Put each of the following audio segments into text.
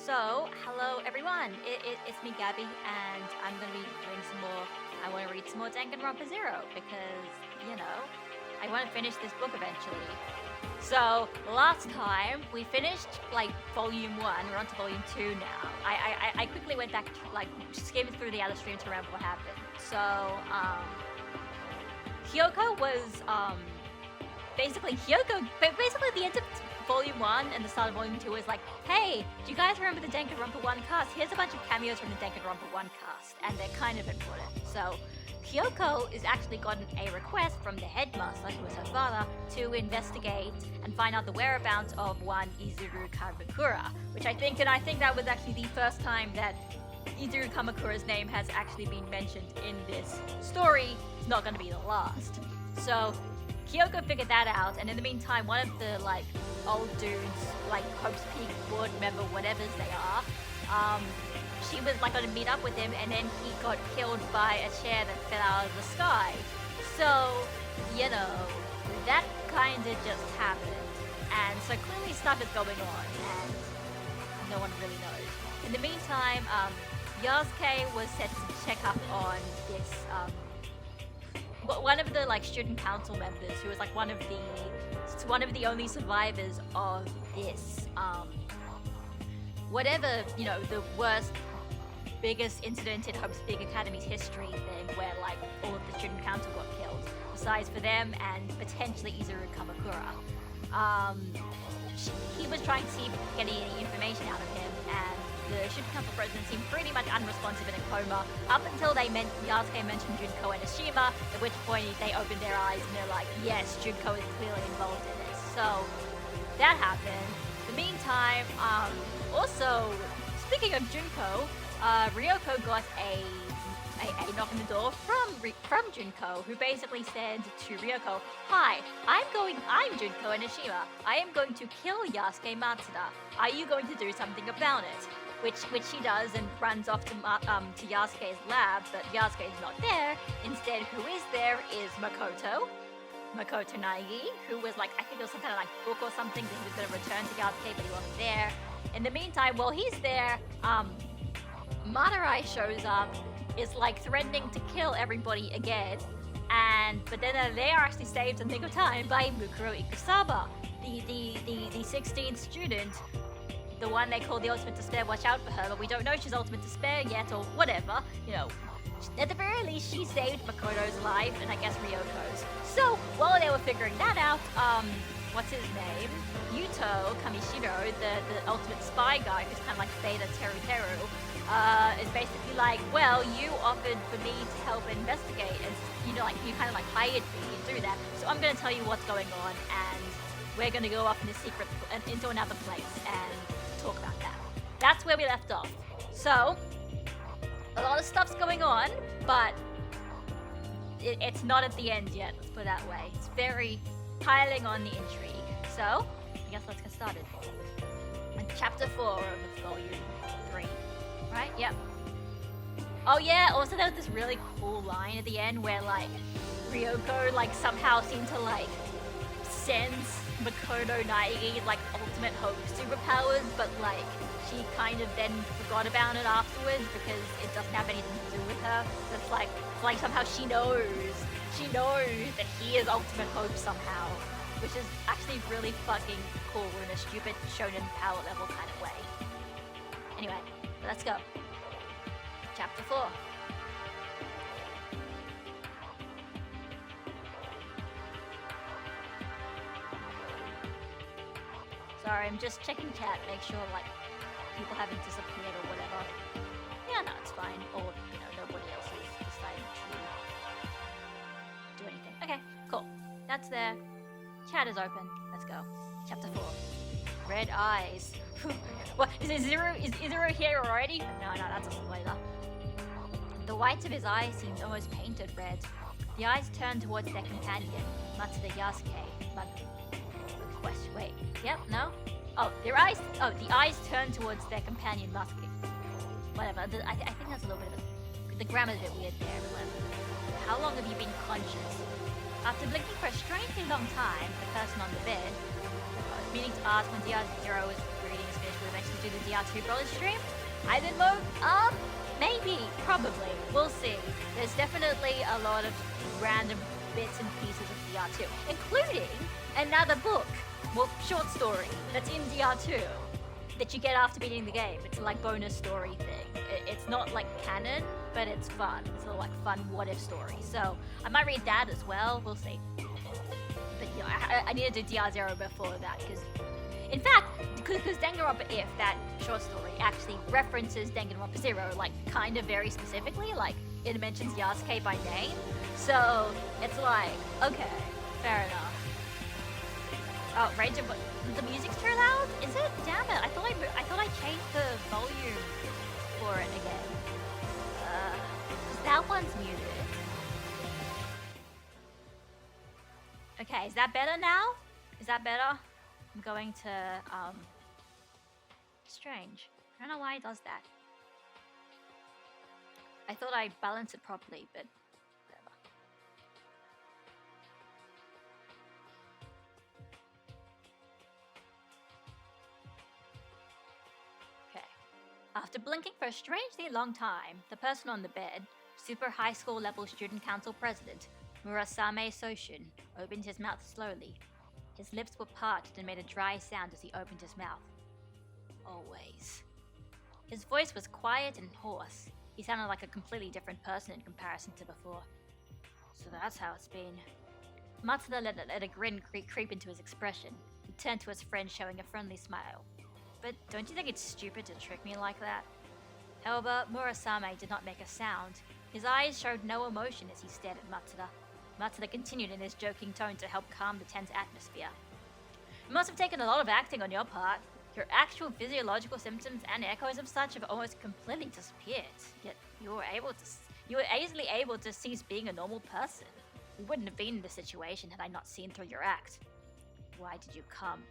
So, hello everyone, it's me Gabby, and I'm gonna be doing some more, I want to read some more Danganronpa Zero, because, you know, I want to finish this book eventually. So, last time, we finished, like, Volume 1, we're on to Volume 2 now. I quickly went back, like, skimmed through the other stream to remember what happened. So, Hyoko was, basically the end of Volume 1 and the start of Volume 2 is like, hey, do you guys remember the Danganronpa 1 cast? Here's a bunch of cameos from the Danganronpa 1 cast, and they're kind of important. So, Hyoko has actually gotten a request from the headmaster, who is her father, to investigate and find out the whereabouts of one Izuru Kamakura, which I think that was actually the first time that Izuru Kamakura's name has actually been mentioned in this story. It's not going to be the last. So, Kyoko figured that out, and in the meantime, one of the, like, old dudes, like, Hope's Peak board member, whatever's they are, she was, like, gonna meet up with him, and then he got killed by a chair that fell out of the sky. So, you know, that kinda just happened. And so clearly stuff is going on, and no one really knows. In the meantime, Yasuke was set to check up on this, one of the, like, student council members, who was, like, one of the only survivors of this, whatever, you know, the worst, biggest incident in Hope's Big Academy's history thing, where, like, all of the student council got killed, besides for them and potentially Izuru Kamakura. He was trying to see if he could get any information out of him, and the student council president seemed pretty much unresponsive and in a coma, up until Yasuke mentioned Junko and Ashima, at which point they opened their eyes and they're like, yes, Junko is clearly involved in this. So, that happened. In the meantime, also, speaking of Junko, Ryoko got a knock on the door from Junko, who basically said to Ryoko, hi, I'm Junko and Ashima. I am going to kill Yasuke Matsuda. Are you going to do something about it? Which she does, and runs off to Yasuke's lab, but Yasuke is not there. Instead, who is there is Makoto Naegi, who was, like, I think it was some kind of, like, book or something that he was going to return to Yasuke, but he wasn't there. In the meantime, while he's there, Madarai shows up, is, like, threatening to kill everybody again, but then they are actually saved in the nick of time by Mukuro Ikusaba, the 16th student, the one they call the Ultimate Despair. Watch out for her, but we don't know she's Ultimate Despair yet, or whatever, you know. At the very least, she saved Makoto's life, and I guess Ryoko's. So, while they were figuring that out, what's his name? Yuto Kamishiro, the ultimate spy guy, who's kind of like Beta Teru, is basically like, well, you offered for me to help investigate, and you kind of like hired me to do that, so I'm going to tell you what's going on, and we're going to go off into another place and talk about that. That's where we left off. So, a lot of stuff's going on, but it's not at the end yet, let's put it that way. It's very piling on the intrigue. So, I guess let's get started. Chapter 4 of Volume 3. Right? Yep. Oh yeah, also there was this really cool line at the end where, like, Ryoko, like, somehow seemed to, like, sense Makoto Naegi, like, ultimate hope superpowers, but, like, she kind of then forgot about it afterwards because it doesn't have anything to do with her. So it's like somehow she knows that he is ultimate hope somehow, which is actually really fucking cool in a stupid shonen power level kind of way. Anyway, let's go. Chapter 4. Sorry, I'm just checking chat, make sure, like, people haven't disappeared or whatever. Yeah, no, it's fine. Or, you know, nobody else has decided to do anything. Okay, cool. That's there. Chat is open. Let's go. Chapter 4. Red eyes. What? Is Izuru here already? No, that's a spoiler. The whites of his eyes seemed almost painted red. The eyes turned towards their companion, Matsuda Yasuke. Wait. Yep, no? Oh, the eyes turned towards their companion, Matsuda. Whatever, I think that's a little bit of the grammar's a bit weird there, but whatever. How long have you been conscious? After blinking for a strangely long time, the person on the bed, meaning to ask when Zero was reading his finished, would to do the DR2 Brothers stream. I didn't know, maybe, probably, we'll see. There's definitely a lot of random bits and pieces of DR2, including another book, well, short story, that's in DR2, that you get after beating the game. It's like bonus story thing. It's not like canon, but it's fun. It's a like fun what-if story. So I might read that as well, we'll see. But yeah, I need to do DR0 before that, because in fact, because Danganronpa If, that short story, actually references Danganronpa 0, like, kind of very specifically, like, it mentions Yasuke by name, so it's like, okay, fair enough. Oh, Ranger, but the music's too loud? Is it? Damn it, I thought I changed the volume for it again. 'Cause that one's muted. Okay, is that better now? Is that better? I'm going to, strange. I don't know why it does that. I thought I balanced it properly, but whatever. Okay. After blinking for a strangely long time, the person on the bed, super high school level student council president, Murasame Soshin, opened his mouth slowly. His lips were parted and made a dry sound as he opened his mouth. Always. His voice was quiet and hoarse. He sounded like a completely different person in comparison to before. So that's how it's been. Matsuda let a grin creep into his expression. He turned to his friend, showing a friendly smile. But don't you think it's stupid to trick me like that? However, Murasame did not make a sound. His eyes showed no emotion as he stared at Matsuda. Matsuda continued in his joking tone to help calm the tense atmosphere. It must have taken a lot of acting on your part. Your actual physiological symptoms and echoes of such have almost completely disappeared. Yet you were easily able to cease being a normal person. We wouldn't have been in this situation had I not seen through your act. Why did you come?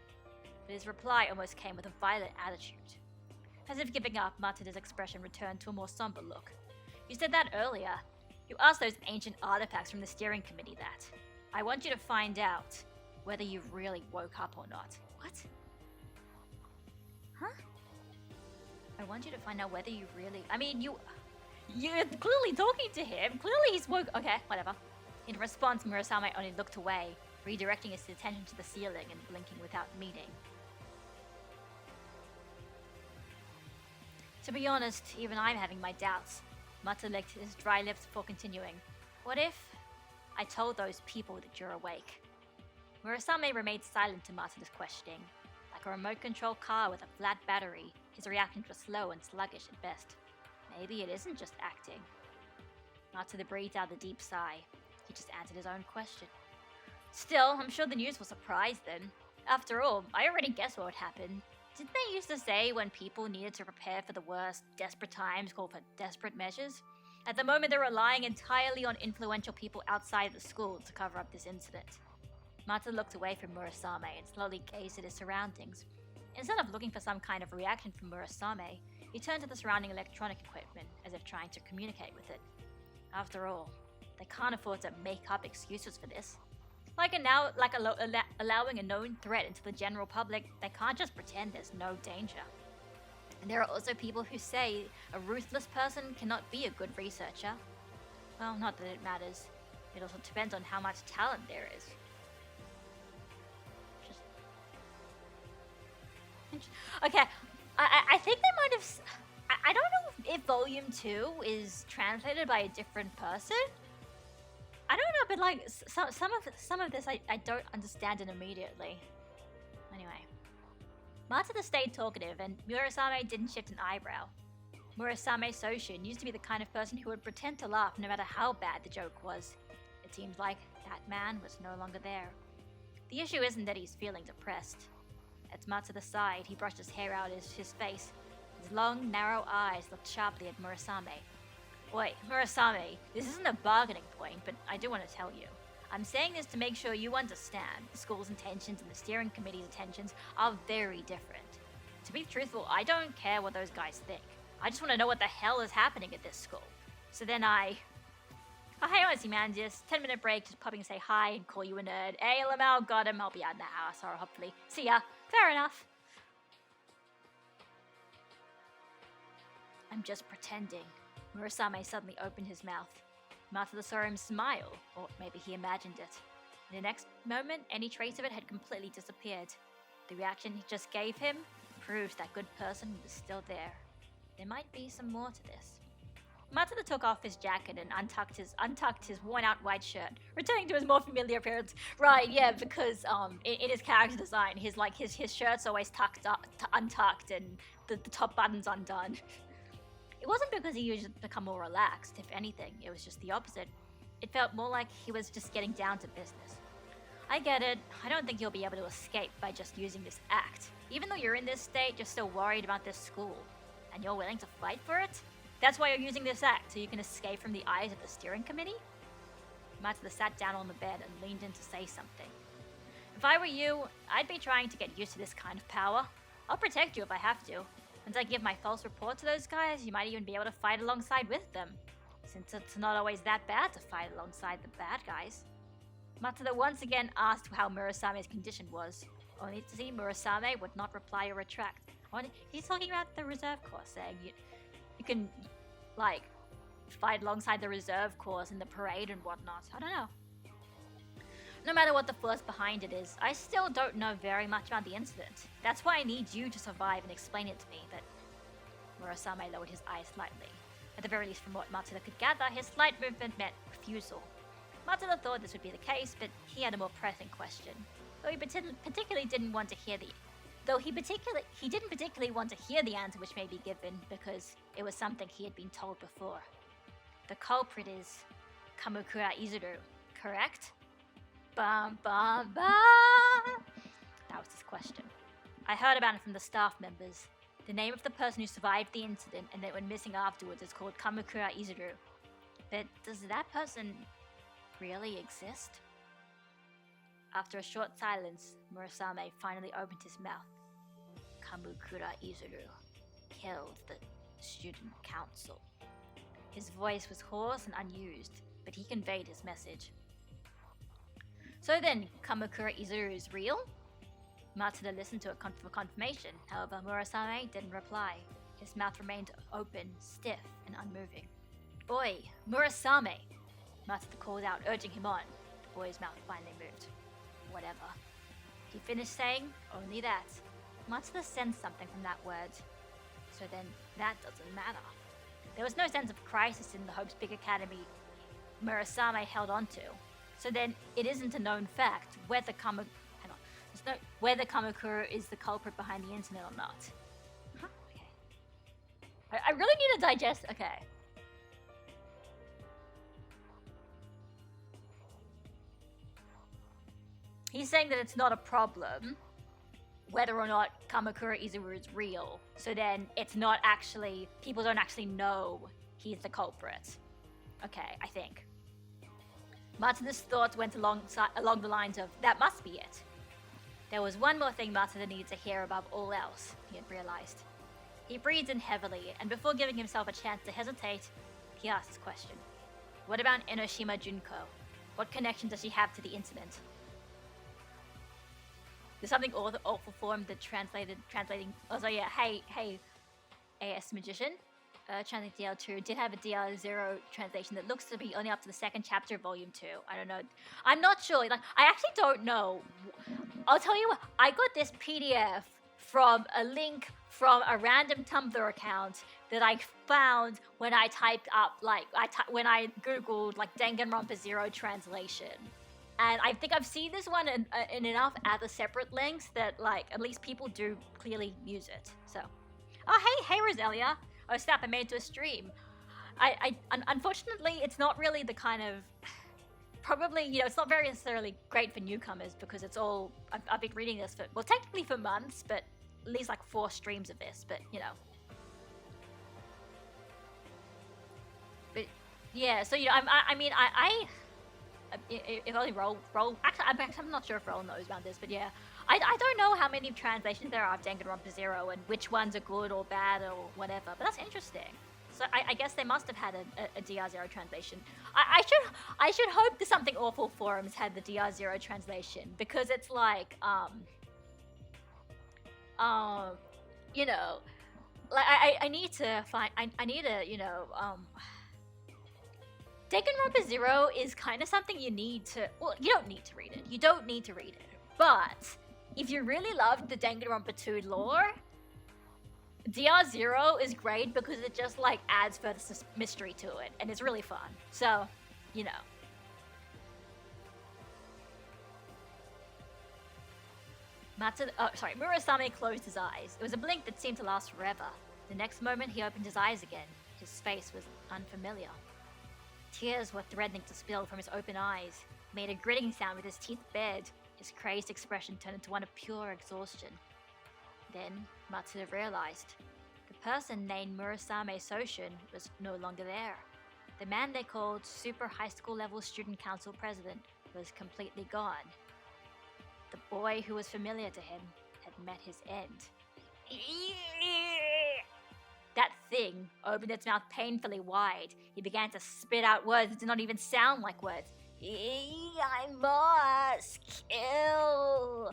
But his reply almost came with a violent attitude. As if giving up, Matsuda's expression returned to a more somber look. You said that earlier. You asked those ancient artifacts from the steering committee that. I want you to find out whether you really woke up or not. What? Huh? I want you to find out whether you really... I mean, you're clearly talking to him. Clearly he's woke... Okay, whatever. In response, Murasame only looked away, redirecting his attention to the ceiling and blinking without meaning. To be honest, even I'm having my doubts. Matsuda licked his dry lips before continuing. What if I told those people that you're awake? Murasame remained silent to Matsuda's questioning. Like a remote-controlled car with a flat battery, his reactions were slow and sluggish at best. Maybe it isn't just acting. Matsuda breathed out a deep sigh. He just answered his own question. Still, I'm sure the news will surprise them. After all, I already guessed what would happen. Didn't they used to say when people needed to prepare for the worst, desperate times called for desperate measures? At the moment, they're relying entirely on influential people outside the school to cover up this incident. Matsuda looked away from Murasame and slowly gazed at his surroundings. Instead of looking for some kind of reaction from Murasame, he turned to the surrounding electronic equipment as if trying to communicate with it. After all, they can't afford to make up excuses for this. Allowing a known threat into the general public, they can't just pretend there's no danger. And there are also people who say a ruthless person cannot be a good researcher. Well, not that it matters. It also depends on how much talent there is. Okay, I think they might have... I don't know if Volume 2 is translated by a different person. I don't know, but like some of this I don't understand it immediately. Anyway, Matsuda stayed talkative, and Murasame didn't shift an eyebrow. Murasame Soshin used to be the kind of person who would pretend to laugh no matter how bad the joke was. It seems like that man was no longer there. The issue isn't that he's feeling depressed. As Matsuda sighed, he brushed his hair out of his face. His long, narrow eyes looked sharply at Murasame. Wait, Murasame, this isn't a bargaining point, but I do want to tell you. I'm saying this to make sure you understand the school's intentions and the steering committee's intentions are very different. To be truthful, I don't care what those guys think. I just want to know what the hell is happening at this school. So then oh, hey, honestly, man, just 10-minute break, just pop in and say hi and call you a nerd. Hey, Lamau, got him, I'll be out in the house, or hopefully. See ya. Fair enough. I'm just pretending. Murasame suddenly opened his mouth. Matsuda saw him smile, or maybe he imagined it. In the next moment, any trace of it had completely disappeared. The reaction he just gave him proved that good person was still there. There might be some more to this. Matsuda took off his jacket and untucked his worn-out white shirt, returning to his more familiar appearance. Right, yeah, because in his character design, his shirt's always untucked, and the top button's undone. It wasn't because he usually become more relaxed. If anything, it was just the opposite. It felt more like he was just getting down to business. I get it. I don't think you'll be able to escape by just using this act. Even though you're in this state, you're still worried about this school. And you're willing to fight for it? That's why you're using this act, so you can escape from the eyes of the steering committee? Matsuda sat down on the bed and leaned in to say something. If I were you, I'd be trying to get used to this kind of power. I'll protect you if I have to. Once I give my false report to those guys, you might even be able to fight alongside with them. Since it's not always that bad to fight alongside the bad guys. Matsuda once again asked how Murasame's condition was, only to see Murasame would not reply or retract. He's talking about the reserve corps, saying you can, like, fight alongside the reserve corps in the parade and whatnot. I don't know. No matter what the force behind it is, I still don't know very much about the incident. That's why I need you to survive and explain it to me, but... Murasame lowered his eyes slightly. At the very least, from what Matsuda could gather, his slight movement meant refusal. Matsuda thought this would be the case, but he had a more pressing question. Though he particularly didn't want to hear he didn't particularly want to hear the answer which may be given, because it was something he had been told before. The culprit is Kamukura Izuru, correct? Bum bum bum! That was his question. I heard about it from the staff members. The name of the person who survived the incident and that went missing afterwards is called Kamukura Izuru. But does that person really exist? After a short silence, Murasame finally opened his mouth. Kamukura Izuru killed the student council. His voice was hoarse and unused, but he conveyed his message. So then, Kamukura Izuru is real? Matsuda listened to it for confirmation. However, Murasame didn't reply. His mouth remained open, stiff, and unmoving. Oi, Murasame! Matsuda called out, urging him on. The boy's mouth finally moved. Whatever. He finished saying only that. Matsuda sensed something from that word. So then, that doesn't matter. There was no sense of crisis in the Hope's Big Academy Murasame held on to. So then, it isn't a known fact whether Kamakura is the culprit behind the incident or not. Huh? Okay. I really need to digest. Okay. He's saying that it's not a problem whether or not Kamakura Izuru is real. So then it's not actually, people don't actually know he's the culprit. Okay, I think. Matsuda's thoughts went along the lines of, that must be it. There was one more thing Matsuda needed to hear above all else, he had realized. He breathed in heavily, and before giving himself a chance to hesitate, he asked his question. What about Enoshima Junko? What connection does she have to the incident? There's something awful for him that translating. Oh, so yeah, hey, AS Magician. Translating DL2 did have a DL0 translation that looks to be only up to the second chapter of Volume 2. I don't know. I'm not sure. Like, I actually don't know. I'll tell you what. I got this PDF from a link from a random Tumblr account that I found when I typed up, when I googled, Danganronpa 0 translation. And I think I've seen this one in enough other separate links that, at least people do clearly use it. So, oh, hey, Roselia. Oh, snap, I made it to a stream. Unfortunately, it's not really the kind of... Probably, it's not very necessarily great for newcomers because it's all... I've been reading this for... Well, technically for months, but at least 4 streams of this, but, But, yeah, so, if only roll. Actually, I'm not sure if Roll knows about this, but yeah. I don't know how many translations there are of Danganronpa 0 and which ones are good or bad or whatever, but that's interesting. So I guess they must have had a DR0 translation. I should hope that Something Awful Forums had the DR0 translation because it's like I need to find I need to, you know, Danganronpa Zero is kind of something you need to, well, you don't need to read it. You don't need to read it. But if you really loved the Danganronpa 2 lore, DR Zero is great because it just like adds further mystery to it and it's really fun. So, you know. Murasame closed his eyes. It was a blink that seemed to last forever. The next moment, he opened his eyes again. His face was unfamiliar. Tears were threatening to spill from his open eyes. He made a gritting sound with his teeth bared. His crazed expression turned into one of pure exhaustion. Then, Matsuda realized. The person named Murasame Soshin was no longer there. The man they called Super High School Level Student Council President was completely gone. The boy who was familiar to him had met his end. That thing opened its mouth painfully wide. He began to spit out words that did not even sound like words. I must kill.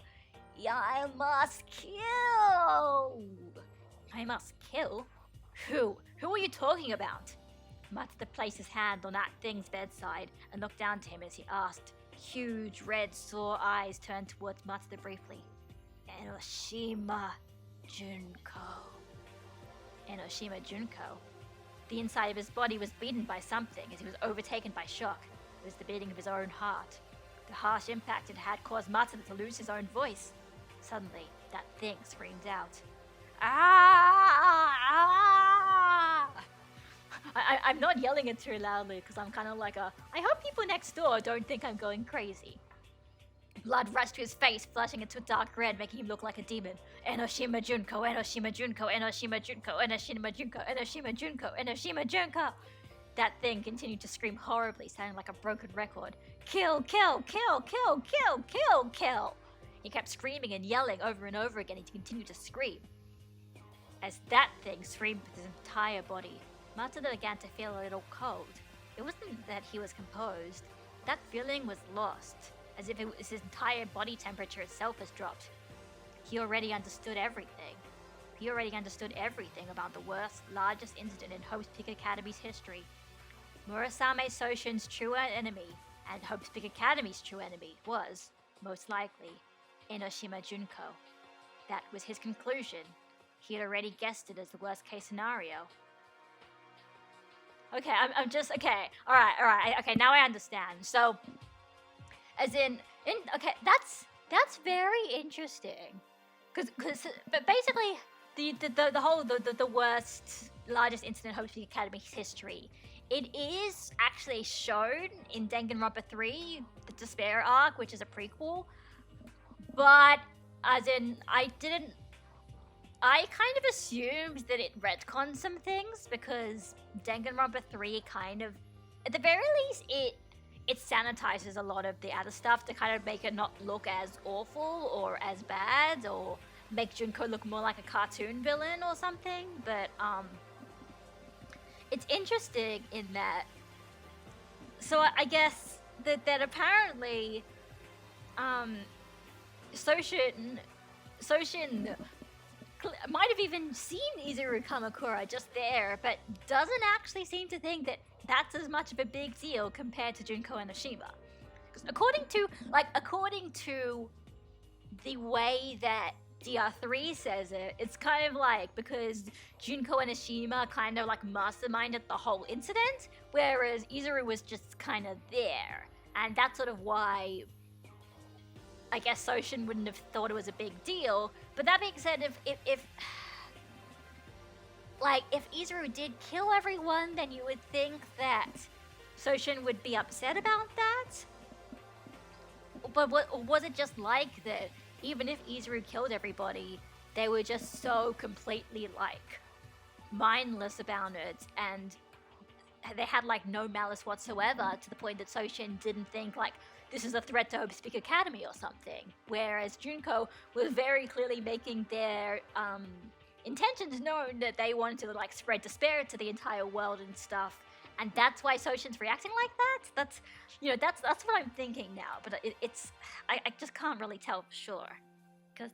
I must kill. I must kill? Who? Who are you talking about? Matsuda placed his hand on that thing's bedside and looked down to him as he asked. Huge, red, sore eyes turned towards Matsuda briefly. Enoshima Junko. Enoshima Junko. The inside of his body was beaten by something as he was overtaken by shock. It was the beating of his own heart. The harsh impact it had caused Matsuda to lose his own voice. Suddenly, that thing screamed out. Ah! Ah! I'm not yelling it too loudly because I'm kind of like I hope people next door don't think I'm going crazy. Blood rushed to his face, flushing into dark red, making him look like a demon. Enoshima Junko, Enoshima Junko, Enoshima Junko, Enoshima Junko, Enoshima Junko, Enoshima Junko. That thing continued to scream horribly, sounding like a broken record. Kill, kill, kill, kill, kill, kill, kill. He kept screaming and yelling over and over again. He continued to scream. As that thing screamed with his entire body, Matsuda began to feel a little cold. It wasn't that he was composed. That feeling was lost, as if his entire body temperature itself has dropped. He already understood everything. He already understood everything about the worst, largest incident in Hope's Peak Academy's history. Murasame Soshin's true enemy, and Hope's Peak Academy's true enemy, was, most likely, Enoshima Junko. That was his conclusion. He had already guessed it as the worst case scenario. Okay, I'm just, okay, alright, okay, now I understand. So, as okay, that's very interesting. But basically, the worst, largest incident in Hope's Peak Academy's history, it is actually shown in Danganronpa 3, the Despair arc, which is a prequel. But, as in, I kind of assumed that it retconned some things because Danganronpa 3 kind of, at the very least, it sanitizes a lot of the other stuff to kind of make it not look as awful or as bad or make Junko look more like a cartoon villain or something. But it's interesting in that. So I guess that apparently Soshin might have even seen Izuru Kamakura just there, but doesn't actually seem to think that that's as much of a big deal compared to Junko Enoshima. Because according to the way that DR3 says it, it's kind of like because Junko Enoshima kind of like masterminded the whole incident, whereas Izuru was just kind of there. And that's sort of why I guess Soshin wouldn't have thought it was a big deal. But that being said, if Izuru did kill everyone, then you would think that Soshin would be upset about that. But was it just like that? Even if Izuru killed everybody, they were just so completely like mindless about it, and they had like no malice whatsoever to the point that Soshin didn't think like this is a threat to Hope's Peak Academy or something. Whereas Junko was very clearly making their intentions known that they wanted to like spread despair to the entire world and stuff, and that's why Soshin's reacting like that. That's what I'm thinking now. But I just can't really tell for sure because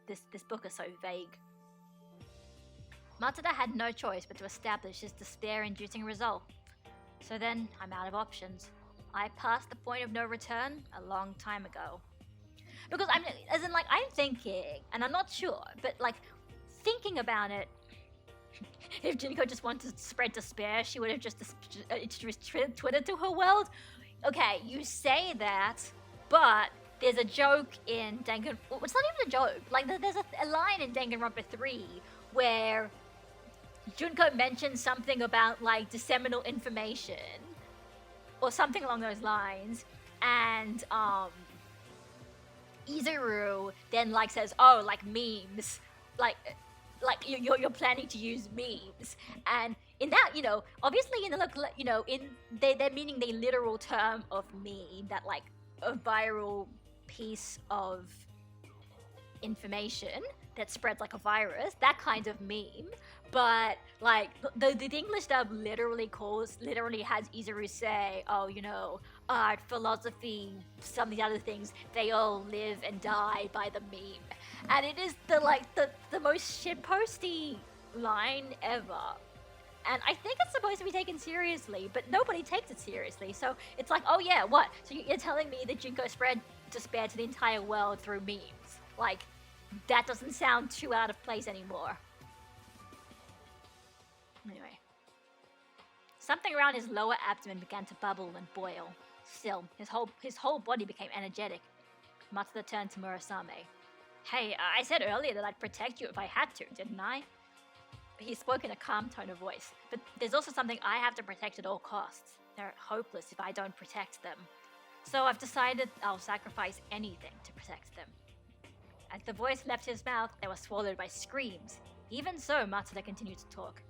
this book is so vague. Matsuda had no choice but to establish his despair-inducing resolve. So then, I'm out of options. I passed the point of no return a long time ago. Because I'm thinking, and I'm not sure, but like, thinking about it, if Junko just wanted to spread despair, she would have just introduced Twitter to her world. Okay, you say that, but there's a joke in Danganronpa. Well, it's not even a joke. Like, there's a line in Danganronpa 3 where Junko mentions something about, like, disseminal information or something along those lines, and Izuru then, like, says, oh, like, memes, like you're planning to use memes, and in that, you know, obviously in the look, you know, in they're meaning the literal term of meme, that like a viral piece of information that spreads like a virus, that kind of meme. But like the English dub literally has Izuru say, oh, you know, art, philosophy, some of the other things, they all live and die by the meme. And it is the most shitposty line ever. And I think it's supposed to be taken seriously, but nobody takes it seriously. So it's like, oh yeah, what? So you're telling me that Junko spread despair to the entire world through memes? Like, that doesn't sound too out of place anymore. Anyway. Something around his lower abdomen began to bubble and boil. Still, his whole body became energetic. Matsuda turned to Murasame. Hey, I said earlier that I'd protect you if I had to, didn't I? He spoke in a calm tone of voice, but there's also something I have to protect at all costs. They're hopeless if I don't protect them. So I've decided I'll sacrifice anything to protect them. As the voice left his mouth, they were swallowed by screams. Even so, Matsuda continued to talk.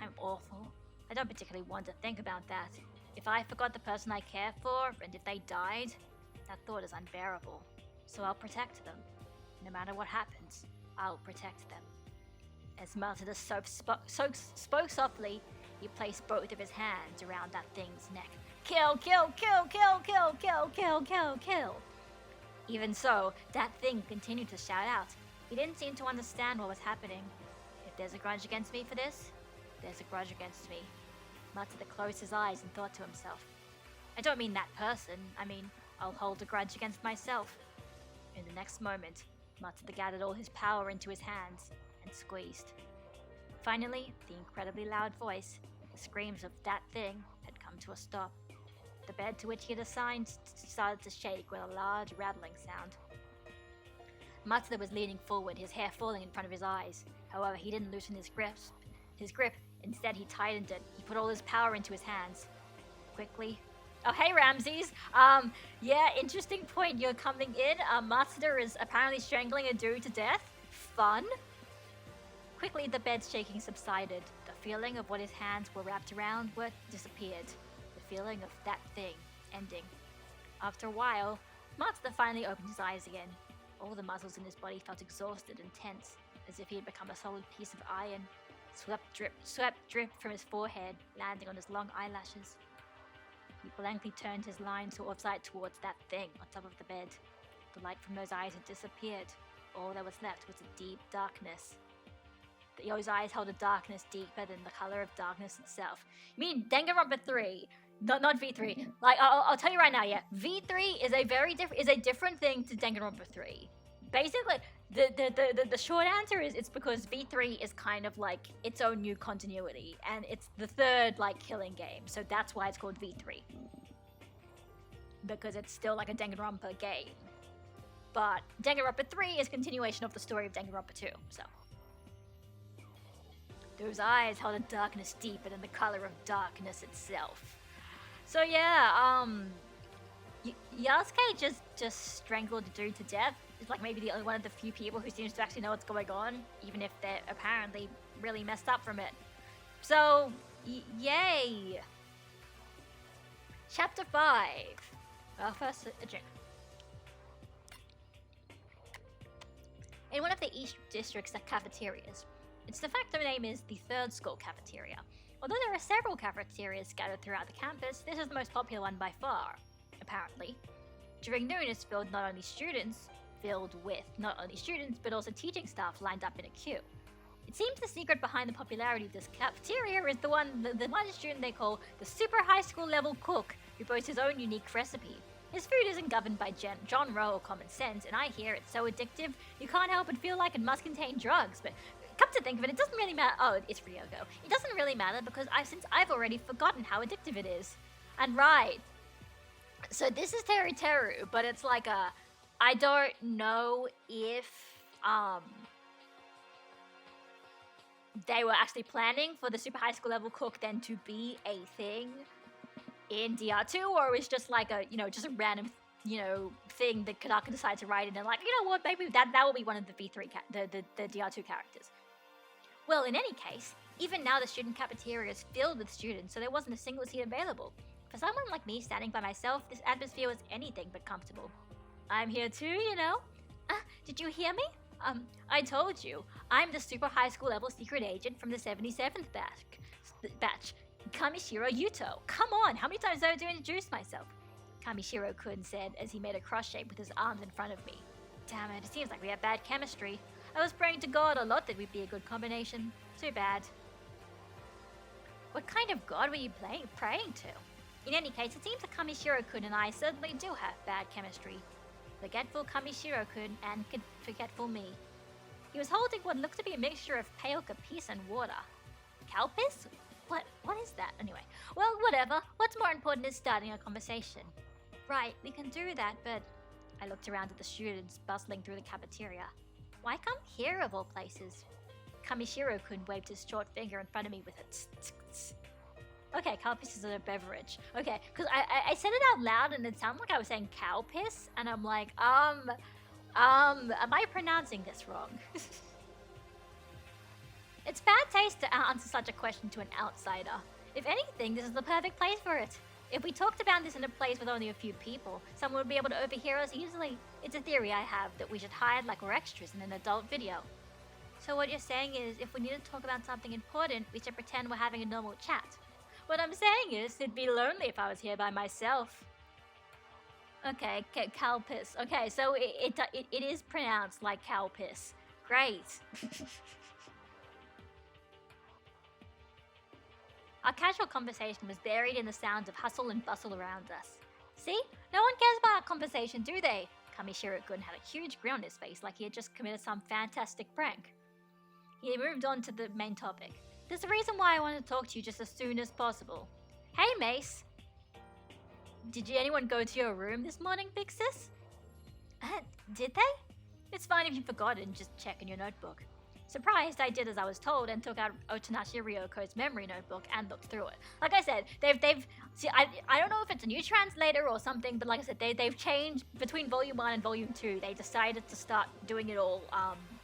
I'm awful. I don't particularly want to think about that. If I forgot the person I care for, and if they died, that thought is unbearable. So I'll protect them. No matter what happens, I'll protect them. As Matsuda spoke softly, he placed both of his hands around that thing's neck. Kill, kill, kill, kill, kill, kill, kill, kill, kill. Even so, that thing continued to shout out. He didn't seem to understand what was happening. If there's a grudge against me for this, there's a grudge against me. Matsuda closed his eyes and thought to himself. I don't mean that person. I mean, I'll hold a grudge against myself. In the next moment, Matsuda gathered all his power into his hands and squeezed. Finally, the incredibly loud voice, the screams of that thing, had come to a stop. The bed to which he had assigned started to shake with a large rattling sound. Matsuda was leaning forward, his hair falling in front of his eyes. However, he didn't loosen his grip. Instead, he tightened it. He put all his power into his hands. Quickly. Oh, hey, Ramses. Yeah, interesting point. You're coming in. Matsuda is apparently strangling a dude to death. Fun. Quickly, the bed's shaking subsided. The feeling of what his hands were wrapped around disappeared. The feeling of that thing ending. After a while, Matsuda finally opened his eyes again. All the muscles in his body felt exhausted and tense, as if he had become a solid piece of iron. Sweat drip from his forehead, landing on his long eyelashes. He blankly turned his lines towards that thing on top of the bed. The light from those eyes had disappeared. All that was left was a deep darkness. Those eyes held a darkness deeper than the color of darkness itself. You mean Danganronpa 3? Not V3. Like, I'll tell you right now, yeah. V3 is a different thing to Danganronpa 3. Basically, the short answer is it's because V3 is kind of like its own new continuity, and it's the third like killing game, so that's why it's called V3. Because it's still like a Danganronpa game. But Danganronpa 3 is continuation of the story of Danganronpa 2, so. Those eyes held a darkness deeper than the color of darkness itself. So yeah, Yasuke just strangled the dude to death. It's like maybe the only one of the few people who seems to actually know what's going on, even if they're apparently really messed up from it. So, yay! Chapter 5. Well, first, a drink. In one of the East District's cafeterias, its de facto name is the Third School Cafeteria. Although there are several cafeterias scattered throughout the campus, this is the most popular one by far, apparently. During noon, it's filled with not only students, but also teaching staff lined up in a queue. It seems the secret behind the popularity of this cafeteria is the one student they call the super high school level cook, who boasts his own unique recipe. His food isn't governed by genre or common sense, and I hear it's so addictive you can't help but feel like it must contain drugs. But come to think of it, it doesn't really matter. Oh, it's Ryoko. It doesn't really matter because I've already forgotten how addictive it is. And right, so this is Teru Teru, but it's like I don't know if they were actually planning for the super high school level cook then to be a thing in DR2, or it was just like a, just a random, thing that Kadaka decided to write in and like, you know what, maybe that will be one of the V3, the DR2 characters. Well, in any case, even now the student cafeteria is filled with students, so there wasn't a single seat available. For someone like me standing by myself, this atmosphere was anything but comfortable. I'm here too, did you hear me? I told you, I'm the super high school level secret agent from the 77th batch, Kamishiro Yuto. Come on, how many times do I have to introduce myself? Kamishiro-kun said as he made a cross shape with his arms in front of me. Damn it seems like we have bad chemistry. I was praying to God a lot that we'd be a good combination. Too bad. What kind of god were you praying to? In any case, it seems that Kamishiro-kun and I certainly do have bad chemistry. Forgetful Kamishiro-kun and forgetful me. He was holding what looked to be a mixture of pale capice and water. Calpis? What is that? Anyway, well, whatever. What's more important is starting a conversation. Right, we can do that, but... I looked around at the students bustling through the cafeteria. Why come here of all places? Kamishiro-kun waved his short finger in front of me with a tsk. Okay, cow piss is a beverage. Okay, because I said it out loud and it sounded like I was saying cow piss, and I'm like, am I pronouncing this wrong? It's bad taste to answer such a question to an outsider. If anything, this is the perfect place for it. If we talked about this in a place with only a few people, someone would be able to overhear us easily. It's a theory I have that we should hide like we're extras in an adult video. So what you're saying is, if we need to talk about something important, we should pretend we're having a normal chat. What I'm saying is, it'd be lonely if I was here by myself. Okay, cow piss. Okay, so it is pronounced like cow piss. Great. Our casual conversation was buried in the sounds of hustle and bustle around us. See? No one cares about our conversation, do they? Kamishiro-kun had a huge grin on his face like he had just committed some fantastic prank. He moved on to the main topic. There's a reason why I want to talk to you just as soon as possible. Hey, Mace. Did anyone go to your room this morning, big sis? Did they? It's fine if you forgot and just check in your notebook. Surprised, I did as I was told and took out Otanashi Ryoko's memory notebook and looked through it. Like I said, they've see, I don't know if it's a new translator or something, but like I said, they've changed between Volume 1 and Volume 2. They decided to start doing it all.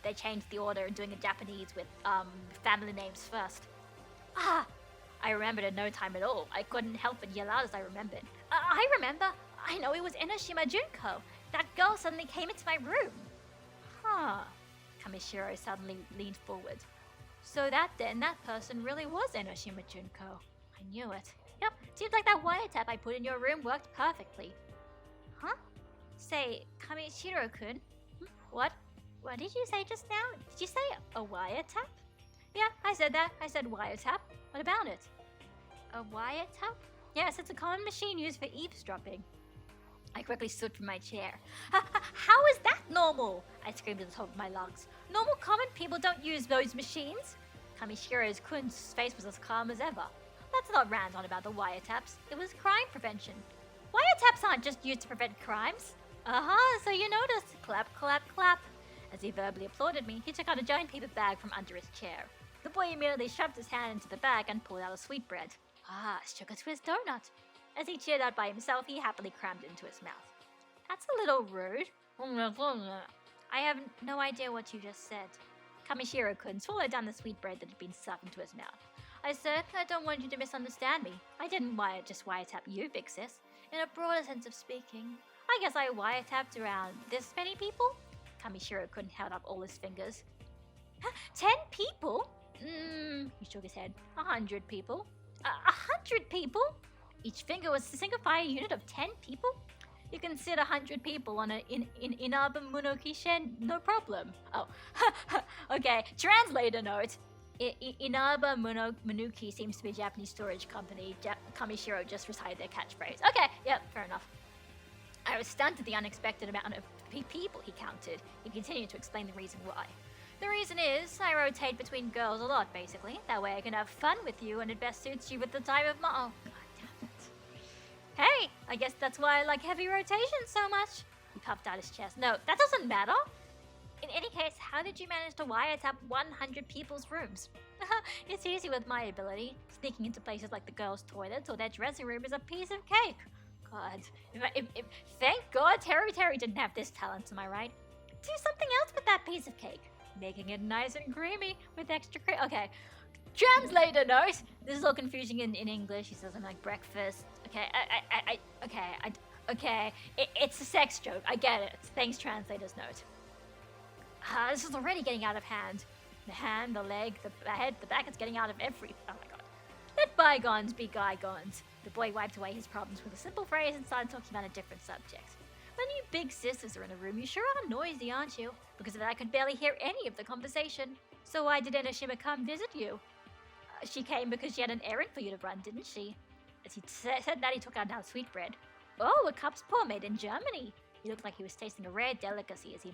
They changed the order and doing it Japanese with family names first. I remembered in no time at all. I couldn't help but yell out as I remembered. I remember. I know it was Enoshima Junko. That girl suddenly came into my room. Kamishiro suddenly leaned forward. So that person really was Enoshima Junko. I knew it. Yep, seems like that wiretap I put in your room worked perfectly. Huh? Say, Kamishiro-kun? What? What did you say just now? Did you say a wiretap? Yeah, I said that. I said wiretap. What about it? A wiretap? Yes, it's a common machine used for eavesdropping. I quickly stood from my chair. How is that normal? I screamed at the top of my lungs. Normal common people don't use those machines. Kamishiro's-kun's face was as calm as ever. Let's not rant on about the wiretaps. It was crime prevention. Wiretaps aren't just used to prevent crimes. So you noticed. Clap, clap, clap. As he verbally applauded me, he took out a giant paper bag from under his chair. The boy immediately shoved his hand into the bag and pulled out a sweetbread. Sugar twist donut. As he cheered out by himself, he happily crammed it into his mouth. That's a little rude. I have no idea what you just said. Kamishiro-kun swallowed down the sweetbread that had been stuffed into his mouth. I said, I don't want you to misunderstand me. I didn't just wiretap you, big sis. In a broader sense of speaking, I guess I wiretapped around this many people? Kamishiro-kun held up all his fingers. 10 people? He shook his head. 100 people. 100 people? Each finger was to signify a unit of 10 people? You can sit 100 people on in Inaba Monokishen, no problem. Oh, okay. Translator note. Inaba Monoki seems to be a Japanese storage company. Kamishiro just recited their catchphrase. Okay, yep, fair enough. I was stunned at the unexpected amount of people he counted. He continued to explain the reason why. The reason is, I rotate between girls a lot, basically. That way I can have fun with you, and it best suits you with the time of my— oh, god damn it. Hey, I guess that's why I like heavy rotation so much. He puffed out his chest. No, that doesn't matter. In any case, how did you manage to wiretap 100 people's rooms? It's easy with my ability. Sneaking into places like the girls' toilets or their dressing room is a piece of cake. God, thank God Terry didn't have this talent, am I right? Do something else with that piece of cake. Making it nice and creamy with extra cream. Okay, translator note. This is all confusing in English. He says I'm like breakfast. Okay, it's a sex joke. I get it. Thanks, translator's note. This is already getting out of hand. The hand, the leg, the head, the back, it's getting out of every— oh my god. Let bygones be bygones. The boy wiped away his problems with a simple phrase and started talking about a different subject. When you big sisters are in a room, you sure are noisy, aren't you? Because of that, I could barely hear any of the conversation. So why did Enoshima come visit you? She came because she had an errand for you to run, didn't she? As he said that, he took out now sweetbread. Oh, a cup's paw made in Germany. He looked like he was tasting a rare delicacy as he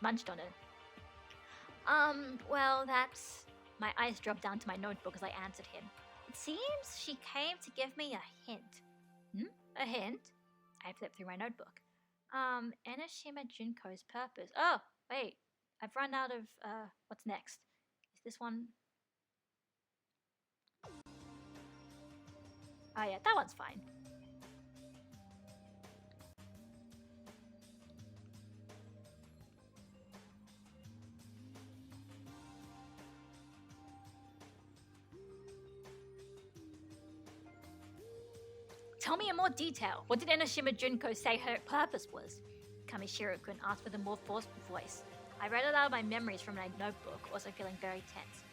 munched on it. Well, that's— my eyes dropped down to my notebook as I answered him. It seems she came to give me a hint. A hint? I flipped through my notebook. Enoshima Junko's purpose. Oh, wait. I've run out of, what's next? Is this one? Oh yeah, that one's fine. Tell me in more detail. What did Enoshima Junko say her purpose was? Kamishiro-kun asked with a more forceful voice. I read aloud my memories from my notebook, also feeling very tense.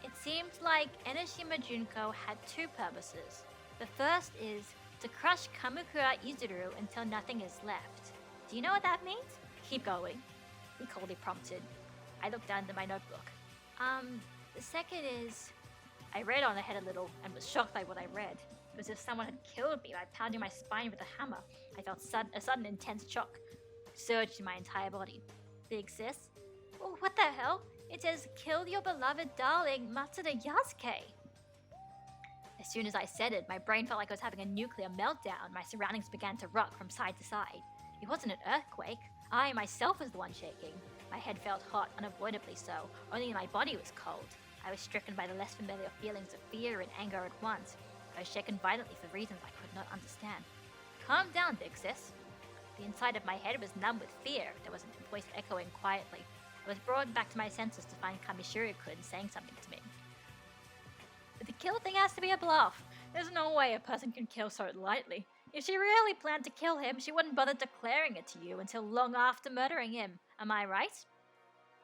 It seemed like Enoshima Junko had two purposes. The first is to crush Kamukura Izuru until nothing is left. Do you know what that means? Keep going, he coldly prompted. I looked down into my notebook. The second is— I read on ahead a little and was shocked by what I read. It was as if someone had killed me by pounding my spine with a hammer. I felt a sudden intense shock surged in my entire body. Big sis? Oh, what the hell? It says, kill your beloved darling, Matsuda Yasuke. As soon as I said it, my brain felt like I was having a nuclear meltdown. My surroundings began to rock from side to side. It wasn't an earthquake. I myself was the one shaking. My head felt hot, unavoidably so. Only my body was cold. I was stricken by the less familiar feelings of fear and anger at once. I was shaken violently for reasons I could not understand. Calm down, big sis. The inside of my head was numb with fear. There was a voice echoing quietly. I was brought back to my senses to find Kamishiro-kun saying something to me. The kill thing has to be a bluff. There's no way a person can kill so lightly. If she really planned to kill him, she wouldn't bother declaring it to you until long after murdering him. Am I right?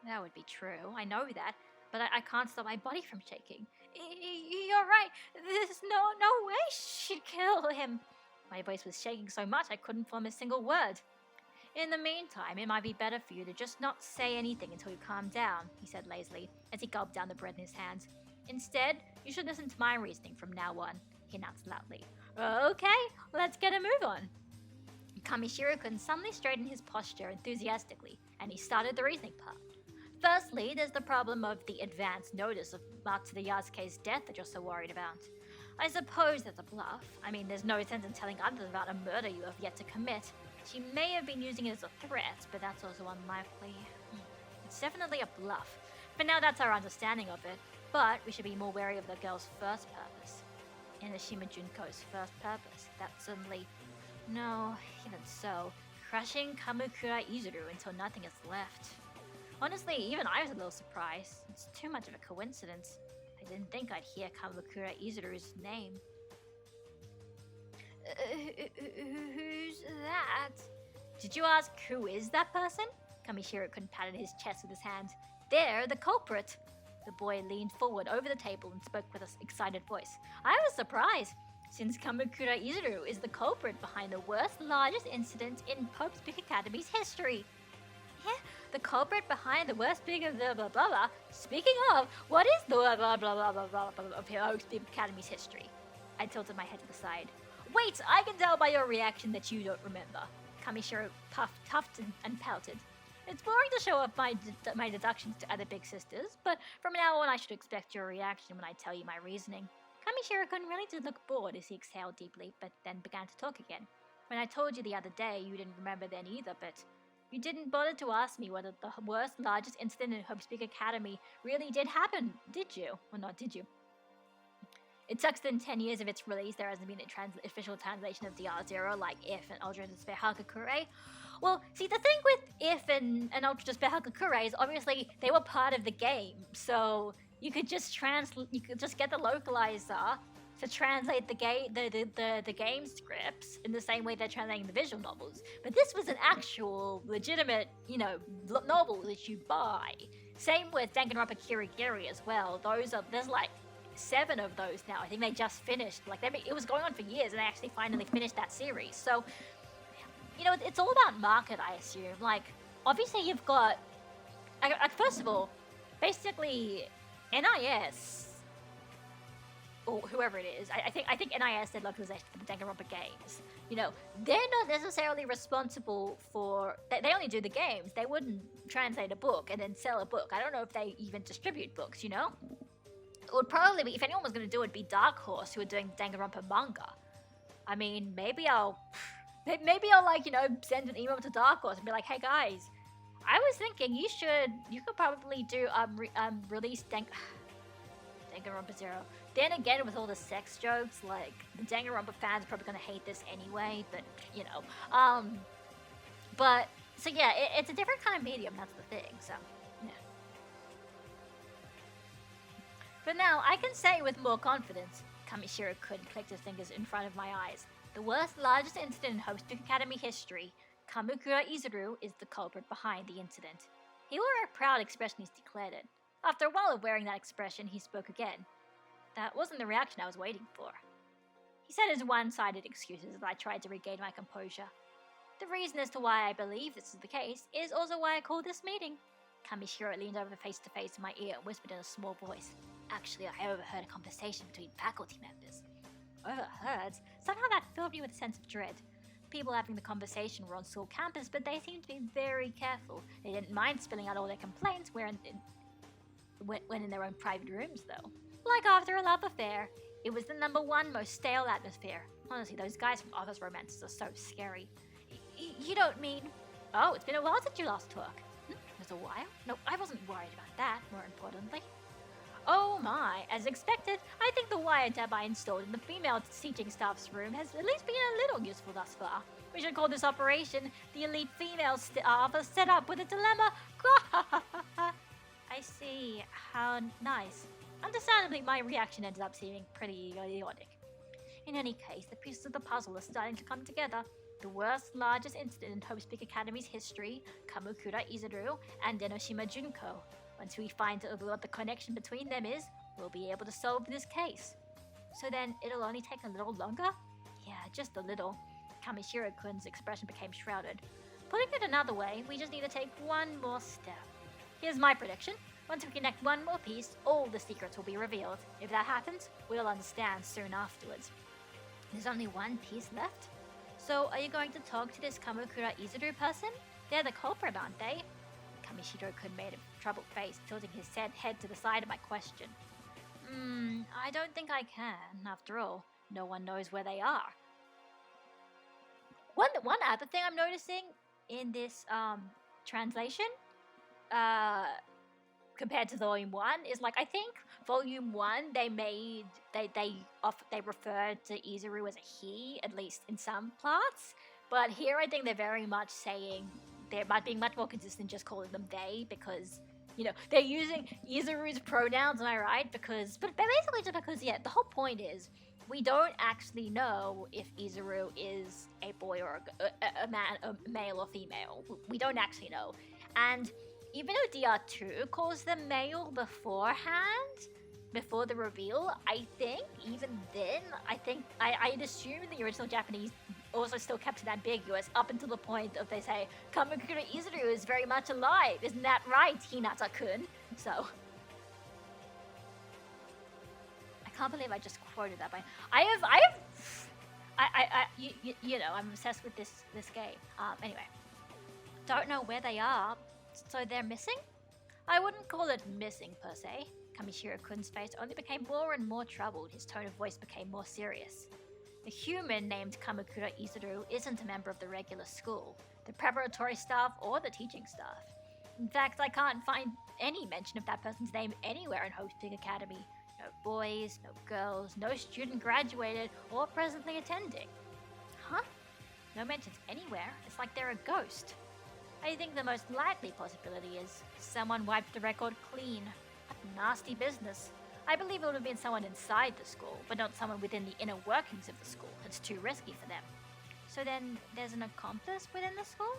That would be true, I know that, but I can't stop my body from shaking. You're right. There's no way she'd kill him. My voice was shaking so much I couldn't form a single word. In the meantime, it might be better for you to just not say anything until you calm down, he said lazily, as he gulped down the bread in his hands. Instead, you should listen to my reasoning from now on, he announced loudly. Okay, let's get a move on. Kamishiro-kun suddenly straightened his posture enthusiastically, and he started the reasoning part. Firstly, there's the problem of the advance notice of Matsuda Yasuke's death that you're so worried about. I suppose that's a bluff. I mean, there's no sense in telling others about a murder you have yet to commit. She may have been using it as a threat, but that's also unlikely. It's definitely a bluff. For now, that's our understanding of it, but we should be more wary of the girl's first purpose. Enoshima Junko's first purpose. That's certainly... No, even so, crushing Kamukura Izuru until nothing is left. Honestly, even I was a little surprised. It's too much of a coincidence. I didn't think I'd hear Kamukura Izuru's name. Who's that? Did you ask who is that person? Kamishiro-kun patted his chest with his hand. They're the culprit. The boy leaned forward over the table and spoke with an excited voice. I was surprised. since Kamakura Izuru is the culprit behind the worst, largest incident in Pope's Big Academy's history. Yeah, the culprit behind the worst big of the blah blah blah. Speaking of, what is the blah blah blah blah blah blah, blah of Pope's Big Academy's history? I tilted my head to the side. Wait, I can tell by your reaction that you don't remember. Kamishiro puffed and pouted. It's boring to show off my deductions to other big sisters, but from now on I should expect your reaction when I tell you my reasoning. Kamishiro-kun really did look bored as he exhaled deeply, but then began to talk again. When I told you the other day, you didn't remember then either, but you didn't bother to ask me whether the worst, largest incident in Hope's Big Academy really did happen, did you? Or not, did you? It sucks that in 10 years of its release, there hasn't been an official translation of DR0 like If and Ultra Despair Hakakure. Well, see, the thing with If and Ultra Despair Hakakure is obviously they were part of the game, so you could just get the localizer to translate the game scripts in the same way they're translating the visual novels. But this was an actual, legitimate, novel that you buy. Same with Danganronpa Kirigiri as well. There's like 7 of those now. I think they just finished. It was going on for years, and they actually finally finished that series. So, it's all about market, I assume. Like, obviously, you've got. First of all, basically, NIS or whoever it is. I think NIS did localization for the Danganronpa games. They're not necessarily responsible for. They only do the games. They wouldn't translate a book and then sell a book. I don't know if they even distribute books. It would probably be, if anyone was going to do it, be Dark Horse, who are doing Danganronpa manga. I mean, maybe I'll send an email to Dark Horse and be like, hey guys, I was thinking you could probably do release Danganronpa Zero. Then again, with all the sex jokes, like the Danganronpa fans are probably going to hate this anyway. But so yeah, it's a different kind of medium. That's the thing. So. But now, I can say with more confidence, Kamishiro-kun clicked his fingers in front of my eyes. The worst, largest incident in Hope's Big Academy history, Kamakura Izuru is the culprit behind the incident. He wore a proud expression as he declared it. After a while of wearing that expression, he spoke again. That wasn't the reaction I was waiting for. He said his one-sided excuses as I tried to regain my composure. The reason as to why I believe this is the case is also why I called this meeting. Kamishiro leaned over face-to-face in my ear and whispered in a small voice. Actually, I overheard a conversation between faculty members. Overheard? Somehow that filled me with a sense of dread. People having the conversation were on school campus, but they seemed to be very careful. They didn't mind spilling out all their complaints when in their own private rooms, though. Like after a love affair. It was the #1 most stale atmosphere. Honestly, those guys from Office Romances are so scary. You don't mean... Oh, it's been a while since you last talked. It was a while? No, I wasn't worried about that, more importantly. Oh my, as expected, I think the wire tab I installed in the female teaching staff's room has at least been a little useful thus far. We should call this operation the Elite Female Staff Set Up with a Dilemma. I see. How nice. Understandably, my reaction ended up seeming pretty idiotic. In any case, the pieces of the puzzle are starting to come together. The worst, largest incident in Hope's Big Academy's history, Kamakura Izuru and Enoshima Junko. Once we find out what the connection between them is, we'll be able to solve this case. So then, it'll only take a little longer? Yeah, just a little. Kamishiro-kun's expression became shrouded. Putting it another way, we just need to take one more step. Here's my prediction. Once we connect one more piece, all the secrets will be revealed. If that happens, we'll understand soon afterwards. There's only one piece left? So, are you going to talk to this Kamakura Izuru person? They're the culprit, aren't they? Kamishiro-kun made a troubled face, tilting his head to the side of my question. I don't think I can. After all, no one knows where they are. One other thing I'm noticing in this translation, compared to Volume 1, is I think Volume 1 they referred to Izuru as a he, at least in some parts. But here I think they're very much saying they're being much more consistent, just calling them they, because they're using Izuru's pronouns. Am I right? But basically just because the whole point is we don't actually know if Izuru is a boy or a man, a male or female. We don't actually know, and even though DR2 calls them male beforehand, before the reveal, I think even then, I'd assume the original Japanese also still kept it ambiguous up until the point of they say Kamakura Izuru is very much alive. Isn't that right, Hinata-kun? So I can't believe I just quoted that. You know, I'm obsessed with this game. Anyway, don't know where they are, so they're missing. I wouldn't call it missing per se. Kamishiro-kun's face only became more and more troubled. His tone of voice became more serious. The human named Kamakura Izuru isn't a member of the regular school, the preparatory staff, or the teaching staff. In fact, I can't find any mention of that person's name anywhere in Hope's Peak Academy. No boys, no girls, no student graduated or presently attending. Huh? No mentions anywhere. It's like they're a ghost. I think the most likely possibility is someone wiped the record clean. A nasty business. I believe it would have been someone inside the school, but not someone within the inner workings of the school. It's too risky for them. So then, there's an accomplice within the school?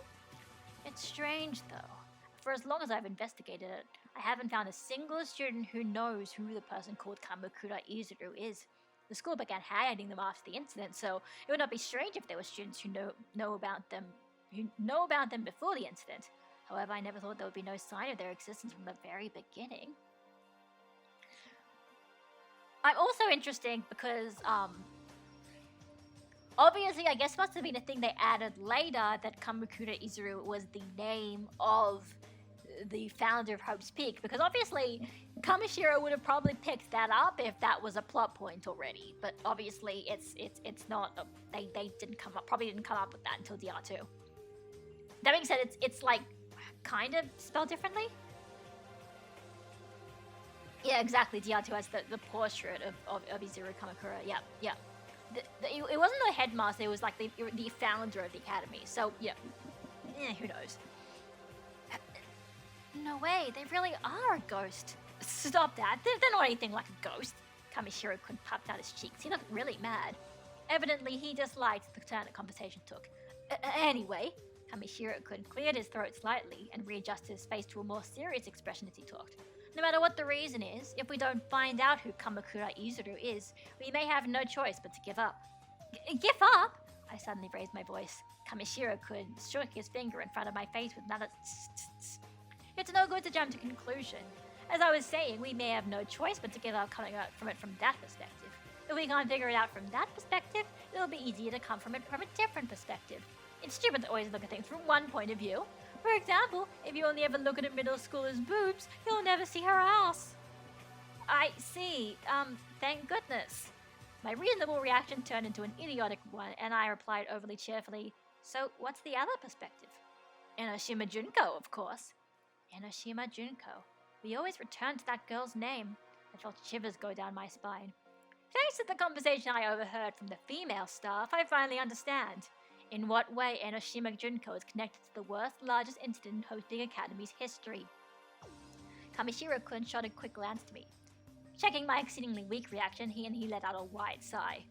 It's strange, though. For as long as I've investigated it, I haven't found a single student who knows who the person called Kamakura Izuru is. The school began hiding them after the incident, so it would not be strange if there were students who know about them before the incident. However, I never thought there would be no sign of their existence from the very beginning. I'm also interested because, obviously, I guess must have been a thing they added later that Kamakura Izuru was the name of the founder of Hope's Peak, because obviously Kamishiro would have probably picked that up if that was a plot point already. But obviously, it's not. They probably didn't come up with that until DR2. That being said, it's like kind of spelled differently. Yeah, exactly. DR2 has the portrait of Izuru Kamakura. Yeah. It wasn't the headmaster, it was like the founder of the academy. So, yeah. Who knows? No way, they really are a ghost. Stop that. They're not anything like a ghost. Kamishiro-kun puffed out his cheeks. He looked really mad. Evidently, he disliked the turn the conversation took. Anyway, Kamishiro-kun cleared his throat slightly and readjusted his face to a more serious expression as he talked. No matter what the reason is, if we don't find out who Kamakura Izuru is, we may have no choice but to give up. Give up? I suddenly raised my voice. Kamishiro-kun shook his finger in front of my face with another tss. It's no good to jump to conclusion. As I was saying, we may have no choice but to give up coming out from it from that perspective. If we can't figure it out from that perspective, it'll be easier to come from it from a different perspective. It's stupid to always look at things from one point of view. For example, if you only ever look at a middle schooler's boobs, you'll never see her ass. I see. Thank goodness. My reasonable reaction turned into an idiotic one, and I replied overly cheerfully, so what's the other perspective? Enoshima Junko, of course. Enoshima Junko. We always return to that girl's name. I felt shivers go down my spine. Thanks to the conversation I overheard from the female staff, I finally understand. In what way Enoshima Junko is connected to the worst, largest incident in Hope's Peak Academy's history. Kamishiro-kun shot a quick glance to me. Checking my exceedingly weak reaction, he let out a wide sigh.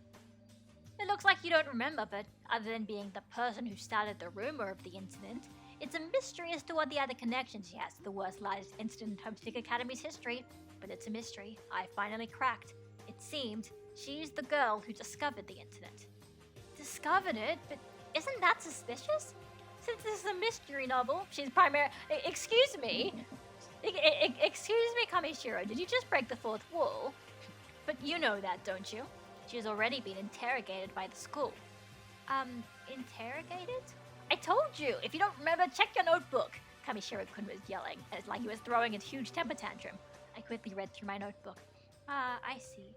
It looks like you don't remember, but other than being the person who started the rumor of the incident, it's a mystery as to what the other connection she has to the worst, largest incident in Hope's Peak Academy's history. But it's a mystery I finally cracked. It seemed she's the girl who discovered the incident. Discovered it? But isn't that suspicious? Since this is a mystery novel, she's primarily... Excuse me, Kamishiro, did you just break the fourth wall? But you know that, don't you? She has already been interrogated by the school. Interrogated? I told you! If you don't remember, check your notebook! Kamishiro-kun was yelling, as like he was throwing a huge temper tantrum. I quickly read through my notebook. I see.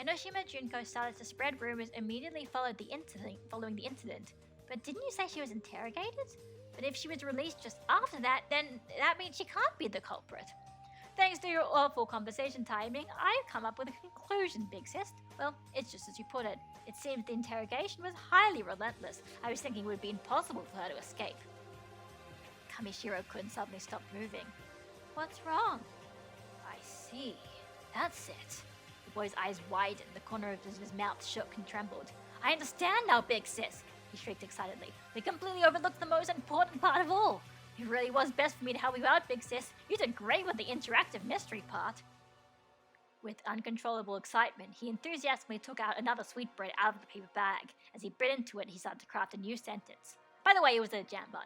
Enoshima Junko started to spread rumors immediately following the incident. But didn't you say she was interrogated? But if she was released just after that, then that means she can't be the culprit. Thanks to your awful conversation timing, I've come up with a conclusion, Big Sis. Well, it's just as you put it. It seems the interrogation was highly relentless. I was thinking it would be impossible for her to escape. Kamishiro-kun suddenly stopped moving. What's wrong? I see. That's it. The boy's eyes widened, the corner of his mouth shook and trembled. I understand now, Big Sis, he shrieked excitedly. We completely overlooked the most important part of all. It really was best for me to help you out, Big Sis. You did great with the interactive mystery part. With uncontrollable excitement, he enthusiastically took out another sweetbread out of the paper bag. As he bit into it, he started to craft a new sentence. By the way, it was a jam bun.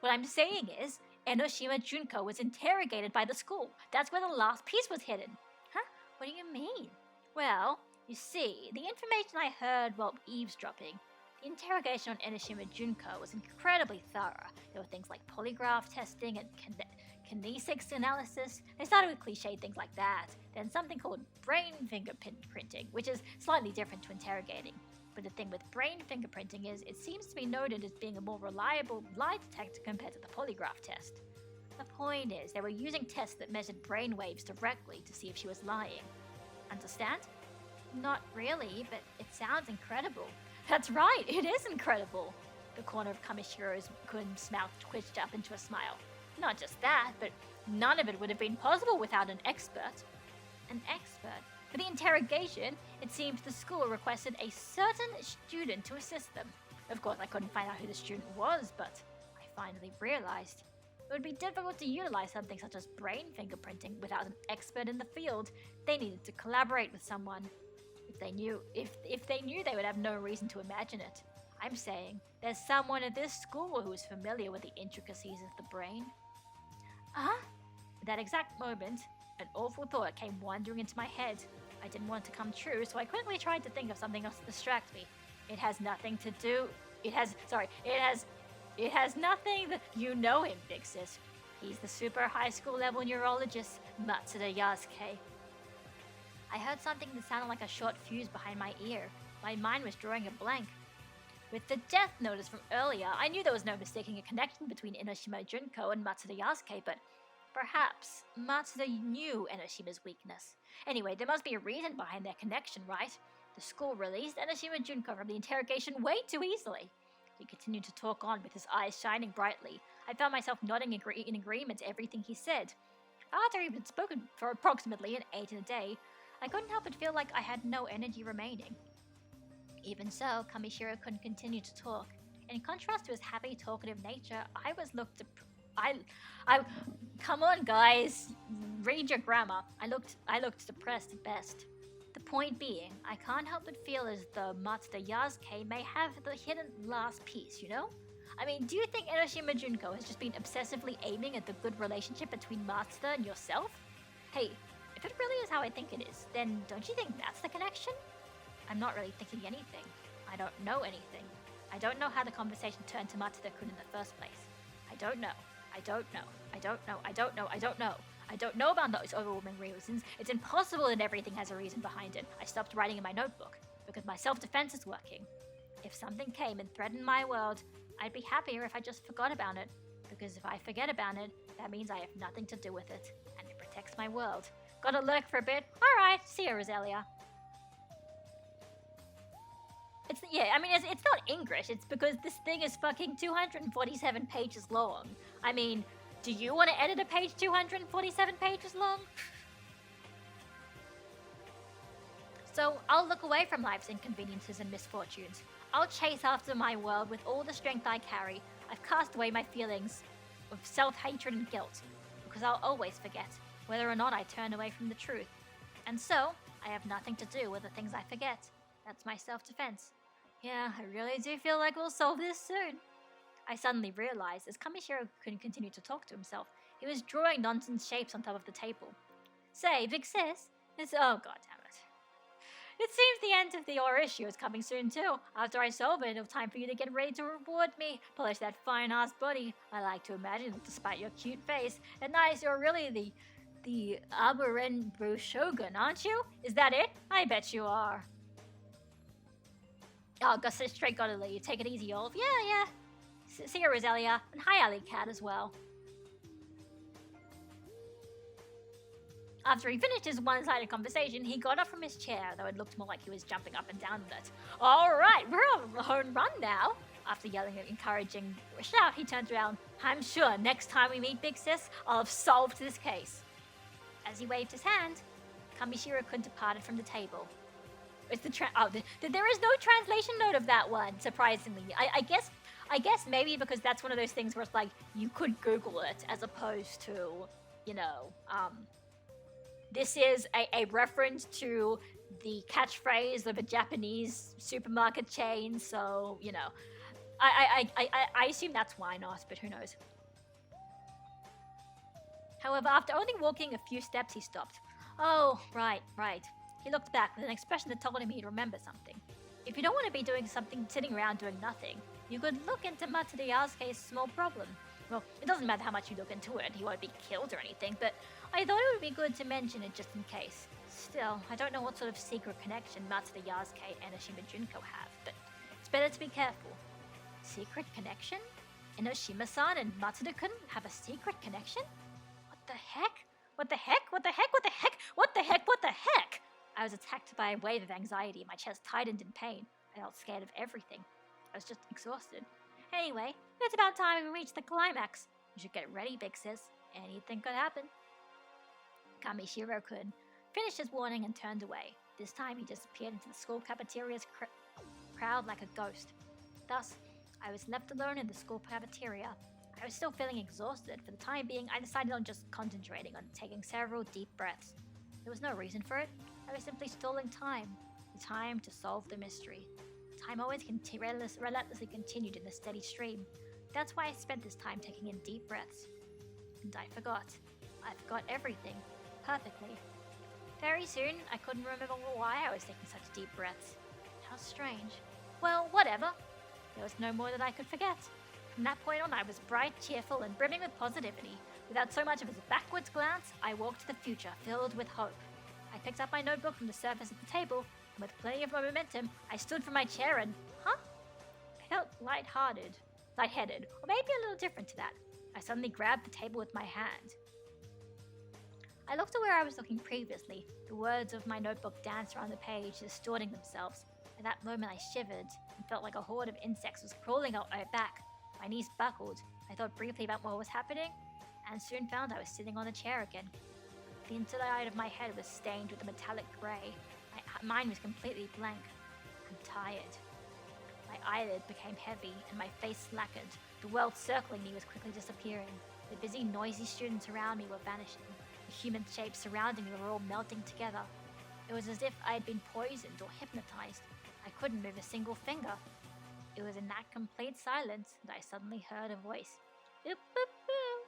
What I'm saying is, Enoshima Junko was interrogated by the school. That's where the last piece was hidden. Huh? What do you mean? Well, you see, the information I heard while eavesdropping, the interrogation on Enoshima Junko was incredibly thorough. There were things like polygraph testing and kinesics analysis. They started with cliched things like that. Then something called brain fingerprinting, which is slightly different to interrogating. But the thing with brain fingerprinting is it seems to be noted as being a more reliable lie detector compared to the polygraph test. The point is, they were using tests that measured brain waves directly to see if she was lying. Understand? Not really, but it sounds incredible. That's right, it is incredible. The corner of Kamishiro's mouth twitched up into a smile. Not just that, but none of it would have been possible without an expert. An expert? For the interrogation, it seems the school requested a certain student to assist them. Of course, I couldn't find out who the student was, but I finally realized it would be difficult to utilize something such as brain fingerprinting without an expert in the field. They needed to collaborate with someone. If they knew, they would have no reason to imagine it. I'm saying there's someone at this school who is familiar with the intricacies of the brain. At that exact moment, an awful thought came wandering into my head. I didn't want it to come true, so I quickly tried to think of something else to distract me. It has nothing that you know him, big sis. He's the super high school level neurologist, Matsuda Yasuke. I heard something that sounded like a short fuse behind my ear. My mind was drawing a blank. With the death notice from earlier, I knew there was no mistaking a connection between Enoshima Junko and Matsuda Yasuke, but perhaps Matsuda knew Enoshima's weakness. Anyway, there must be a reason behind their connection, right? The school released Enoshima Junko from the interrogation way too easily. He continued to talk on with his eyes shining brightly. I found myself nodding in agreement to everything he said. After he had spoken for approximately an 8 in a day, I couldn't help but feel like I had no energy remaining. Even so, Kamishiro couldn't continue to talk. In contrast to his happy, talkative nature, I come on, guys, read your grammar. I looked depressed at best. The point being, I can't help but feel as though Matsuda Yasuke may have the hidden last piece, you know? I mean, do you think Enoshima Junko has just been obsessively aiming at the good relationship between Matsuda and yourself? Hey, if it really is how I think it is, then don't you think that's the connection? I'm not really thinking anything. I don't know anything. I don't know how the conversation turned to Matsuda-kun in the first place. I don't know. I don't know. I don't know. I don't know. I don't know. I don't know about those overwhelming reasons. It's impossible that everything has a reason behind it. I stopped writing in my notebook because my self-defense is working. If something came and threatened my world, I'd be happier if I just forgot about it. Because if I forget about it, that means I have nothing to do with it. And it protects my world. Gotta lurk for a bit. Alright, see ya, Roselia. It's not English, it's because this thing is fucking 247 pages long. I mean, do you want to edit a page 247 pages long? So, I'll look away from life's inconveniences and misfortunes. I'll chase after my world with all the strength I carry. I've cast away my feelings of self-hatred and guilt, because I'll always forget, whether or not I turn away from the truth. And so, I have nothing to do with the things I forget. That's my self-defense. Yeah, I really do feel like we'll solve this soon. I suddenly realized, as Kamishiro couldn't continue to talk to himself, he was drawing nonsense shapes on top of the table. Say, big sis, it's— oh god damn it. It seems the end of your issue is coming soon too. After I solve it, it'll time for you to get ready to reward me. Polish that fine-ass body. I like to imagine that despite your cute face, at night you're really the Aburenbu Shogun, aren't you? Is that it? I bet you are. Oh, go straight gotta leave. Take it easy, Olaf. Yeah. See you, Roselia. And hi, Alley Cat, as well. After he finished his one-sided conversation, he got up from his chair, though it looked more like he was jumping up and down with it. Alright, we're on a home run now. After yelling an encouraging shout, he turned around. I'm sure next time we meet, big sis, I'll have solved this case. As he waved his hand, Kamishiro-kun departed from the table. It's there is no translation note of that one, surprisingly. I guess maybe because that's one of those things where it's like, you could Google it as opposed to, this is a reference to the catchphrase of a Japanese supermarket chain, so, you know. I assume that's why not, but who knows. However, after only walking a few steps, he stopped. Oh, right. He looked back with an expression that told him he'd remember something. If you don't want to be doing something, sitting around doing nothing, you could look into Matsuda Yasuke's small problem. Well, it doesn't matter how much you look into it, he won't be killed or anything, but I thought it would be good to mention it just in case. Still, I don't know what sort of secret connection Matsuda Yasuke and Inoshima Junko have, but it's better to be careful. Secret connection? Inoshima-san and Matsuda-kun have a secret connection? What the heck? What the heck? What the heck? What the heck? What the heck? What the heck? I was attacked by a wave of anxiety. My chest tightened in pain. I felt scared of everything. I was just exhausted. Anyway, it's about time we reach the climax. You should get ready, big sis. Anything could happen. Kamishiro-kun finished his warning and turned away. This time he disappeared into the school cafeteria's crowd like a ghost. Thus, I was left alone in the school cafeteria. I was still feeling exhausted. For the time being, I decided on just concentrating on taking several deep breaths. There was no reason for it. I was simply stalling time. The time to solve the mystery. Time always relentlessly continued in a steady stream. That's why I spent this time taking in deep breaths. And I forgot. I forgot everything. Perfectly. Very soon, I couldn't remember why I was taking such deep breaths. How strange. Well, whatever. There was no more that I could forget. From that point on, I was bright, cheerful, and brimming with positivity. Without so much of a backwards glance, I walked to the future, filled with hope. I picked up my notebook from the surface of the table, and with plenty of momentum, I stood from my chair and... Huh? I felt lightheaded, or maybe a little different to that. I suddenly grabbed the table with my hand. I looked at where I was looking previously. The words of my notebook danced around the page, distorting themselves. At that moment, I shivered and felt like a horde of insects was crawling up my back. My knees buckled. I thought briefly about what was happening, and soon found I was sitting on a chair again. The inside of my head was stained with a metallic grey. My mind was completely blank. I'm tired. My eyelid became heavy, and my face slackened. The world circling me was quickly disappearing. The busy, noisy students around me were vanishing. The human shapes surrounding me were all melting together. It was as if I had been poisoned or hypnotized. I couldn't move a single finger. It was in that complete silence that I suddenly heard a voice. Boop, boop, boop.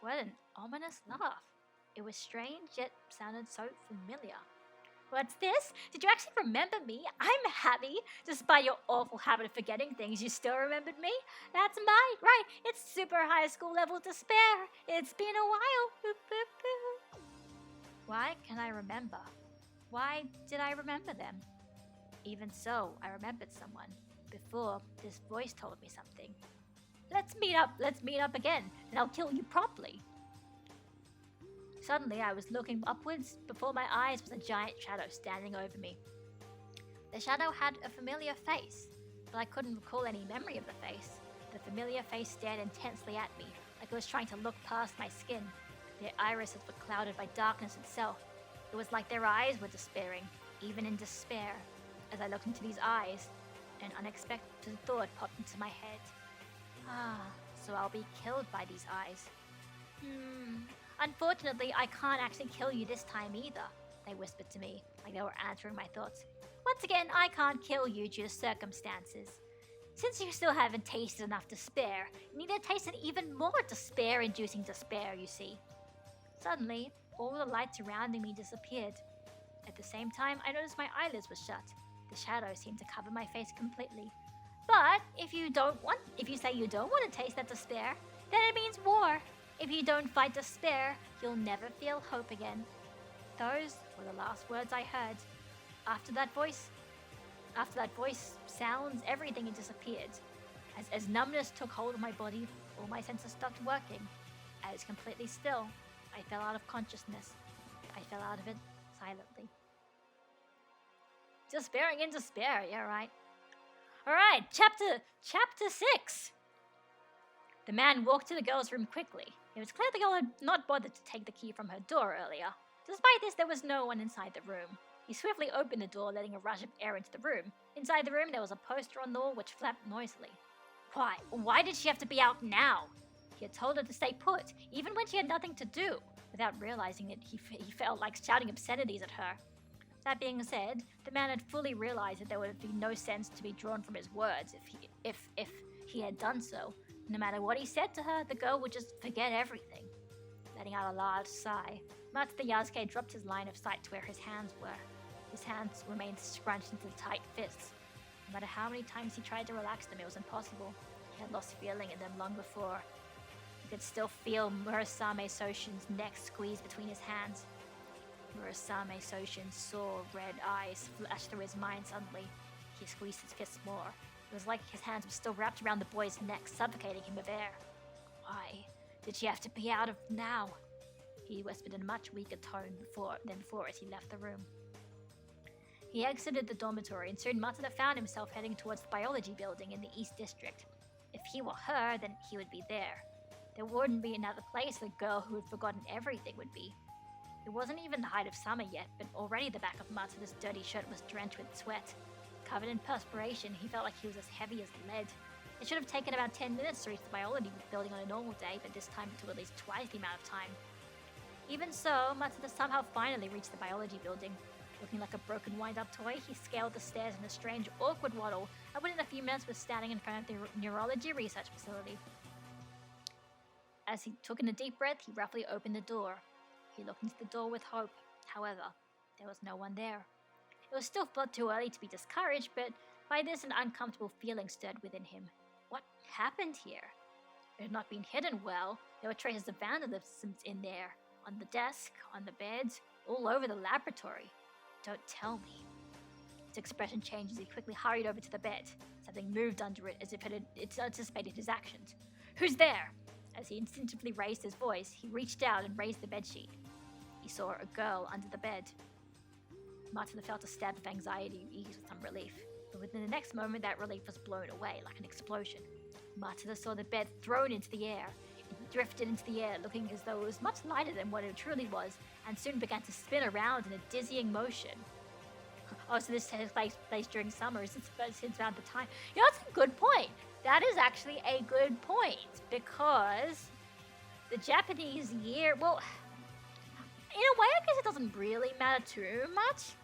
What an ominous laugh. It was strange, yet sounded so familiar. What's this? Did you actually remember me? I'm happy. Despite your awful habit of forgetting things, you still remembered me? That's right. It's super high school level despair. It's been a while. Boop, boop, boop. Why can I remember? Why did I remember them? Even so, I remembered someone. Before, this voice told me something. Let's meet up again, and I'll kill you promptly. Suddenly, I was looking upwards. Before my eyes was a giant shadow standing over me. The shadow had a familiar face, but I couldn't recall any memory of the face. The familiar face stared intensely at me, like it was trying to look past my skin. Their irises were clouded by darkness itself. It was like their eyes were despairing, even in despair. As I looked into these eyes, an unexpected thought popped into my head. So I'll be killed by these eyes. Unfortunately, I can't actually kill you this time either, they whispered to me, like they were answering my thoughts. Once again, I can't kill you due to circumstances. Since you still haven't tasted enough despair, you need to taste an even more despair-inducing despair, you see. Suddenly, all the light surrounding me disappeared. At the same time, I noticed my eyelids were shut. The shadow seemed to cover my face completely. But if you say you don't want to taste that despair, then it means war. If you don't fight despair, you'll never feel hope again. Those were the last words I heard. After that voice sounds, everything had disappeared. As numbness took hold of my body, all my senses stopped working. I was completely still. I fell out of consciousness. I fell out of it silently. Despairing in despair, yeah, right. Alright, chapter 6. The man walked to the girl's room quickly. It was clear the girl had not bothered to take the key from her door earlier. Despite this, there was no one inside the room. He swiftly opened the door, letting a rush of air into the room. Inside the room, there was a poster on the wall which flapped noisily. Why did she have to be out now? He He had told her to stay put, even when she had nothing to do. Without realizing it, he felt like shouting obscenities at her. That being said, the man had fully realized that there would be no sense to be drawn from his words if he had done so. No matter what he said to her, the girl would just forget everything. Letting out a large sigh, Matsuda Yasuke dropped his line of sight to where his hands were. His hands remained scrunched into tight fists. No matter how many times he tried to relax them, it was impossible. He had lost feeling in them long before. He could still feel Murasame Soshin's neck squeeze between his hands. Murasame Soshin saw red eyes flash through his mind suddenly. He squeezed his fists more. It was like his hands were still wrapped around the boy's neck, suffocating him with air. Why did she have to be out of now? He whispered in a much weaker tone than before as he left the room. He exited the dormitory, and soon Matsuda found himself heading towards the biology building in the East District. If he were her, then he would be there. There wouldn't be another place the girl who had forgotten everything would be. It wasn't even the height of summer yet, but already the back of Matsuda's dirty shirt was drenched with sweat. Covered in perspiration, he felt like he was as heavy as lead. It should have taken about 10 minutes to reach the biology building on a normal day, but this time it took at least twice the amount of time. Even so, Matsuda somehow finally reached the biology building. Looking like a broken wind-up toy, he scaled the stairs in a strange, awkward waddle, and within a few minutes was standing in front of the neurology research facility. As he took in a deep breath, he roughly opened the door. He looked into the door with hope. However, there was no one there. It was still far too early to be discouraged, but by this an uncomfortable feeling stirred within him. What happened here? It had not been hidden well. There were traces of vandalism in there. On the desk, on the beds, all over the laboratory. Don't tell me. His expression changed as he quickly hurried over to the bed. Something moved under it as if it had anticipated his actions. Who's there? As he instinctively raised his voice, he reached out and raised the bedsheet. He saw a girl under the bed. Matsuda felt a stab of anxiety ease with some relief, but within the next moment that relief was blown away like an explosion. Matsuda saw the bed thrown into the air. It drifted into the air, looking as though it was much lighter than what it truly was, and soon began to spin around in a dizzying motion. Oh, so this takes place during summer, since around the time. You know, that's a good point. That is actually a good point, because the Japanese year, well, in a way, I guess it doesn't really matter too much,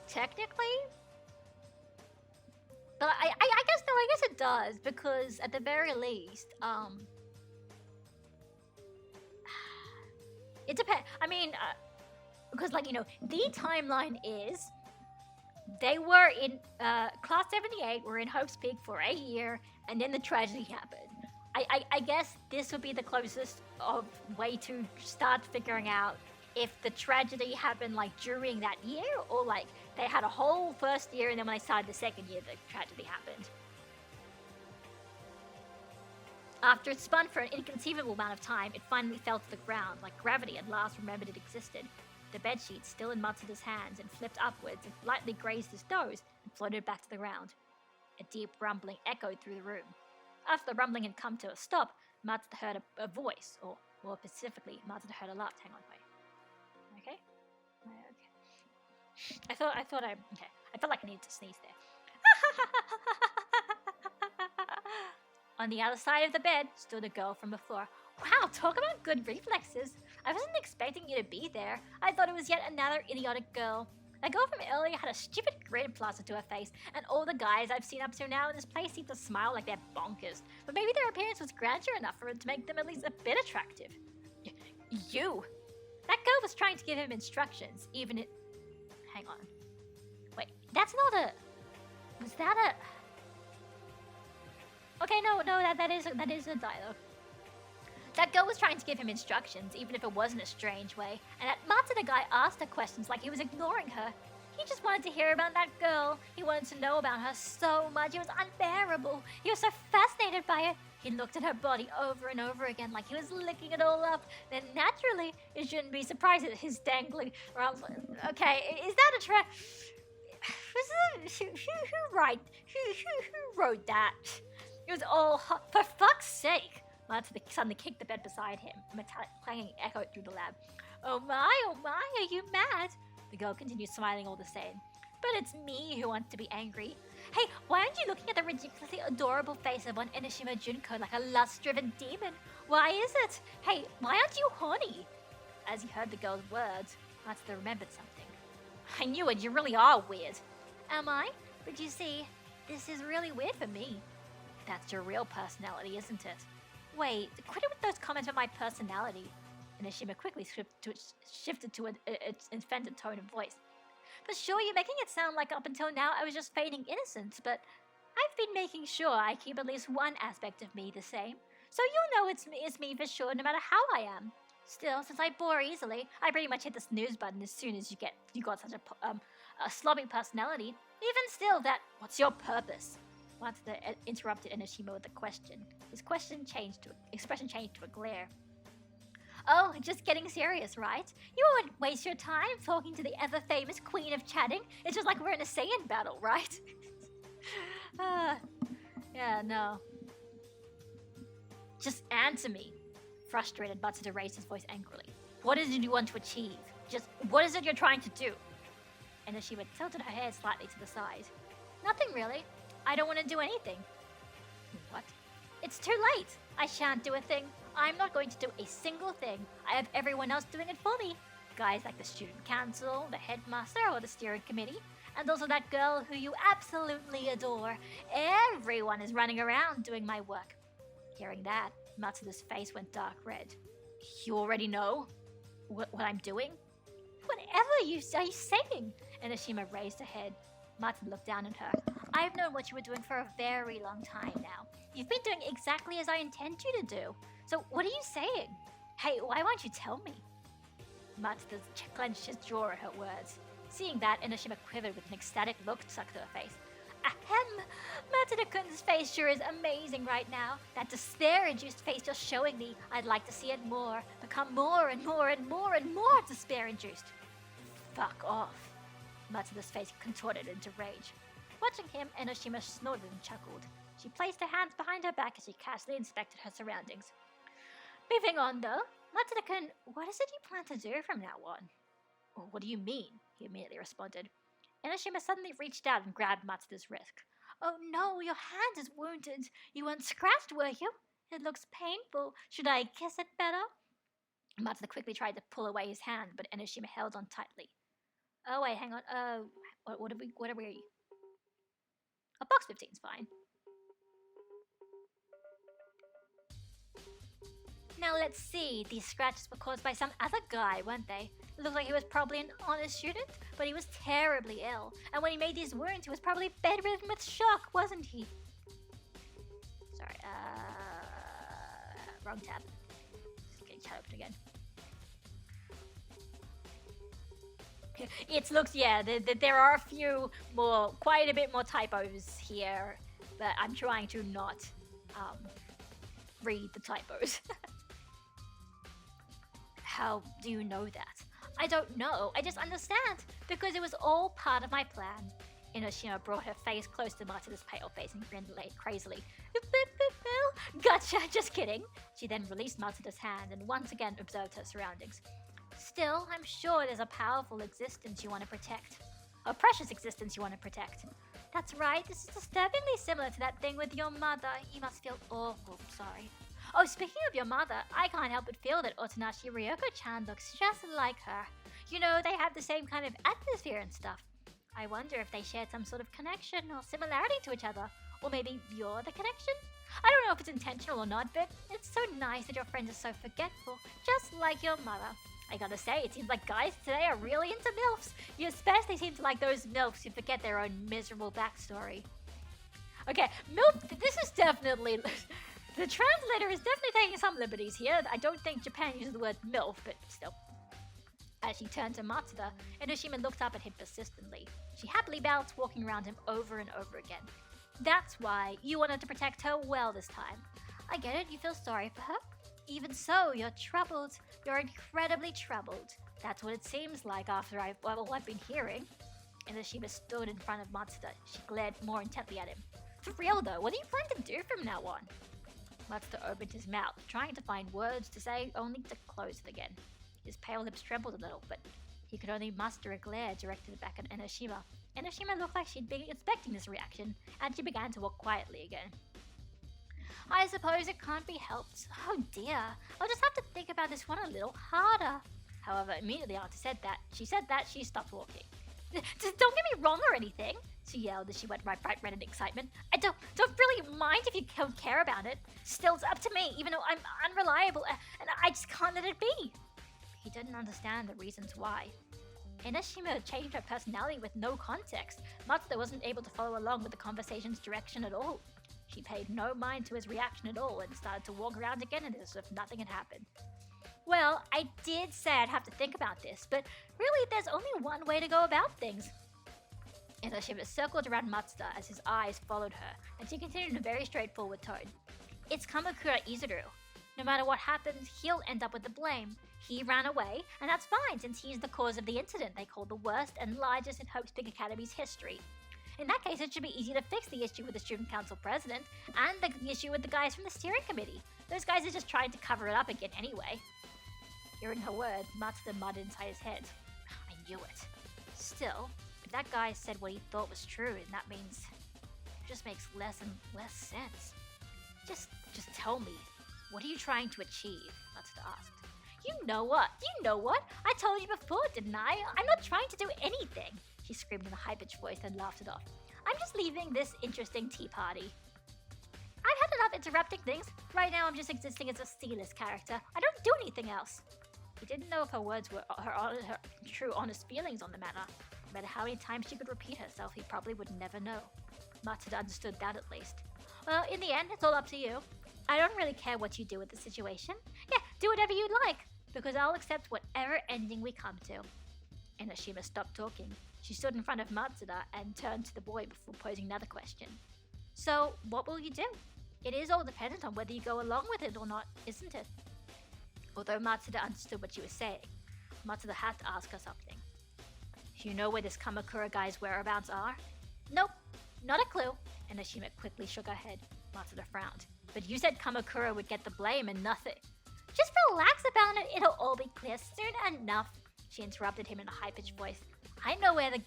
technically. But I guess it does, because at the very least, it depends. I mean, because the timeline is they were in Class 78, were in Hope's Peak for a year, and then the tragedy happened. I guess this would be the closest of way to start figuring out if the tragedy happened during that year, or they had a whole first year, and then when they started the second year, the tragedy happened. After it spun for an inconceivable amount of time, it finally fell to the ground, like gravity at last remembered it existed. The bedsheet, still in Matsuda's hands and flipped upwards, and lightly grazed his nose and floated back to the ground. A deep rumbling echoed through the room. After the rumbling had come to a stop, Matsuda heard a voice, or more specifically, Matsuda heard a laugh. Hang on, wait. Okay? Okay. I felt like I needed to sneeze there. On the other side of the bed stood a girl from before. Wow, talk about good reflexes. I wasn't expecting you to be there. I thought it was yet another idiotic girl. The girl from earlier had a stupid grin plastered to her face, and all the guys I've seen up to now in this place seem to smile like they're bonkers. But maybe their appearance was grandeur enough for it to make them at least a bit attractive. You! That girl was trying to give him instructions, even it... Hang on. Wait, that's not a... Was that a... Okay, no, that is a dialogue. That girl was trying to give him instructions, even if it was in a strange way, and that Matsuda guy asked her questions like he was ignoring her. He just wanted to hear about that girl. He wanted to know about her so much. It was unbearable. He was so fascinated by her. He looked at her body over and over again like he was licking it all up. Then naturally, it shouldn't be surprised at his dangling around. Okay, is that a track? Who wrote that? It was all hot. For fuck's sake! Matsuda suddenly kicked the bed beside him. A metallic clanging echoed through the lab. Oh my, are you mad? The girl continued smiling all the same. But it's me who wants to be angry. Hey, why aren't you looking at the ridiculously adorable face of one Enoshima Junko like a lust-driven demon? Why is it? Hey, why aren't you horny? As he heard the girl's words, Matsuda remembered something. I knew it, you really are weird. Am I? But you see, this is really weird for me. That's your real personality, isn't it? Wait, quit it with those comments about my personality. Enoshima quickly shifted to an offended tone of voice. But sure, you're making it sound like up until now I was just feigning innocence, but I've been making sure I keep at least one aspect of me the same. So you'll know it's me for sure no matter how I am. Still, since I bore easily, I pretty much hit the snooze button as soon as you got such a sloppy personality. Even still, what's your purpose? Matsuda interrupted Enoshima with a question. His expression changed to a glare. Oh, just getting serious, right? You won't waste your time talking to the ever-famous queen of chatting. It's just like we're in a Saiyan battle, right? Yeah, no. Just answer me. Frustrated, Matsuda raised his voice angrily. What is it you want to achieve? Just, what is it you're trying to do? Enoshima tilted her head slightly to the side. Nothing really. I don't want to do anything. What? It's too late. I shan't do a thing. I'm not going to do a single thing. I have everyone else doing it for me. Guys like the student council, the headmaster, or the steering committee. And also that girl who you absolutely adore. Everyone is running around doing my work. Hearing that, Matsuda's face went dark red. You already know what I'm doing? Whatever you are you saying? Enoshima raised her head. Matsuda looked down at her. I've known what you were doing for a very long time now. You've been doing exactly as I intend you to do. So what are you saying? Hey, why won't you tell me? Matsuda clenched his jaw at her words. Seeing that, Enoshima quivered with an ecstatic look stuck to her face. Ahem! Matsuda-kun's face sure is amazing right now. That despair-induced face you're showing me, I'd like to see it more. Become more and more and more and more despair-induced. Fuck off. Matsuda's face contorted into rage. Watching him, Enoshima snorted and chuckled. She placed her hands behind her back as she casually inspected her surroundings. Moving on, though, Matsuda-kun, what is it you plan to do from now on? Well, what do you mean? He immediately responded. Enoshima suddenly reached out and grabbed Matsuda's wrist. Oh no, your hand is wounded. You weren't scratched, were you? It looks painful. Should I kiss it better? Matsuda quickly tried to pull away his hand, but Enoshima held on tightly. Oh wait, hang on. What are we? A box 15's fine. Now let's see. These scratches were caused by some other guy, weren't they? It looked like he was probably an honest student, but he was terribly ill. And when he made these wounds, he was probably bedridden with shock, wasn't he? Sorry, wrong tab. Just getting chat open again. It looks, yeah, there are a few more, quite a bit more typos here, but I'm trying to not read the typos. How do you know that? I don't know, I just understand, because it was all part of my plan. Enoshima brought her face close to Matsuda's pale face and grinned crazily. Gotcha, just kidding. She then released Matsuda's hand and once again observed her surroundings. Still, I'm sure there's a powerful existence you want to protect. A precious existence you want to protect. That's right, this is disturbingly similar to that thing with your mother. You must feel awful, sorry. Oh, speaking of your mother, I can't help but feel that Otonashi Ryoko-chan looks just like her. You know, they have the same kind of atmosphere and stuff. I wonder if they shared some sort of connection or similarity to each other. Or maybe you're the connection? I don't know if it's intentional or not, but it's so nice that your friends are so forgetful, just like your mother. I gotta say, it seems like guys today are really into MILFs. You especially seem to like those MILFs who forget their own miserable backstory. Okay, MILF, this is definitely... The translator is definitely taking some liberties here. I don't think Japan uses the word MILF, but still. As she turned to Matsuda, Enoshima looked up at him persistently. She happily balanced walking around him over and over again. That's why you wanted to protect her well this time. I get it, you feel sorry for her. Even so, you're troubled. You're incredibly troubled. That's what it seems like after I've been hearing. Enoshima stood in front of Matsuda. She glared more intently at him. For real though, what do you plan to do from now on? Matsuda opened his mouth, trying to find words to say, only to close it again. His pale lips trembled a little, but he could only muster a glare directed back at Enoshima. Enoshima looked like she'd been expecting this reaction, and she began to walk quietly again. I suppose it can't be helped. Oh dear, I'll just have to think about this one a little harder. However, immediately after she said that, she stopped walking. Don't get me wrong or anything, she yelled as she went right bright red in excitement. I don't really mind if you don't care about it. Still, it's up to me, even though I'm unreliable, and I just can't let it be. He didn't understand the reasons why. Enoshima changed her personality with no context. Matsuda wasn't able to follow along with the conversation's direction at all. She paid no mind to his reaction at all and started to walk around again as if nothing had happened. Well, I did say I'd have to think about this, but really there's only one way to go about things. Enoshima circled around Matsuda as his eyes followed her, and she continued in a very straightforward tone. It's Kamakura Izuru. No matter what happens, he'll end up with the blame. He ran away, and that's fine since he's the cause of the incident they call the worst and largest in Hope's Big Academy's history. In that case, it should be easy to fix the issue with the student council president and the issue with the guys from the steering committee. Those guys are just trying to cover it up again anyway. Hearing her words, Matsuda muttered inside his head. I knew it. Still, if that guy said what he thought was true, and that means it just makes less and less sense. Just tell me, what are you trying to achieve? Matsuda asked. You know what? I told you before, didn't I? I'm not trying to do anything. She screamed in a high-pitched voice and laughed it off. I'm just leaving this interesting tea party. I've had enough interrupting things. Right now I'm just existing as a C-list character. I don't do anything else. He didn't know if her words were her true honest feelings on the matter. No matter how many times she could repeat herself, he probably would never know. Matsuda understood that at least. Well, in the end, it's all up to you. I don't really care what you do with the situation. Yeah, do whatever you'd like, because I'll accept whatever ending we come to. Enoshima stopped talking. She stood in front of Matsuda and turned to the boy before posing another question. So, what will you do? It is all dependent on whether you go along with it or not, isn't it? Although Matsuda understood what she was saying, Matsuda had to ask her something. Do you know where this Kamakura guy's whereabouts are? Nope, not a clue. Enoshima quickly shook her head. Matsuda frowned. But you said Kamakura would get the blame and nothing. Just relax about it, it'll all be clear soon enough. She interrupted him in a high-pitched voice. I know where the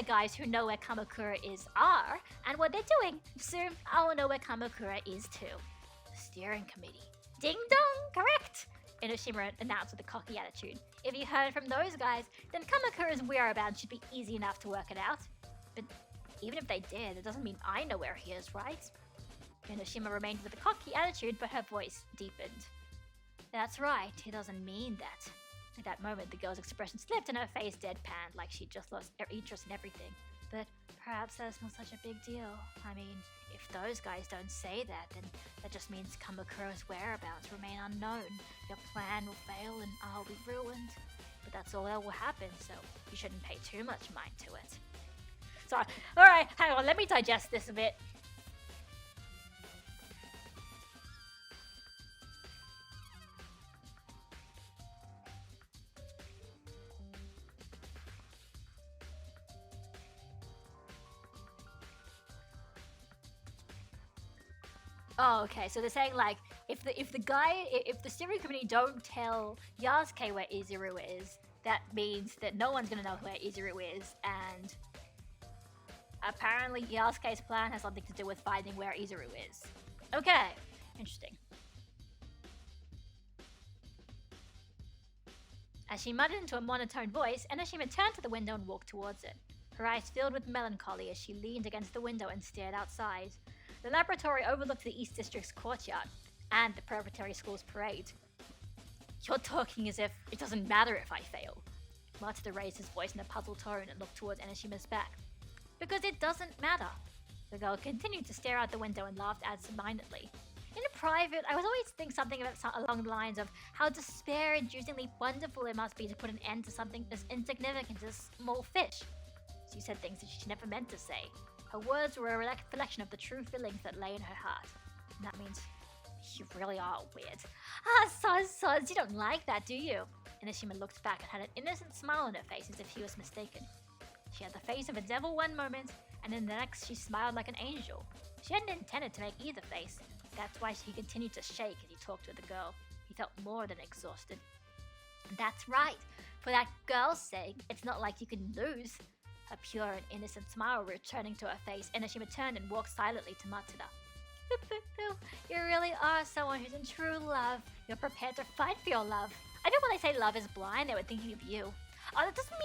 guys who know where Kamakura is are, and what they're doing. Soon, I will know where Kamakura is too. The steering committee. Ding dong, correct! Enoshima announced with a cocky attitude. If you heard from those guys, then Kamakura's whereabouts should be easy enough to work it out. But even if they did, it doesn't mean I know where he is, right? Enoshima remained with a cocky attitude, but her voice deepened. That's right, he doesn't mean that. At that moment, the girl's expression slipped and her face deadpanned like she'd just lost interest in everything. But perhaps that's not such a big deal. I mean, if those guys don't say that, then that just means Kamakura's whereabouts remain unknown. Your plan will fail and I'll be ruined. But that's all that will happen, so you shouldn't pay too much mind to it. Sorry. Alright, hang on, let me digest this a bit. Oh, okay. So they're saying like, if the steering committee don't tell Yasuke where Izuru is, that means that no one's gonna know where Izuru is, and apparently Yasuke's plan has something to do with finding where Izuru is. Okay, interesting. As she muttered into a monotone voice, Enoshima turned to the window and walked towards it. Her eyes filled with melancholy as she leaned against the window and stared outside. The laboratory overlooked the East District's courtyard and the preparatory school's parade. You're talking as if it doesn't matter if I fail. Matsuda raised his voice in a puzzled tone and looked towards Enoshima's back. Because it doesn't matter. The girl continued to stare out the window and laughed absent-mindedly. In private, I would always think something along the lines of how despair-inducingly wonderful it must be to put an end to something as insignificant as small fish. She said things that she never meant to say. Her words were a reflection of the true feelings that lay in her heart. And that means you really are weird. Soz, you don't like that, do you? Enoshima looked back and had an innocent smile on her face as if he was mistaken. She had the face of a devil one moment, and in the next she smiled like an angel. She hadn't intended to make either face. That's why he continued to shake as he talked to the girl. He felt more than exhausted. That's right. For that girl's sake, it's not like you can lose. a pure and innocent smile returning to her face, Enoshima turned and walked silently to Matsuda. You really are someone who's in true love. You're prepared to fight for your love. I know when they say love is blind, they were thinking of you. Oh, that doesn't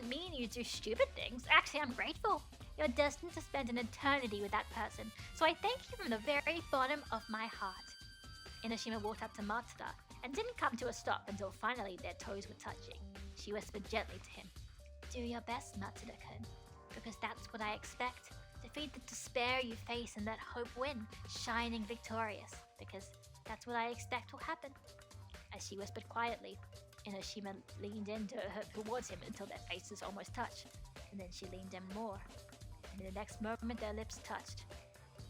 mean you do stupid things. Actually, I'm grateful. You're destined to spend an eternity with that person, so I thank you from the very bottom of my heart. Enoshima walked up to Matsuda and didn't come to a stop until finally their toes were touching. She whispered gently to him, "Do your best, Matsuda-kun, because that's what I expect. Defeat the despair you face and let hope win, shining victorious, because that's what I expect will happen." As she whispered quietly, Enoshima leaned towards him until their faces almost touched, and then she leaned in more. And in the next moment, their lips touched.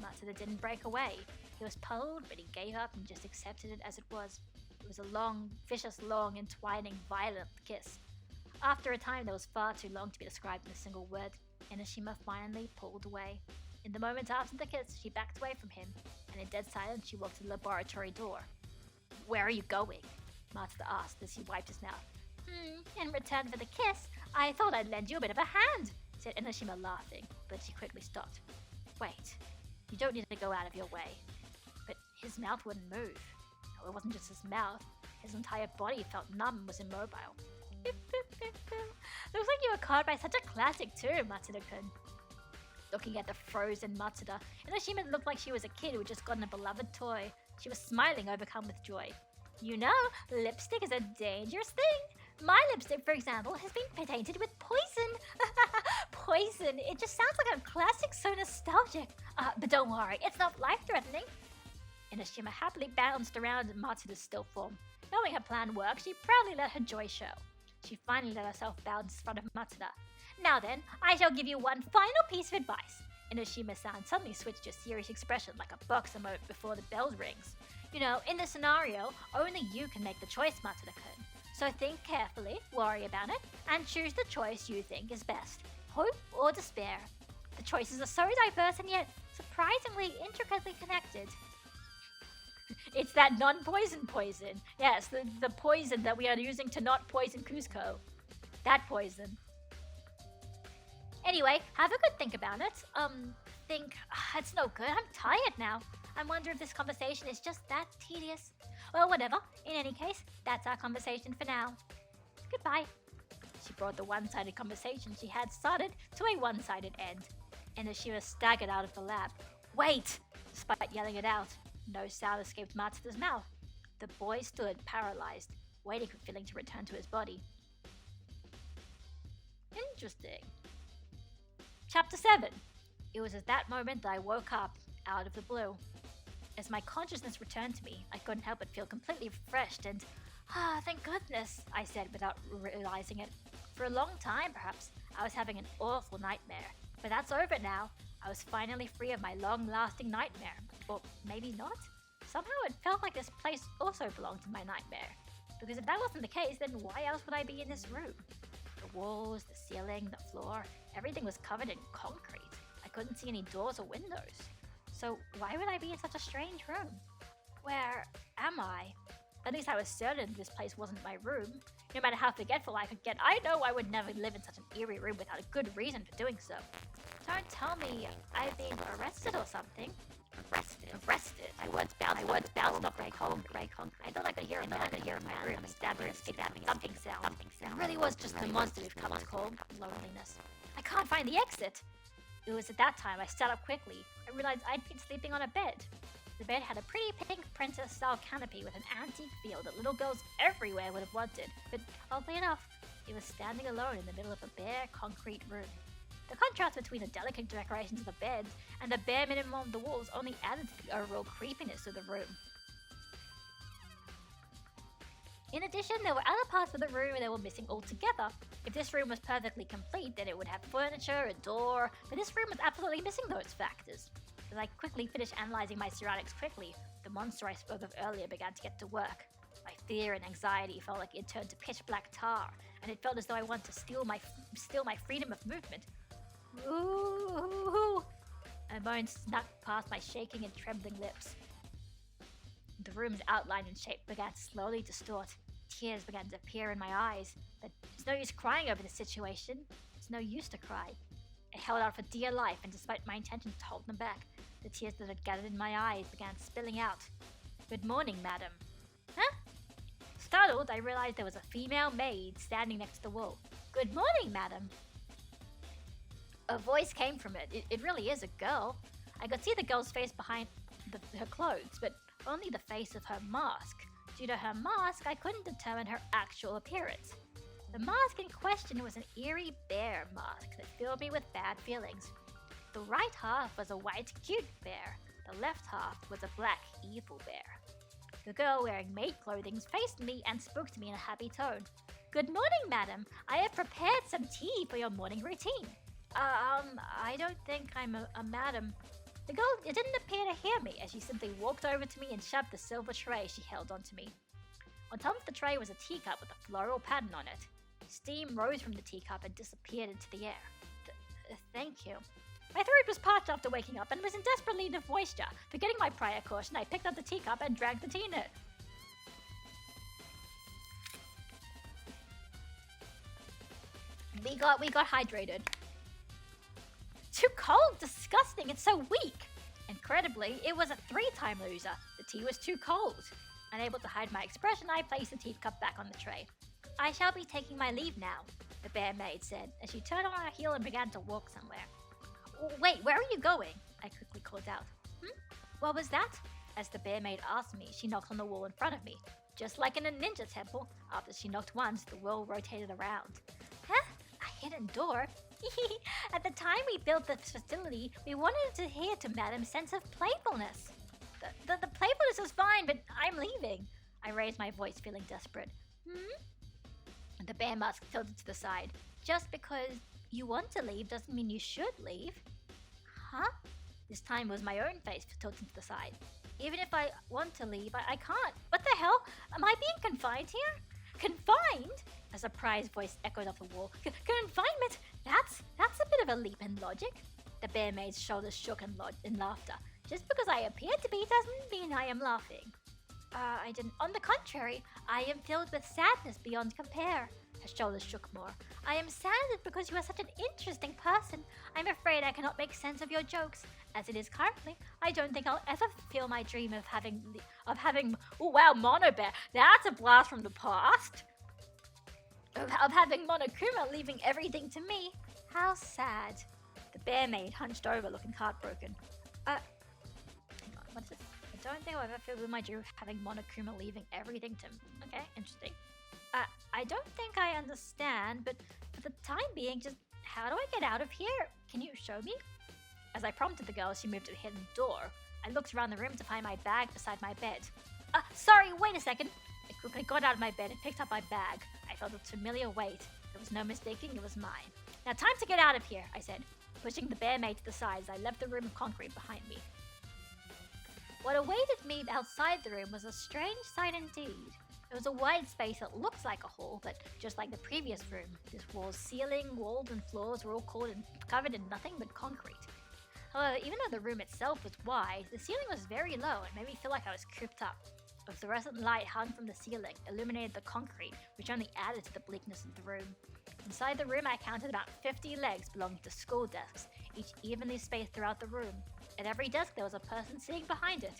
Matsuda didn't break away. He was puzzled, but he gave up and just accepted it as it was. It was a long, vicious, long, entwining, violent kiss. After a time that was far too long to be described in a single word, Enoshima finally pulled away. In the moment after the kiss, she backed away from him, and in dead silence, she walked to the laboratory door. "Where are you going?" Matsuda asked as he wiped his mouth. In return for the kiss, I thought I'd lend you a bit of a hand," said Enoshima, laughing, but she quickly stopped. "Wait, you don't need to go out of your way." But his mouth wouldn't move. No, it wasn't just his mouth. His entire body felt numb and was immobile. Looks like you were caught by such a classic too, Matsuda-kun. Looking at the frozen Matsuda, Enoshima looked like she was a kid who had just gotten a beloved toy. She was smiling, overcome with joy. "You know, lipstick is a dangerous thing. My lipstick, for example, has been tainted with poison." Poison, it just sounds like a classic, so nostalgic. But don't worry, it's not life-threatening. Enoshima happily bounced around in Matsuda's still form. Knowing her plan worked, she proudly let her joy show. She finally let herself bounce in front of Matsuda. "Now then, I shall give you one final piece of advice." Enoshima-san suddenly switched to a serious expression like a boxer moment before the bell rings. "You know, in this scenario, only you can make the choice, Matsuda-kun. So think carefully, worry about it, and choose the choice you think is best. Hope or despair. The choices are so diverse and yet surprisingly intricately connected." It's that non-poison poison. Yes, the poison that we are using to not poison Cusco. That poison. Anyway, have a good think about it. It's no good. I'm tired now. I wonder if this conversation is just that tedious. Well, whatever. In any case, that's our conversation for now. Goodbye. She brought the one-sided conversation she had started to a one-sided end. And as she was staggered out of the lab, "Wait!" Despite yelling it out, no sound escaped Matsuda's mouth. The boy stood paralyzed, waiting for feeling to return to his body. Interesting. Chapter 7. It was at that moment that I woke up, out of the blue. As my consciousness returned to me, I couldn't help but feel completely refreshed and, thank goodness, I said without realizing it. For a long time, perhaps, I was having an awful nightmare. But that's over now. I was finally free of my long-lasting nightmare. Or maybe not? Somehow it felt like this place also belonged to my nightmare. Because if that wasn't the case, then why else would I be in this room? The walls, the ceiling, the floor, everything was covered in concrete. I couldn't see any doors or windows. So why would I be in such a strange room? Where am I? At least I was certain this place wasn't my room. No matter how forgetful I could get, I know I would never live in such an eerie room without a good reason for doing so. Don't tell me I've been arrested or something. Arrested. I was bounced off cold gray concrete. I thought I could hear a man in my room stabbing something sound. It really was just the monster we've come to call loneliness. I can't find the exit. It was at that time I sat up quickly. I realized I'd been sleeping on a bed. The bed had a pretty pink princess-style canopy with an antique feel that little girls everywhere would have wanted, but oddly enough, it was standing alone in the middle of a bare concrete room. The contrast between the delicate decorations of the bed and the bare minimum of the walls only added to the overall creepiness of the room. In addition, there were other parts of the room that were missing altogether. If this room was perfectly complete, then it would have furniture, a door, but this room was absolutely missing those factors. As I quickly finished analyzing my surroundings quickly, the monster I spoke of earlier began to get to work. My fear and anxiety felt like it turned to pitch black tar, and it felt as though I wanted to steal my freedom of movement. Ooh! A moan snuck past my shaking and trembling lips. The room's outline and shape began to slowly distort. Tears began to appear in my eyes, but it's no use crying over the situation. It's no use to cry. I held out for dear life, and despite my intentions to hold them back, the tears that had gathered in my eyes began spilling out. Good morning, madam. Huh? Startled, I realized there was a female maid standing next to the wall. Good morning, madam. A voice came from it. It really is a girl. I could see the girl's face behind her clothes, but only the face of her mask. Due to her mask, I couldn't determine her actual appearance. The mask in question was an eerie bear mask that filled me with bad feelings. The right half was a white, cute bear. The left half was a black, evil bear. The girl wearing maid clothing faced me and spoke to me in a happy tone. Good morning, madam. I have prepared some tea for your morning routine. I don't think I'm a madam. The girl didn't appear to hear me as she simply walked over to me and shoved the silver tray she held onto me. On top of the tray was a teacup with a floral pattern on it. Steam rose from the teacup and disappeared into the air. Thank you. My throat was parched after waking up and was in desperate need of moisture. Forgetting my prior caution, I picked up the teacup and drank the tea in it. We got hydrated. Too cold, disgusting, it's so weak. Incredibly, it was a 3-time loser. The tea was too cold. Unable to hide my expression, I placed the teacup back on the tray. I shall be taking my leave now, the bear maid said, as she turned on her heel and began to walk somewhere. Wait, where are you going? I quickly called out. What was that? As the bear maid asked me, she knocked on the wall in front of me. Just like in a ninja temple, after she knocked once, the wall rotated around. Huh? A hidden door? At the time we built this facility, we wanted to adhere to Madam's sense of playfulness. The playfulness is fine, but I'm leaving. I raised my voice, feeling desperate. The bear mask tilted to the side. Just because you want to leave doesn't mean you should leave. Huh? This time was my own face tilted to the side. Even if I want to leave, I can't. What the hell? Am I being confined here? Confined? A surprised voice echoed off the wall. Confinement? That's a bit of a leap in logic. The bear maid's shoulders shook in laughter. Just because I appear to be doesn't mean I am laughing. I didn't. On the contrary, I am filled with sadness beyond compare. Her shoulders shook more. I am saddened because you are such an interesting person. I'm afraid I cannot make sense of your jokes. As it is currently, I don't think I'll ever fulfill my dream of having. Oh wow, Mono Bear. That's a blast from the past. Of having Monokuma leaving everything to me. How sad. The bear maid hunched over, looking heartbroken. Hang on, what's this? I don't think I've ever fulfilled my dream of having Monokuma leaving everything to me. Okay, interesting. I don't think I understand, but for the time being, just how do I get out of here? Can you show me? As I prompted the girl, she moved to the hidden door. I looked around the room to find my bag beside my bed. Sorry, wait a second. I quickly got out of my bed and picked up my bag. I felt its familiar weight. There was no mistaking it was mine. Now time to get out of here, I said, pushing the bear maid to the side as I left the room of concrete behind me. What awaited me outside the room was a strange sight indeed. It was a wide space that looked like a hall, but just like the previous room, this wall's ceiling, walls, and floors were all covered in nothing but concrete. However, even though the room itself was wide, the ceiling was very low and made me feel like I was cooped up. A fluorescent light hung from the ceiling, illuminated the concrete, which only added to the bleakness of the room. Inside the room, I counted about 50 legs belonging to school desks, each evenly spaced throughout the room. At every desk, there was a person sitting behind it.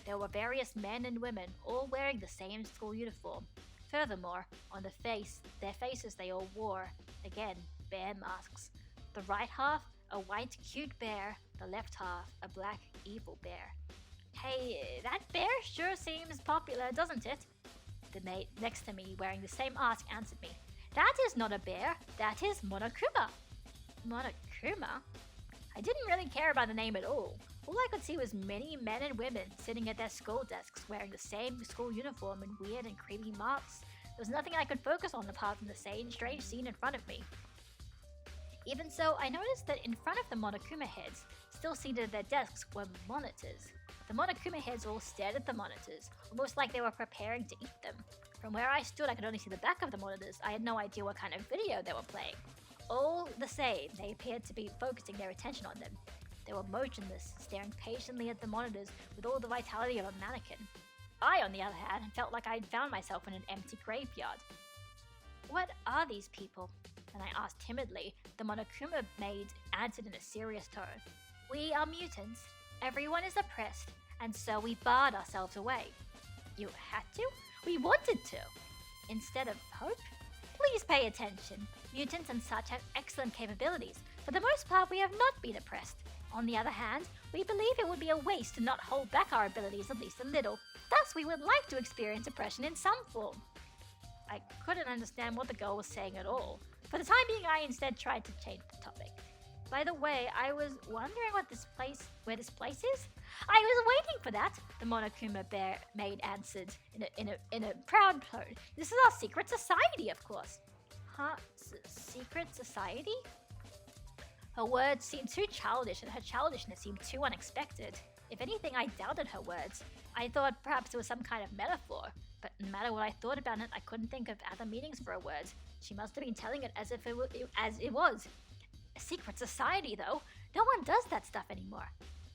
There were various men and women, all wearing the same school uniform. Furthermore, on their faces they all wore, again, bear masks. The right half, a white cute bear, the left half, a black evil bear. Hey, that bear sure seems popular, doesn't it? The maid next to me, wearing the same mask, answered me. That is not a bear, that is Monokuma. Monokuma? I didn't really care about the name at all. All I could see was many men and women sitting at their school desks wearing the same school uniform and weird and creepy masks. There was nothing I could focus on apart from the same strange scene in front of me. Even so, I noticed that in front of the Monokuma heads, still seated at their desks, were monitors. The Monokuma heads all stared at the monitors, almost like they were preparing to eat them. From where I stood, I could only see the back of the monitors. I had no idea what kind of video they were playing. All the same, they appeared to be focusing their attention on them. They were motionless, staring patiently at the monitors with all the vitality of a mannequin. I, on the other hand, felt like I had found myself in an empty graveyard. What are these people? And I asked timidly. The Monokuma maid answered in a serious tone. We are mutants. Everyone is oppressed, and so we barred ourselves away. You had to? We wanted to. Instead of hope? Please pay attention. Mutants and such have excellent capabilities. For the most part, we have not been oppressed. On the other hand, we believe it would be a waste to not hold back our abilities at least a little. Thus, we would like to experience oppression in some form. I couldn't understand what the girl was saying at all. For the time being, I instead tried to change the topic. By the way, I was wondering where this place is. I was waiting for that, the Monokuma bear maid answered in a proud tone. This is our secret society, of course. Huh? Secret society? Her words seemed too childish, and her childishness seemed too unexpected. If anything, I doubted her words. I thought perhaps it was some kind of metaphor, but no matter what I thought about it, I couldn't think of other meanings for her words. She must have been telling it as if it was. A secret society, though? No one does that stuff anymore.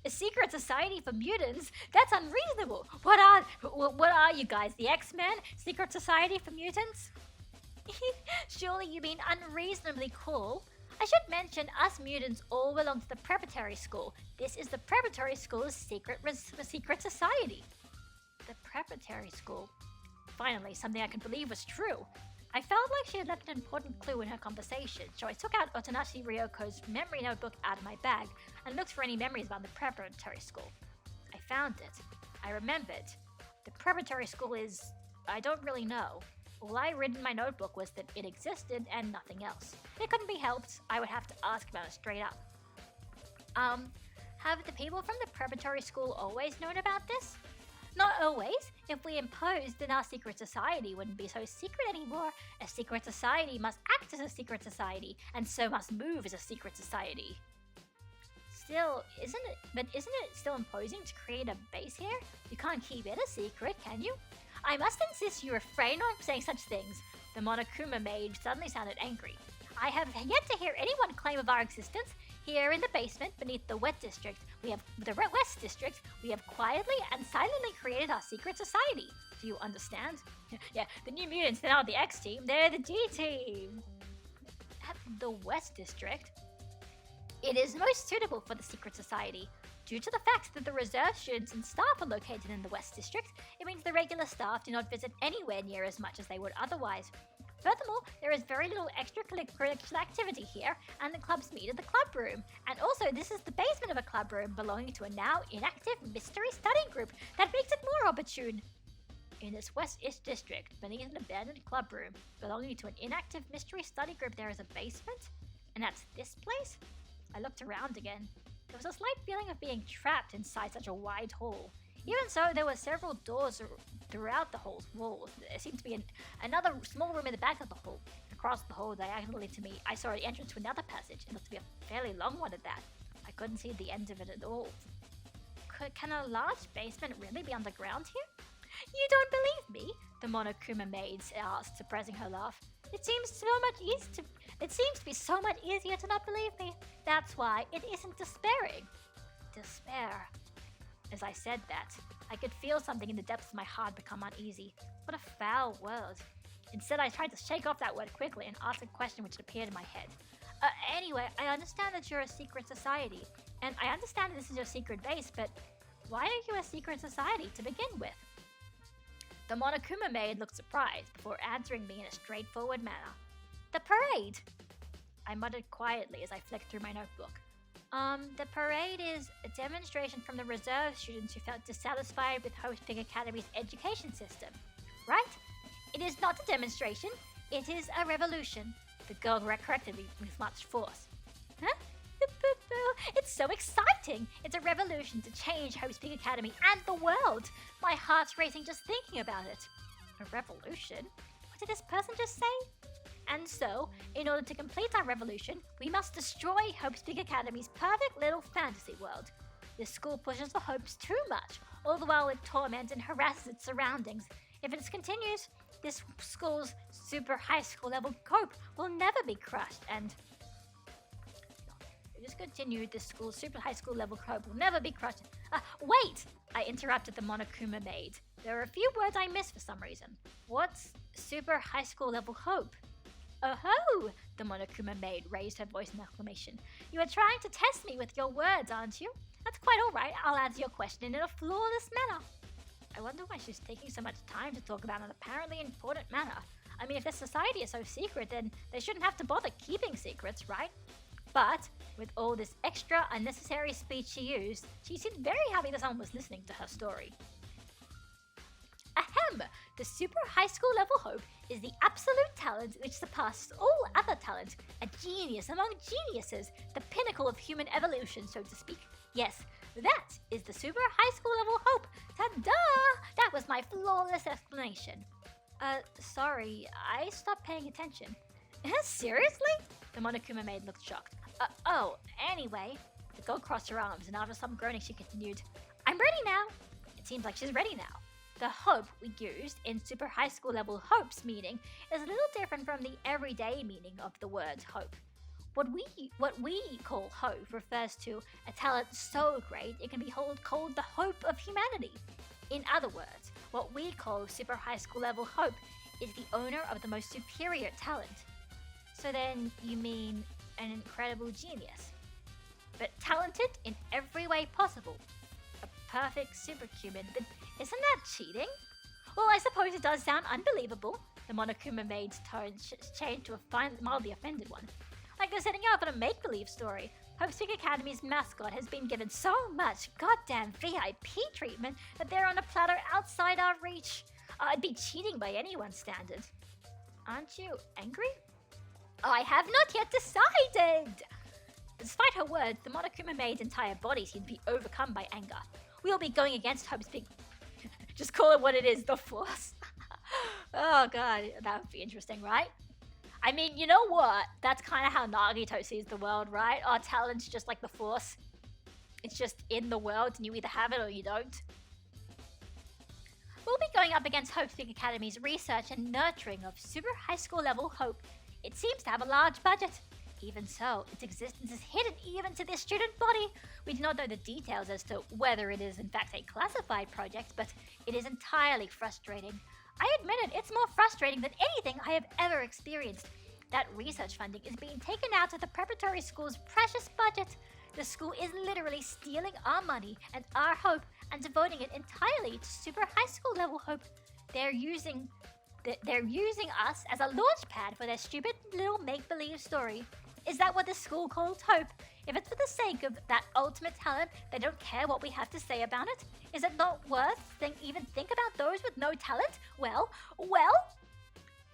A secret society for mutants? That's unreasonable. What are you guys, the X-Men? Secret society for mutants? Surely you mean unreasonably cool? I should mention us mutants all belong to the preparatory school. This is the preparatory school's secret society. The preparatory school? Finally, something I could believe was true. I felt like she had left an important clue in her conversation, so I took out Otonashi Ryoko's memory notebook out of my bag and looked for any memories about the preparatory school. I found it. I remembered. The preparatory school is... I don't really know. All I read in my notebook was that it existed and nothing else. It couldn't be helped. I would have to ask about it straight up. Have the people from the preparatory school always known about this? Not always. If we imposed, then our secret society wouldn't be so secret anymore. A secret society must act as a secret society, and so must move as a secret society. Still, isn't it still imposing to create a base here? You can't keep it a secret, can you? I must insist you refrain from saying such things. The Monokuma maid suddenly sounded angry. I have yet to hear anyone claim of our existence. Here in the basement, beneath the West District, we have quietly and silently created our secret society. Do you understand? Yeah, the New Mutants, they're not the X team, they're the G team. At the West District? It is most suitable for the secret society. Due to the fact that the reserve students and staff are located in the West District, it means the regular staff do not visit anywhere near as much as they would otherwise. Furthermore, there is very little extracurricular activity here, and the clubs meet in the club room. And also, this is the basement of a club room belonging to a now inactive mystery study group that makes it more opportune. In this West-ish district, beneath an abandoned club room belonging to an inactive mystery study group, there is a basement? And that's this place? I looked around again. There was a slight feeling of being trapped inside such a wide hall. Even so, there were several doors throughout the hall's walls. There seemed to be another small room in the back of the hall. Across the hall, diagonally to me, I saw the entrance to another passage. It looked to be a fairly long one at that. I couldn't see the end of it at all. Can a large basement really be underground here? You don't believe me? The Monokuma maid asked, suppressing her laugh. It seems to be so much easier to not believe me. That's why it isn't despairing. Despair. As I said that, I could feel something in the depths of my heart become uneasy. What a foul word. Instead, I tried to shake off that word quickly and ask a question which appeared in my head. Anyway, I understand that you're a secret society, and I understand this is your secret base, but why are you a secret society to begin with? The Monokuma maid looked surprised before answering me in a straightforward manner. The parade! I muttered quietly as I flicked through my notebook. The parade is a demonstration from the reserve students who felt dissatisfied with Hope Pig Academy's education system. Right? It is not a demonstration, it is a revolution. The girl corrected me with much force. Huh? It's so exciting! It's a revolution to change Hope's Pig Academy and the world! My heart's racing just thinking about it. A revolution? What did this person just say? And so, in order to complete our revolution, we must destroy Hope's Pig Academy's perfect little fantasy world. This school pushes for hopes too much, all the while it torments and harasses its surroundings. If it continues, this school's super high school level hope will never be crushed, and discontinued, this school's super high school level hope will never be crushed. Wait! I interrupted the Monokuma maid. There are a few words I missed for some reason. What's super high school level hope? Oh-ho! The Monokuma maid raised her voice in exclamation. You are trying to test me with your words, aren't you? That's quite alright, I'll answer your question in a flawless manner. I wonder why she's taking so much time to talk about an apparently important matter. I mean, if this society is so secret, then they shouldn't have to bother keeping secrets, right? But with all this extra unnecessary speech she used, she seemed very happy that someone was listening to her story. Ahem! The super high school level hope is the absolute talent which surpasses all other talent, a genius among geniuses, the pinnacle of human evolution, so to speak. Yes, that is the super high school level hope. Ta-da! That was my flawless explanation. Sorry, I stopped paying attention. Seriously? The Monokuma maid looked shocked. Anyway. The girl crossed her arms and after some groaning she continued, I'm ready now. It seems like she's ready now. The hope we used in super high school level hope's meaning is a little different from the everyday meaning of the word hope. What we call hope refers to a talent so great it can be called the hope of humanity. In other words, what we call super high school level hope is the owner of the most superior talent. So then you mean an incredible genius, but talented in every way possible. A perfect superhuman, but isn't that cheating? Well, I suppose it does sound unbelievable. The Monokuma maid's tone changed to a mildly offended one. Like they're setting up on a make-believe story. Hope Speak Academy's mascot has been given so much goddamn VIP treatment that they're on a platter outside our reach. I'd be cheating by anyone's standard. Aren't you angry? I have not yet decided! Despite her words, the Monokuma maid's entire body seemed to be overcome by anger. We'll be going against Hope's big... Just call it what it is, the Force. Oh god, that would be interesting, right? I mean, you know what? That's kind of how Nagito sees the world, right? Our talent's just like the Force. It's just in the world and you either have it or you don't. We'll be going up against Hope Speak Academy's research and nurturing of super high school level Hope. It seems to have a large budget. Even so, its existence is hidden even to this student body. We do not know the details as to whether it is in fact a classified project, but it is entirely frustrating. I admit it, it's more frustrating than anything I have ever experienced. That research funding is being taken out of the preparatory school's precious budget. The school is literally stealing our money and our hope and devoting it entirely to super high school level hope. They're using us as a launch pad for their stupid little make-believe story. Is that what the school calls hope? If it's for the sake of that ultimate talent, they don't care what we have to say about it? Is it not worth even think about those with no talent? Well.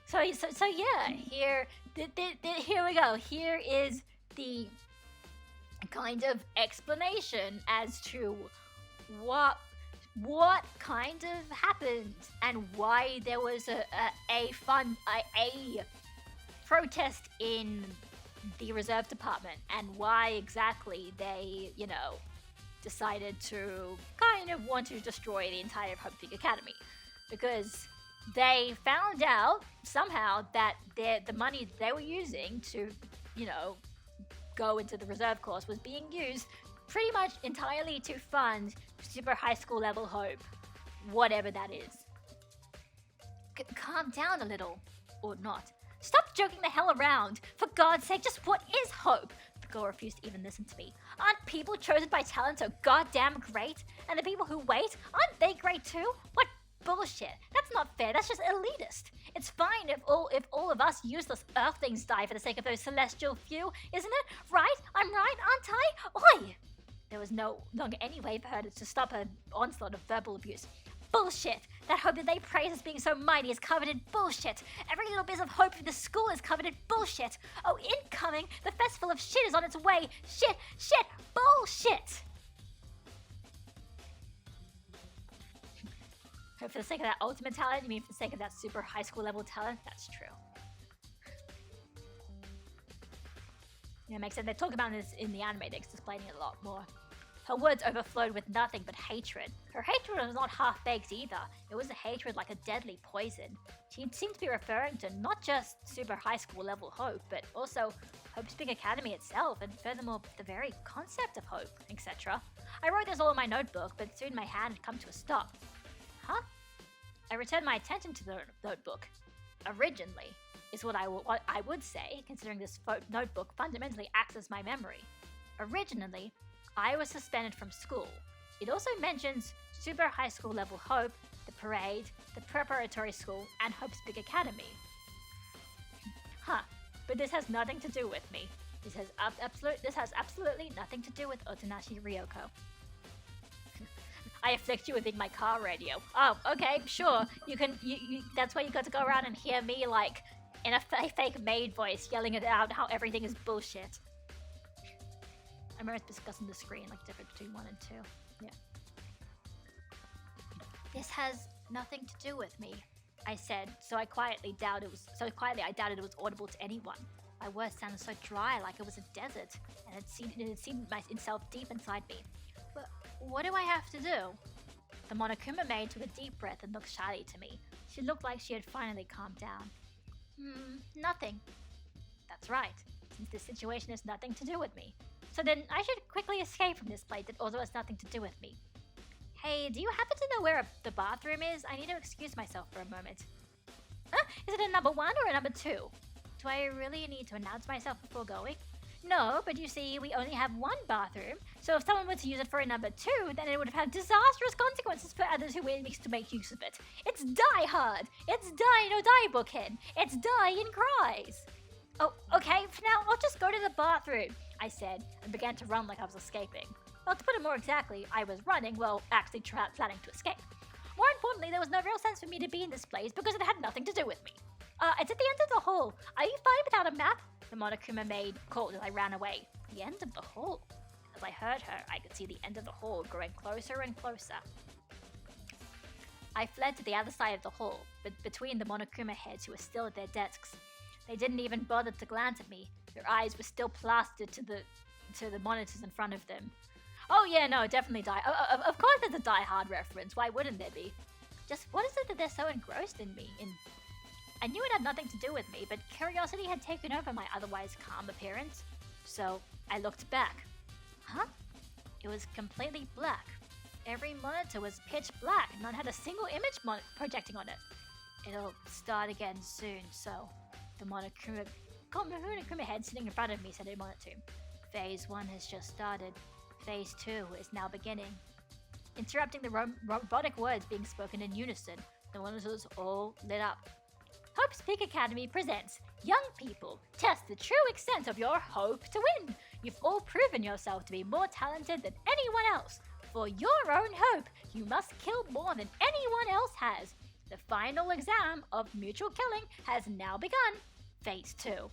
So yeah, here we go. Here is the kind of explanation as to what kind of happened and why there was a protest in the reserve department and why exactly they, decided to kind of want to destroy the entire Hope Speak Academy. Because they found out somehow that the money they were using to, go into the reserve course was being used pretty much entirely to fund super high school level hope. Whatever that is. Calm down a little. Or not. Stop joking the hell around! For God's sake, just what is hope? The girl refused to even listen to me. Aren't people chosen by talent so goddamn great? And the people who wait, aren't they great too? What bullshit? That's not fair, that's just elitist. It's fine if all of us useless earthlings die for the sake of those celestial few, isn't it? Right? I'm right, aren't I? Oi! There was no longer any way for her to stop her onslaught of verbal abuse. Bullshit! That hope that they praise as being so mighty is covered in bullshit. Every little bit of hope for the school is covered in bullshit. Oh, incoming! The festival of shit is on its way. Shit! Bullshit! Hope for the sake of that ultimate talent? You mean for the sake of that super high school level talent? That's true. Yeah, it makes sense. They talk about this in the anime, they're explaining it a lot more. Her words overflowed with nothing but hatred. Her hatred was not half-baked either. It was a hatred like a deadly poison. She seemed to be referring to not just super high school level hope, but also Hope Speak Academy itself, and furthermore, the very concept of hope, etc. I wrote this all in my notebook, but soon my hand had come to a stop. Huh? I returned my attention to the notebook. Originally, is what I would say, considering this notebook fundamentally acts as my memory. Originally, I was suspended from school. It also mentions Super High School Level Hope, the parade, the preparatory school, and Hope's Big Academy. Huh, but this has nothing to do with me. This has absolutely nothing to do with Otonashi Ryoko. I afflict you with my car radio. Oh, okay, sure. You can. That's why you got to go around and hear me like in a fake maid voice yelling it out how everything is bullshit. I remember discussing the screen, like difference between 1 and 2. Yeah. This has nothing to do with me, I said. So quietly I doubted it was audible to anyone. My words sounded so dry, like it was a desert, and it had seemed itself deep inside me. But what do I have to do? The Monokuma maid took a deep breath and looked shyly to me. She looked like she had finally calmed down. Nothing. That's right, since this situation has nothing to do with me. So then I should quickly escape from this place that also has nothing to do with me. Hey, do you happen to know where the bathroom is? I need to excuse myself for a moment. Is it a number 1 or a number 2? Do I really need to announce myself before going? No, but you see, we only have 1 bathroom, so if someone were to use it for a number 2, then it would have had disastrous consequences for others who wish to make use of it. It's Die Hard! It's Die no Die Bookhead! It's Die in Cries! Oh, okay, for now, I'll just go to the bathroom, I said, and began to run like I was escaping. Well, to put it more exactly, I was running, well, actually planning to escape. More importantly, there was no real sense for me to be in this place because it had nothing to do with me. It's at the end of the hall. Are you fine without a map? The Monokuma maid called as I ran away. The end of the hall? As I heard her, I could see the end of the hall growing closer and closer. I fled to the other side of the hall, but between the Monokuma heads who were still at their desks. They didn't even bother to glance at me. Their eyes were still plastered to the monitors in front of them. Oh yeah, no, definitely Die. Of course there's a Die Hard reference. Why wouldn't there be? Just what is it that they're so engrossed in me? I knew it had nothing to do with me, but curiosity had taken over my otherwise calm appearance. So I looked back. Huh? It was completely black. Every monitor was pitch black, and none had a single image projecting on it. It'll start again soon, so the Monokuma head sitting in front of me said in monitor. Phase 1 has just started. Phase 2 is now beginning. Interrupting the robotic words being spoken in unison, the monitors all lit up. Hope's Big Academy presents Young People, test the true extent of your hope to win. You've all proven yourself to be more talented than anyone else. For your own hope, you must kill more than anyone else has. The final exam of mutual killing has now begun. Phase 2.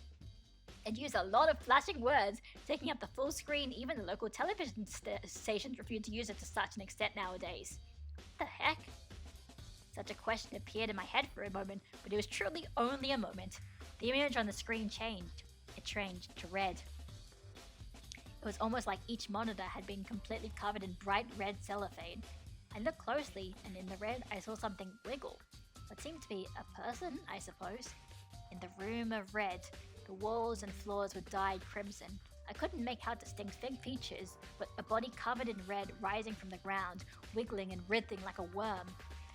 It used a lot of flashing words, taking up the full screen. Even the local television stations refuse to use it to such an extent nowadays. What the heck? Such a question appeared in my head for a moment, but it was truly only a moment. The image on the screen changed. It changed to red. It was almost like each monitor had been completely covered in bright red cellophane. I looked closely, and in the red I saw something wiggle. What seemed to be a person, I suppose. In the room of red, the walls and floors were dyed crimson. I couldn't make out distinct features, but a body covered in red rising from the ground, wiggling and writhing like a worm.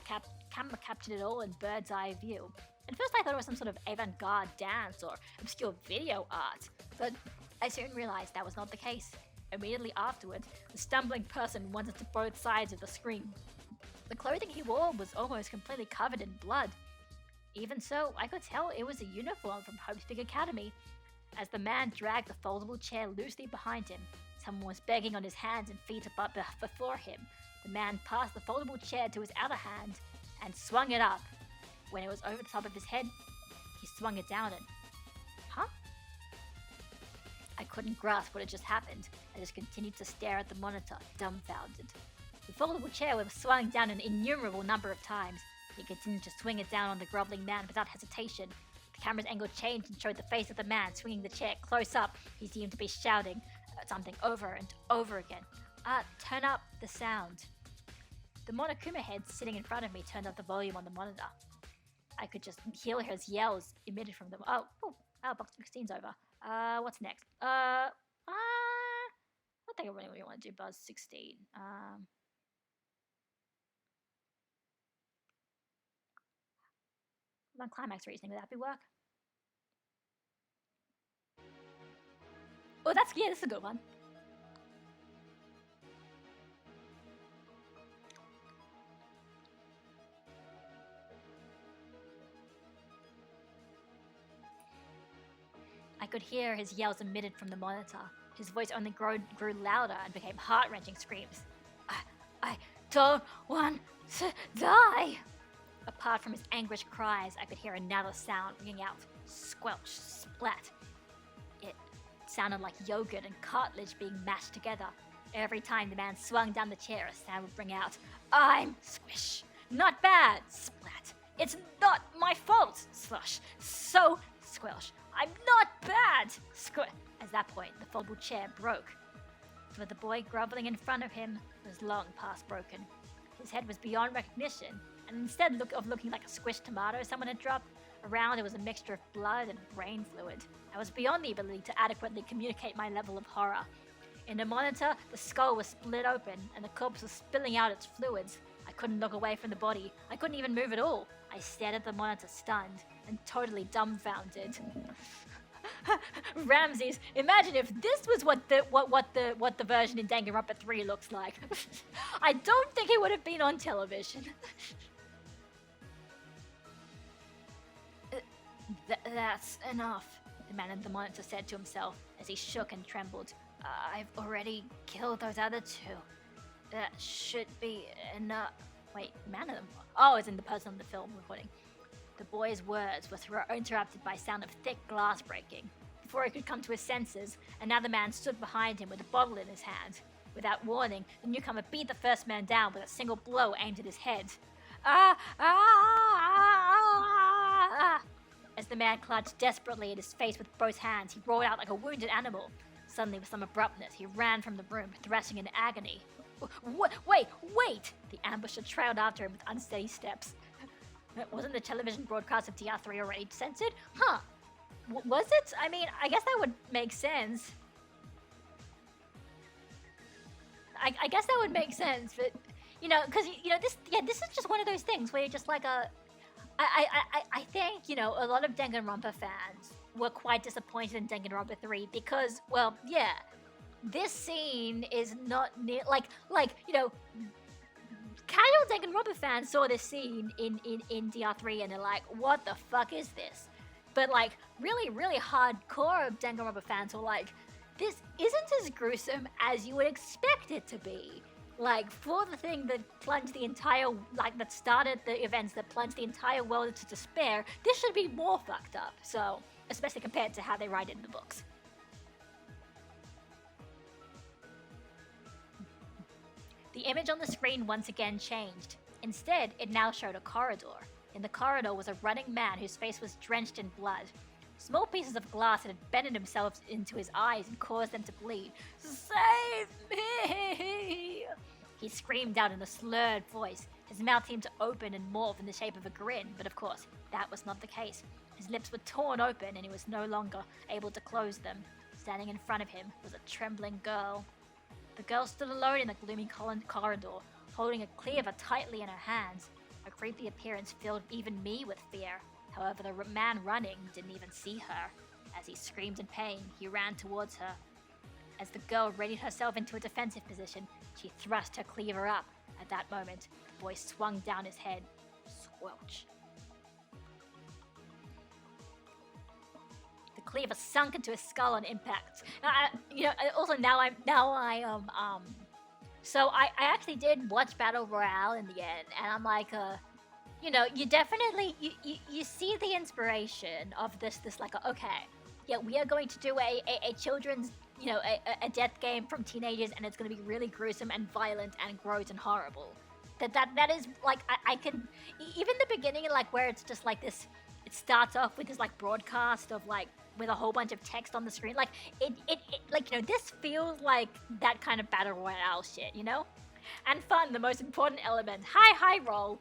The camera captured it all in bird's eye view. At first I thought it was some sort of avant-garde dance or obscure video art, but I soon realized that was not the case. Immediately afterward, the stumbling person wandered to both sides of the screen. The clothing he wore was almost completely covered in blood. Even so, I could tell it was a uniform from Hope's Big Academy. As the man dragged the foldable chair loosely behind him, someone was begging on his hands and feet before him. The man passed the foldable chair to his other hand and swung it up. When it was over the top of his head, he swung it down and... Huh? I couldn't grasp what had just happened. I just continued to stare at the monitor, dumbfounded. The foldable chair was swung down an innumerable number of times. He continued to swing it down on the groveling man without hesitation. The camera's angle changed and showed the face of the man swinging the chair close up. He seemed to be shouting something over and over again. Turn up the sound. The Monokuma head sitting in front of me turned up the volume on the monitor. I could just hear his yells emitted from them. Box 16's over. What's next? I don't think I really want to do Buzz 16. My climax reasoning, would that be work? Oh, that's a good one. I could hear his yells emitted from the monitor. His voice only grew louder and became heart-wrenching screams. I don't want to die! Apart from his anguished cries, I could hear another sound ringing out. Squelch, splat. It sounded like yogurt and cartilage being mashed together. Every time the man swung down the chair, a sound would ring out. I'm squish. Not bad, splat. It's not my fault, slush. So squelch. I'm not bad, squish. At that point, the foldable chair broke. But the boy groveling in front of him was long past broken. His head was beyond recognition, and instead of looking like a squished tomato someone had dropped, around it was a mixture of blood and brain fluid. I was beyond the ability to adequately communicate my level of horror. In the monitor, the skull was split open, and the corpse was spilling out its fluids. I couldn't look away from the body. I couldn't even move at all. I stared at the monitor stunned and totally dumbfounded. Ramses, imagine if this was what the version in Danganronpa 3 looks like. I don't think it would have been on television. That's enough, the man in the monitor said to himself as he shook and trembled. I've already killed those other two. That should be enough. Wait, man in the... Oh, it's in the person on the film recording. The boy's words were interrupted by sound of thick glass breaking. Before he could come to his senses, another man stood behind him with a bottle in his hand. Without warning, the newcomer beat the first man down with a single blow aimed at his head. As the man clutched desperately at his face with both hands, he roared out like a wounded animal. Suddenly, with some abruptness, he ran from the room, thrashing in agony. Wait! The ambusher trailed after him with unsteady steps. Wasn't the television broadcast of DR3 already censored? Huh. Was it? I mean, I guess that would make sense. I guess that would make sense, but, you know, because, you know, this is just one of those things where you're just like I think, you know, a lot of Danganronpa fans were quite disappointed in Danganronpa 3 because, well, yeah, this scene is not near, like, you know, casual Danganronpa fans saw this scene in DR3 and they're like, what the fuck is this? But, like, really hardcore Danganronpa fans were like, this isn't as gruesome as you would expect it to be. Like, for the thing that plunged the entire, like, that started the events that plunged the entire world into despair, this should be more fucked up. So, especially compared to how they write it in the books. The image on the screen once again changed. Instead, it now showed a corridor. In the corridor was a running man whose face was drenched in blood. Small pieces of glass had embedded themselves into his eyes and caused them to bleed. Save me! He screamed out in a slurred voice. His mouth seemed to open and morph in the shape of a grin, but of course, that was not the case. His lips were torn open and he was no longer able to close them. Standing in front of him was a trembling girl. The girl stood alone in the gloomy corridor, holding a cleaver tightly in her hands. Her creepy appearance filled even me with fear. However, the man running didn't even see her. As he screamed in pain, he ran towards her. As the girl readied herself into a defensive position, she thrust her cleaver up. At that moment, the boy swung down his head. Squelch. The cleaver sunk into his skull on impact. So I actually did watch Battle Royale in the end, and I'm like, you know, you definitely, you see the inspiration of this like, okay, yeah, we are going to do a children's, you know, a death game from teenagers, and it's going to be really gruesome and violent and gross and horrible. That is, like, I can, even the beginning, like, where it's just like this, it starts off with this, like, broadcast of, like, with a whole bunch of text on the screen, like, it like, you know, this feels like that kind of Battle Royale shit, you know? And fun, the most important element. High roll.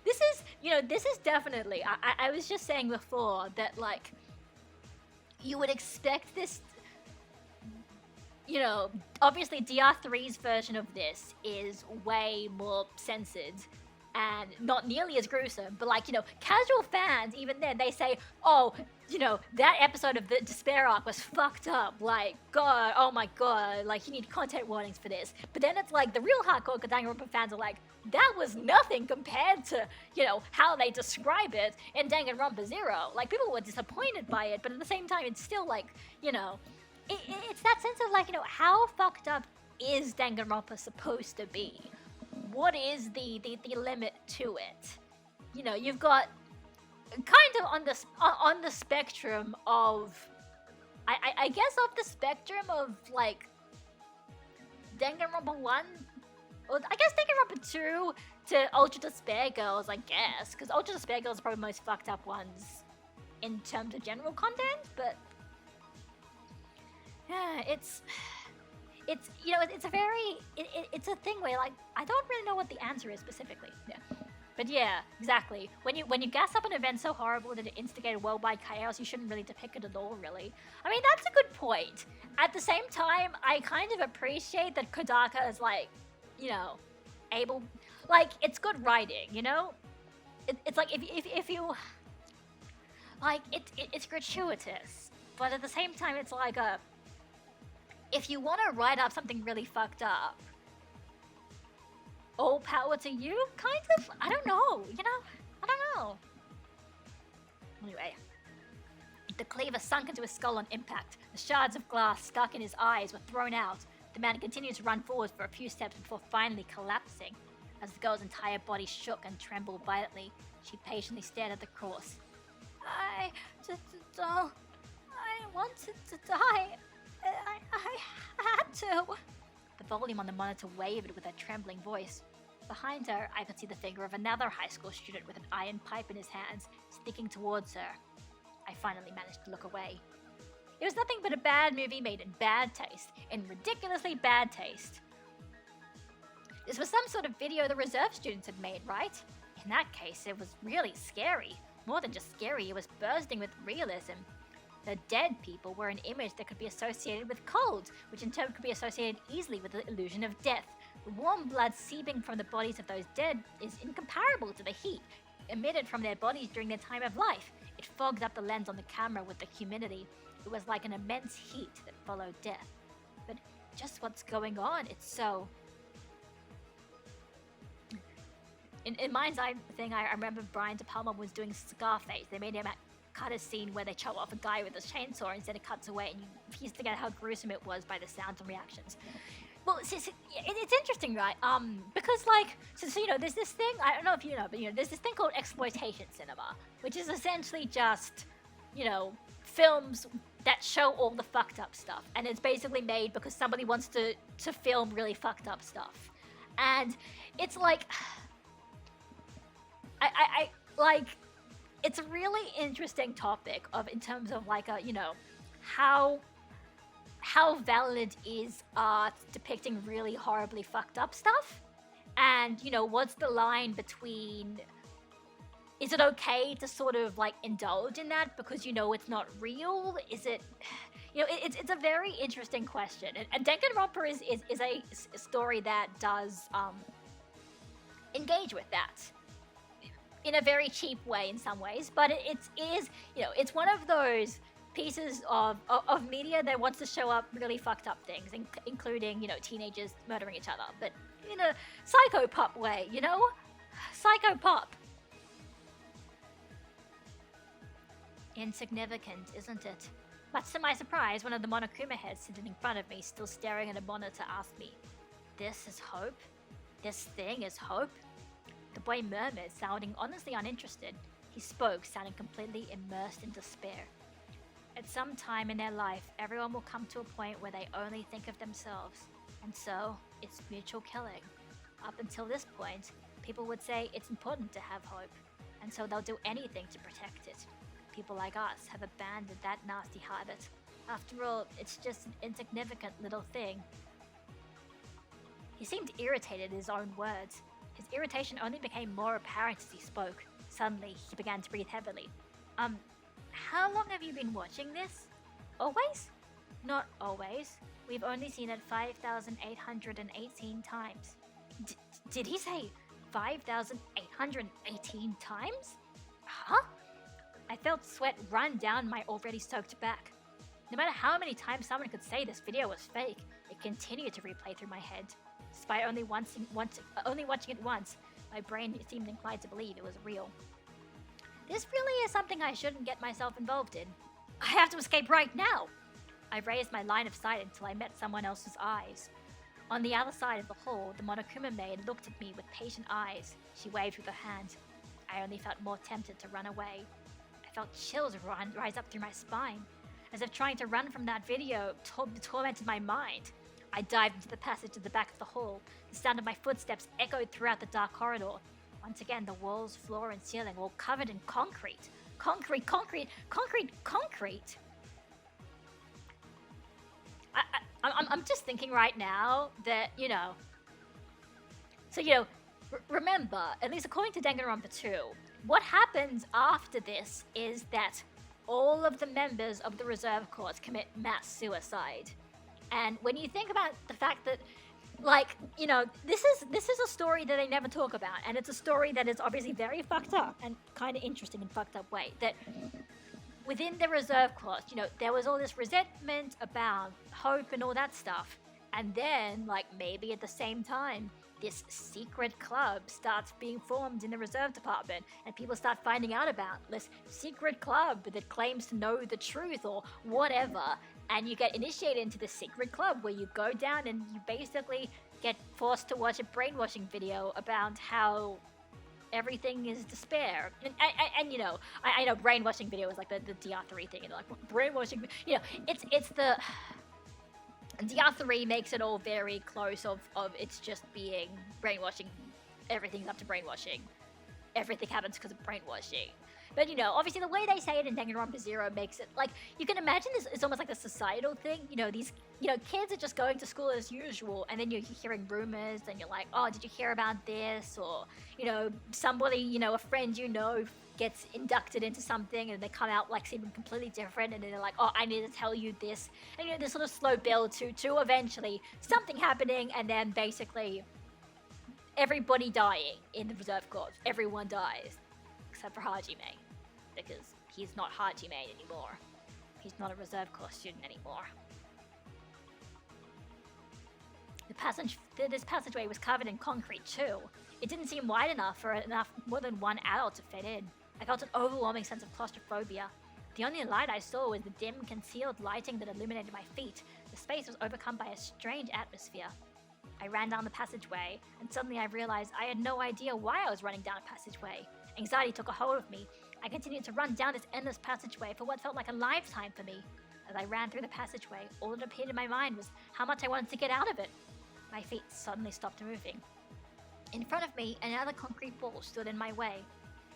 This is, you know, this is definitely, I was just saying before that, like, you would expect this, you know, obviously DR3's version of this is way more censored and not nearly as gruesome, but like, casual fans, even then, they say, oh, that episode of the Despair Arc was fucked up. Like, God, oh my God, like, you need content warnings for this. But then it's like, the real hardcore Danganronpa fans are like, that was nothing compared to, how they describe it in Danganronpa Zero. Like, people were disappointed by it, but at the same time, it's still like, it's that sense of like, how fucked up is Danganronpa supposed to be? What is the limit to it? You've got kind of on the spectrum of, I guess off the spectrum of like Danganronpa 1, or I guess Danganronpa 2 to Ultra Despair Girls, I guess, because Ultra Despair Girls are probably the most fucked up ones in terms of general content, but yeah, it's it's a very, it's a thing where like, I don't really know what the answer is specifically. Yeah. But yeah, exactly. When you gas up an event so horrible that it instigated worldwide chaos, you shouldn't really depict it at all, really. I mean, that's a good point. At the same time, I kind of appreciate that Kodaka is like, able, like, it's good writing, It's like, if you, like, it's gratuitous, but at the same time, it's like if you want to write up something really fucked up, all power to you, kind of? I don't know, I don't know. Anyway, the cleaver sunk into his skull on impact. The shards of glass stuck in his eyes were thrown out. The man continued to run forward for a few steps before finally collapsing. As the girl's entire body shook and trembled violently, she patiently stared at the corpse. I wanted to die. I had to. The volume on the monitor wavered with a trembling voice. Behind her, I could see the figure of another high school student with an iron pipe in his hands, sticking towards her. I finally managed to look away. It was nothing but a bad movie made in bad taste, in ridiculously bad taste. This was some sort of video the reserve students had made, right? In that case, it was really scary. More than just scary, it was bursting with realism. The dead people were an image that could be associated with cold, which in turn could be associated easily with the illusion of death. The warm blood seeping from the bodies of those dead is incomparable to the heat emitted from their bodies during their time of life. It fogged up the lens on the camera with the humidity. It was like an immense heat that followed death. But just what's going on? It's so... In Mind's Eye thing, I remember Brian De Palma was doing Scarface. They made him cut a scene where they chop off a guy with a chainsaw, and instead it cuts away, and you piece together how gruesome it was by the sounds and reactions. Well, it's interesting, right? Because like, so there's this thing, I don't know if you know, but there's this thing called exploitation cinema, which is essentially just, films that show all the fucked up stuff, and it's basically made because somebody wants to film really fucked up stuff, and it's like, I like. It's a really interesting topic in terms of like how valid is art depicting really horribly fucked up stuff, and what's the line between, is it okay to sort of like indulge in that because it's not real? Is it, it's a very interesting question, and Danganronpa is a story that does engage with that in a very cheap way in some ways, but it is, it's one of those pieces of media that wants to show up really fucked up things, including, teenagers murdering each other, but in a psychopop way, Psychopop. Insignificant, isn't it? Much to my surprise, one of the Monokuma heads sitting in front of me, still staring at a monitor, asked me, "This is hope? This thing is hope?" The boy murmured, sounding honestly uninterested. He spoke, sounding completely immersed in despair. At some time in their life, everyone will come to a point where they only think of themselves. And so, it's mutual killing. Up until this point, people would say it's important to have hope, and so they'll do anything to protect it. People like us have abandoned that nasty habit. After all, it's just an insignificant little thing. He seemed irritated at his own words. His irritation only became more apparent as he spoke. Suddenly, he began to breathe heavily. How long have you been watching this? Always? Not always. We've only seen it 5,818 times. Did he say 5,818 118 times? Huh? I felt sweat run down my already soaked back. No matter how many times someone could say this video was fake, it continued to replay through my head. Despite only watching it once, my brain seemed inclined to believe it was real. This really is something I shouldn't get myself involved in. I have to escape right now! I raised my line of sight until I met someone else's eyes. On the other side of the hall, the Monokuma maid looked at me with patient eyes. She waved with her hand. I only felt more tempted to run away. I felt chills rise up through my spine, as if trying to run from that video tormented my mind. I dived into the passage at the back of the hall. The sound of my footsteps echoed throughout the dark corridor. Once again, the walls, floor, and ceiling were all covered in concrete. Concrete. I'm just thinking right now that, So, remember, at least according to Danganronpa 2, what happens after this is that all of the members of the reserve corps commit mass suicide. And when you think about the fact that, this is a story that they never talk about, and it's a story that is obviously very fucked up and kind of interesting in a fucked up way, that within the reserve corps, there was all this resentment about hope and all that stuff. And then, maybe at the same time, this secret club starts being formed in the reserve department, and people start finding out about this secret club that claims to know the truth or whatever, and you get initiated into this secret club where you go down and you basically get forced to watch a brainwashing video about how everything is despair. And I know brainwashing video is like the DR3 thing, brainwashing, it's the DR3 makes it all very close of it's just being brainwashing. Everything's up to brainwashing. Everything happens because of brainwashing. But, obviously the way they say it in Danganronpa 0 makes it, you can imagine this, it's almost like a societal thing. These, kids are just going to school as usual, and then you're hearing rumors, and you're like, oh, did you hear about this? Or, somebody, a friend gets inducted into something, and they come out, seeming completely different, and then they're like, oh, I need to tell you this. And, this sort of slow build to eventually something happening, and then basically everybody dying in the reserve corps. Everyone dies. Except for Hajime, because he's not Hajime anymore. He's not a reserve corps student anymore. This passageway was covered in concrete too. It didn't seem wide enough for more than one adult to fit in. I felt an overwhelming sense of claustrophobia. The only light I saw was the dim, concealed lighting that illuminated my feet. The space was overcome by a strange atmosphere. I ran down the passageway, and suddenly I realized I had no idea why I was running down a passageway. Anxiety took a hold of me. I continued to run down this endless passageway for what felt like a lifetime for me. As I ran through the passageway, all that appeared in my mind was how much I wanted to get out of it. My feet suddenly stopped moving. In front of me, another concrete wall stood in my way.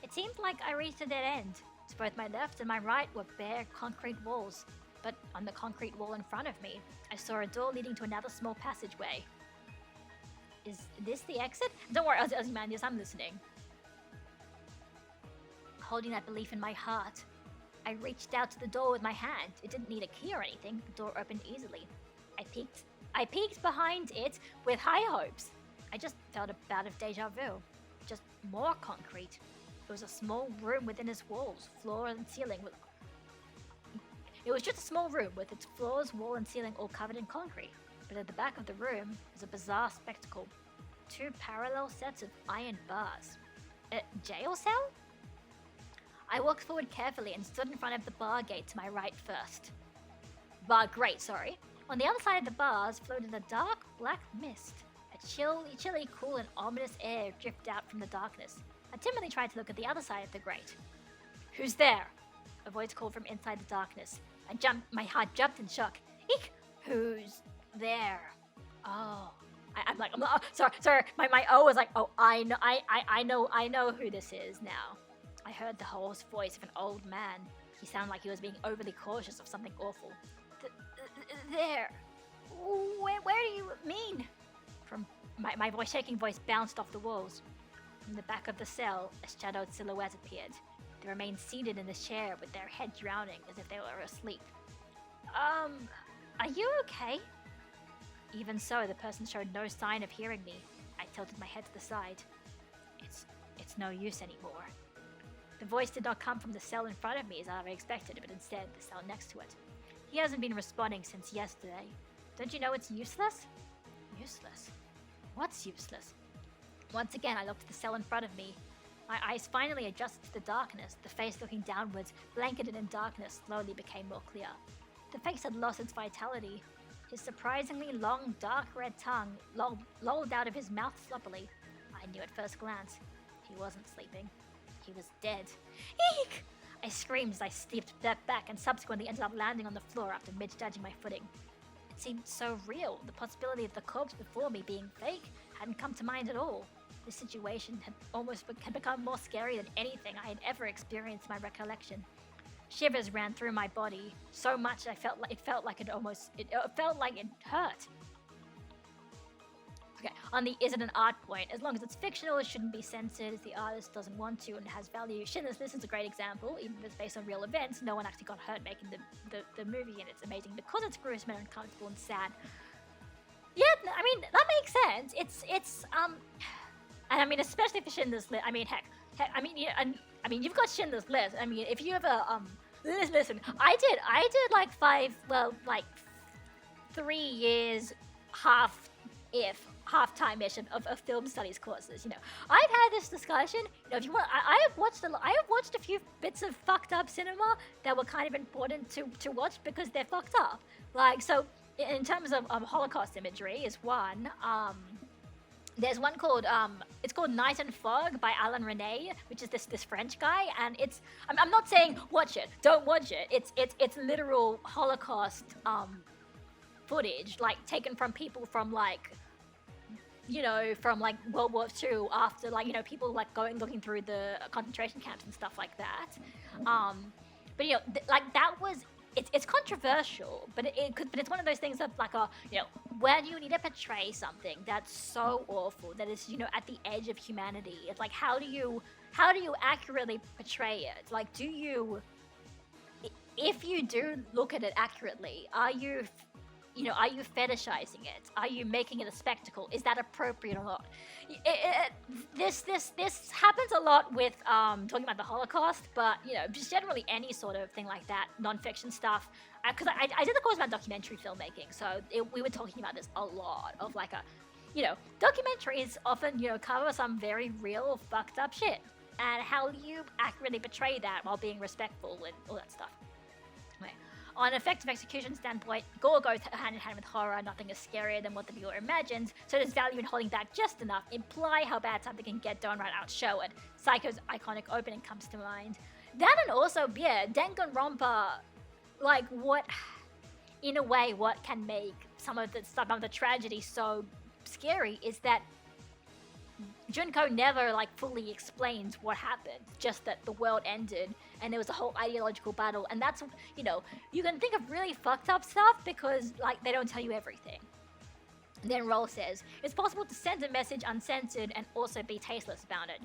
It seemed like I reached a dead end. To both my left and my right were bare concrete walls. But on the concrete wall in front of me, I saw a door leading to another small passageway. Is this the exit? Don't worry, Ozymandias, I'm listening. Holding that belief in my heart, I reached out to the door with my hand. It didn't need a key or anything. The door opened easily. I peeked behind it with high hopes. I just felt a bout of deja vu. Just more concrete. It was a small room within its walls, floor and ceiling. It was just a small room with its floors, wall and ceiling all covered in concrete. But at the back of the room was a bizarre spectacle. 2 parallel sets of iron bars. A jail cell? I walked forward carefully and stood in front of the bar gate to my right first. Bar grate, sorry. On the other side of the bars floated a dark black mist. A chilly, cool and ominous air drifted out from the darkness. I timidly tried to look at the other side of the grate. Who's there? A voice called from inside the darkness. My heart jumped in shock. Eek! Who's there? Oh. I'm like, sorry. My O was like, oh, I know who this is now. I heard the hoarse voice of an old man. He sounded like he was being overly cautious of something awful. There. Where do you mean? From my shaking voice bounced off the walls. From the back of the cell, a shadowed silhouette appeared. They remained seated in the chair with their head drowning as if they were asleep. Are you okay? Even so, the person showed no sign of hearing me. I tilted my head to the side. It's It's no use anymore. The voice did not come from the cell in front of me as I expected, but instead the cell next to it. He hasn't been responding since yesterday. Don't you know it's useless? Useless? What's useless? Once again, I looked at the cell in front of me. My eyes finally adjusted to the darkness. The face looking downwards, blanketed in darkness, slowly became more clear. The face had lost its vitality. His surprisingly long, dark red tongue lolled out of his mouth sloppily. I knew at first glance. He wasn't sleeping. He was dead. Eek! I screamed as I stepped back and subsequently ended up landing on the floor after misjudging my footing. It seemed so real. The possibility of the corpse before me being fake hadn't come to mind at all. The situation had become more scary than anything I had ever experienced in my recollection. Shivers ran through my body so much it felt like it hurt. Okay, on the is it an art point, as long as it's fictional, it shouldn't be censored if the artist doesn't want to and it has value. Schindler's List is a great example. Even if it's based on real events, no one actually got hurt making the movie, and it's amazing because it's gruesome and uncomfortable and sad. Yeah, I mean, that makes sense. It's and I mean, especially for Schindler's List. I mean, heck, I mean, yeah, I mean, you've got Schindler's List. I mean, if you ever listen, I did like 3 years half-time-ish of film studies courses. You know, I've had this discussion. You know, if you want, I have watched a few bits of fucked up cinema that were kind of important to watch because they're fucked up. Like, so in terms of Holocaust imagery is one. There's one called it's called Night and Fog by Alain Resnais, which is this French guy, and it's I'm not saying watch it, don't watch it. It's literal Holocaust footage, like taken from people from like, you know, from like World War II, after, like, you know, people like looking through the concentration camps and stuff like that. But you know, like that was. It's controversial, but it's one of those things of like you know, when you need to portray something that's so awful that is, you know, at the edge of humanity. It's like, how do you accurately portray it? Like, if you do look at it accurately, are you fetishizing it? Are you making it a spectacle? Is that appropriate or not? This happens a lot with talking about the Holocaust, but you know, just generally any sort of thing like that, non-fiction stuff. Because I did a course about documentary filmmaking, so we were talking about this a lot. Of like you know, documentaries often, you know, cover some very real fucked up shit, and how do you accurately portray that while being respectful and all that stuff. Anyway. On an effective execution standpoint, gore goes hand in hand with horror. Nothing is scarier than what the viewer imagines, so there's value in holding back just enough, imply how bad something can get, don't right out show it. Psycho's iconic opening comes to mind. That, and also, yeah, Danganronpa, like what can make some of the tragedy so scary is that Junko never like fully explains what happened, just that the world ended and there was a whole ideological battle, and that's, you know, you can think of really fucked up stuff because like they don't tell you everything. And then Roll says, it's possible to send a message uncensored and also be tasteless about it.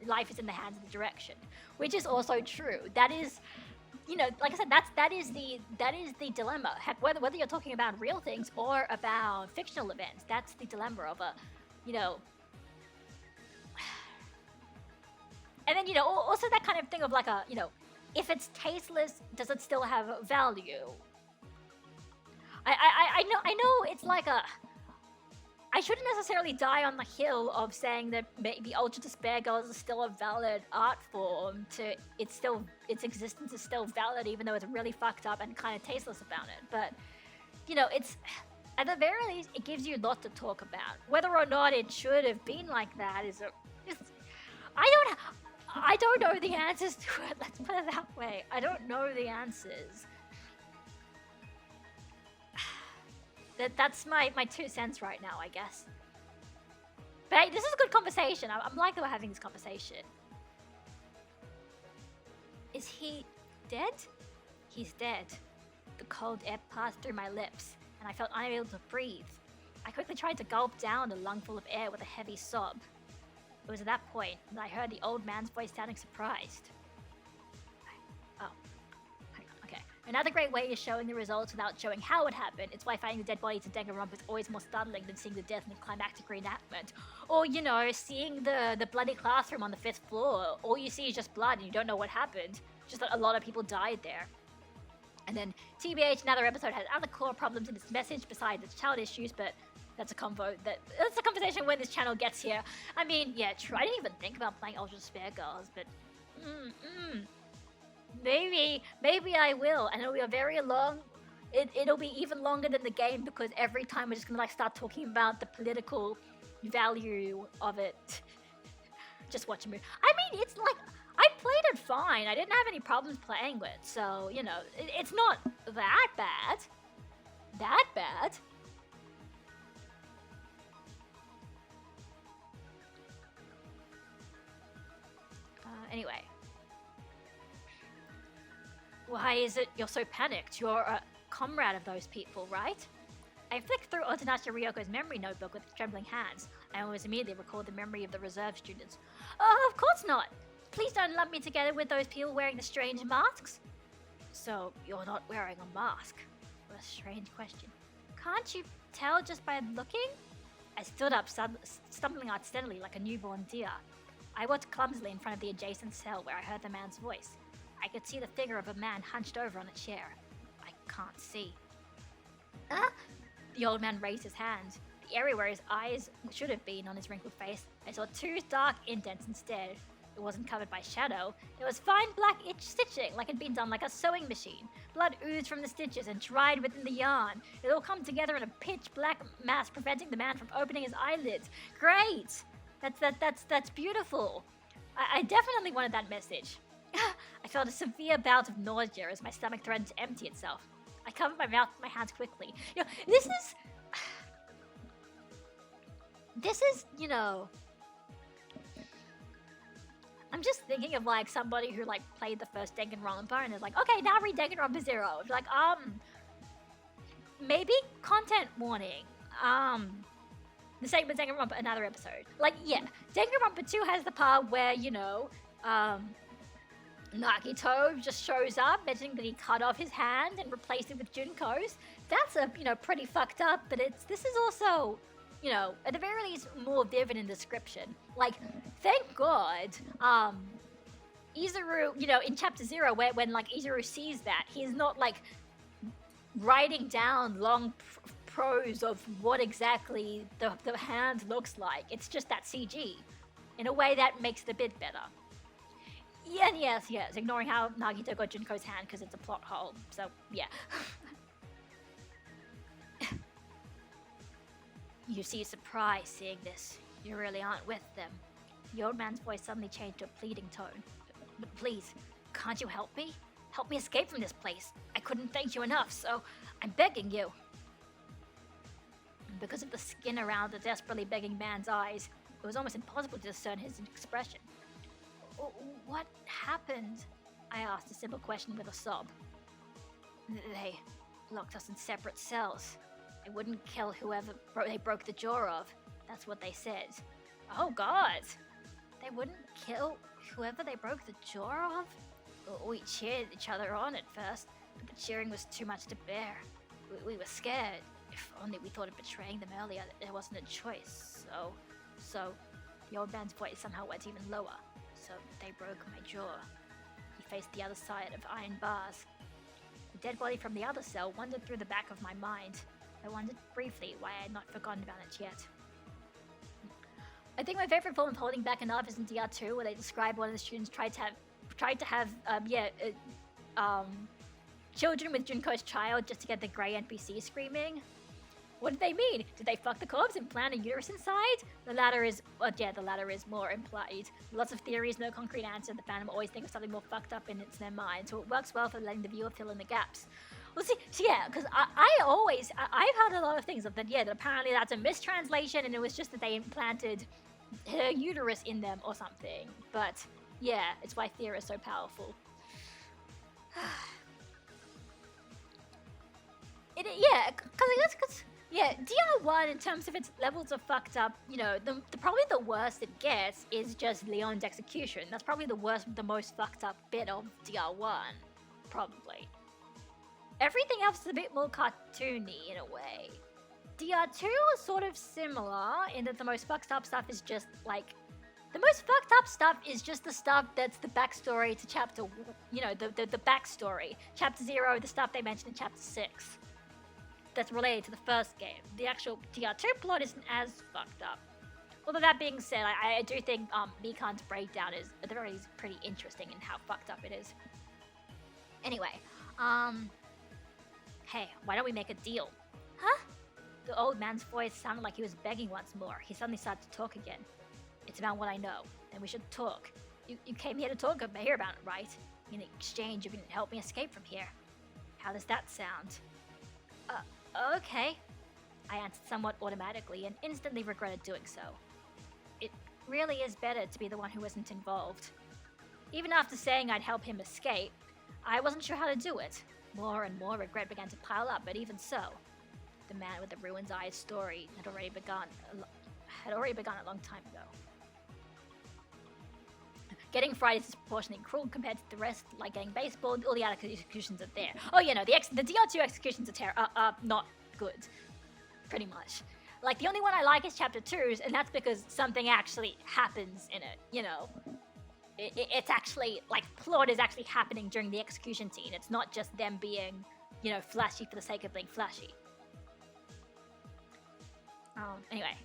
Life is in the hands of the direction, which is also true. That is, you know, like I said, that is the dilemma. Heck, whether you're talking about real things or about fictional events, that's the dilemma of a, you know. And then, you know, also that kind of thing of like a, you know, if it's tasteless, does it still have value? I know it's like a, I shouldn't necessarily die on the hill of saying that maybe Ultra Despair Girls is still a valid art form. Its existence is still valid, even though it's really fucked up and kind of tasteless about it. But, you know, it's, at the very least, it gives you a lot to talk about. Whether or not it should have been like that I don't know the answers to it. Let's put it that way. I don't know the answers. That's my 2 cents right now, I guess. But hey, this is a good conversation. I'm liking having this conversation. Is he dead? He's dead. The cold air passed through my lips, and I felt unable to breathe. I quickly tried to gulp down a lungful of air with a heavy sob. It was at that point that I heard the old man's voice sounding surprised. Oh. Okay. Another great way is showing the results without showing how it happened. It's why finding the dead bodies in Danganronpa is always more startling than seeing the death in the climactic reenactment. Or, you know, seeing the bloody classroom on the 5th floor. All you see is just blood and you don't know what happened. Just that a lot of people died there. And then TBH, another episode, has other core problems in its message besides its child issues, but that's a conversation when this channel gets here. I mean, yeah, true. I didn't even think about playing Ultra Spare Girls, but maybe I will, and it'll be a very long. It'll be even longer than the game because every time we're just gonna like start talking about the political value of it. Just watch a movie. I mean, it's like I played it fine. I didn't have any problems playing with, so you know, it's not that bad. That bad. Anyway. Why is it you're so panicked? You're a comrade of those people, right? I flicked through Otonashi Ryoko's memory notebook with trembling hands. I almost immediately recalled the memory of the reserve students. Oh, of course not! Please don't lump me together with those people wearing the strange masks. So, you're not wearing a mask? What a strange question. Can't you tell just by looking? I stood up, stumbling out steadily like a newborn deer. I walked clumsily in front of the adjacent cell where I heard the man's voice. I could see the figure of a man hunched over on a chair. I can't see. Huh? The old man raised his hand. The area where his eyes should have been on his wrinkled face, I saw 2 dark indents instead. It wasn't covered by shadow. It was fine black itch stitching, like it'd been done like a sewing machine. Blood oozed from the stitches and dried within the yarn. It all come together in a pitch black mass, preventing the man from opening his eyelids. Great! That's beautiful. I definitely wanted that message. I felt a severe bout of nausea as my stomach threatened to empty itself. I covered my mouth with my hands quickly. You know, this is, you know, I'm just thinking of like somebody who like played the first Danganronpa and is like, okay, now read Danganronpa 0. Like, maybe content warning. The same with Danganronpa, another episode. Like, yeah, Danganronpa 2 has the part where, you know, Nagito just shows up, mentioning that he cut off his hand and replaced it with Junko's. That's you know, pretty fucked up, but this is also, you know, at the very least, more vivid in description. Like, thank God, Izuru, you know, in chapter 0, when like Izuru sees that, he's not like writing down long prose of what exactly the hand looks like. It's just that CG. In a way that makes it a bit better. Yeah, yes, ignoring how Nagito got Junko's hand because it's a plot hole. So, yeah. You see surprise seeing this. You really aren't with them. The old man's voice suddenly changed to a pleading tone. But please, can't you help me? Help me escape from this place. I couldn't thank you enough, so I'm begging you. Because of the skin around the desperately begging man's eyes, it was almost impossible to discern his expression. What happened? I asked a simple question with a sob. They locked us in separate cells. They wouldn't kill whoever they broke the jaw of. That's what they said. Oh God! They wouldn't kill whoever they broke the jaw of? We cheered each other on at first, but the cheering was too much to bear. We were scared. If only we thought of betraying them earlier, there wasn't a choice. So, the old man's voice somehow went even lower. So they broke my jaw. He faced the other side of iron bars. The dead body from the other cell wandered through the back of my mind. I wondered briefly why I had not forgotten about it yet. I think my favorite form of holding back enough is in DR2, where they describe one of the students tried to have children with Junko's child just to get the grey NPC screaming. What did they mean? Did they fuck the corpse and plant a uterus inside? The latter is more implied. Lots of theories, no concrete answer. The fandom always think of something more fucked up in their mind, so it works well for letting the viewer fill in the gaps. Well, see, yeah, because I've heard a lot of things of that, yeah, that apparently that's a mistranslation and it was just that they implanted her uterus in them or something. But, yeah, it's why theory is so powerful. Yeah, DR1, in terms of its levels of fucked up, you know, probably the worst it gets is just Leon's execution. That's probably the most fucked up bit of DR1, probably. everything else is a bit more cartoony in a way. DR2 is sort of similar in that the most fucked up stuff is just like the most fucked up stuff is just the stuff that's the backstory to chapter, the backstory. Chapter 0, the stuff they mentioned in chapter 6. That's related to the first game. The actual DR2 plot isn't as fucked up. Although that being said, I do think Mikan's breakdown is pretty interesting in how fucked up it is. Anyway, hey, why don't we make a deal? Huh? The old man's voice sounded like he was begging once more. He suddenly started to talk again. It's about what I know. Then we should talk. You came here to talk about it, right? In exchange, you can help me escape from here. How does that sound? Okay. I answered somewhat automatically and instantly regretted doing so. It really is better to be the one who isn't involved. Even after saying I'd help him escape, I wasn't sure how to do it. More and more regret began to pile up, but even so, the man with the ruined eyes story had already begun a long time ago. Getting fried is disproportionately cruel compared to the rest, like getting baseball. All the other executions are there. Oh, the DR2 executions are not good, pretty much. Like, the only one I like is Chapter 2's, and that's because something actually happens in it, It's actually, like, plot is actually happening during the execution scene. It's not just them being, flashy for the sake of being flashy. Anyway,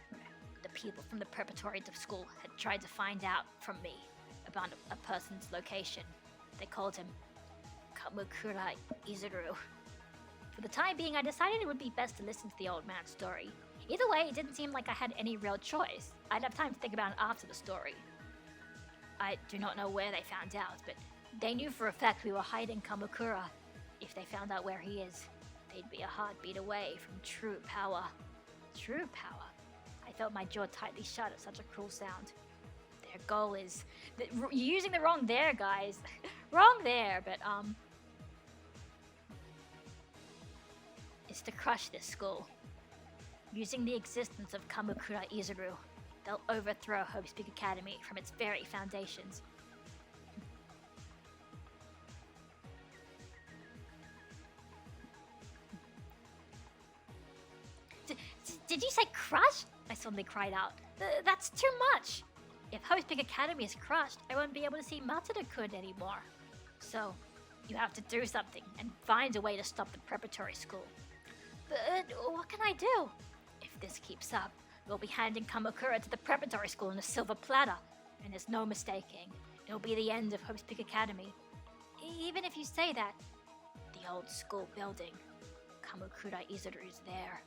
the people from the preparatory school had tried to find out from me about a person's location. They called him Kamukura Izuru. For the time being, I decided it would be best to listen to the old man's story. Either way, it didn't seem like I had any real choice. I'd have time to think about it after the story. I do not know where they found out, but they knew for a fact we were hiding Kamukura. If they found out where he is, they'd be a heartbeat away from true power. True power? I felt my jaw tightly shut at such a cruel sound. Their goal is... You're using the wrong there, guys. Wrong there, but, is to crush this school. Using the existence of Kamukura Izuru, they'll overthrow Hope's Peak Academy from its very foundations. Did you say crush? I suddenly cried out. That's too much! If Hope's Peak Academy is crushed, I won't be able to see Matsuda-kun anymore. So, you have to do something and find a way to stop the preparatory school. But what can I do? If this keeps up, we'll be handing Kamukura to the preparatory school on a silver platter, and there's no mistaking. It'll be the end of Hope's Peak Academy. Even if you say that, the old school building, Kamukura Izuru is there.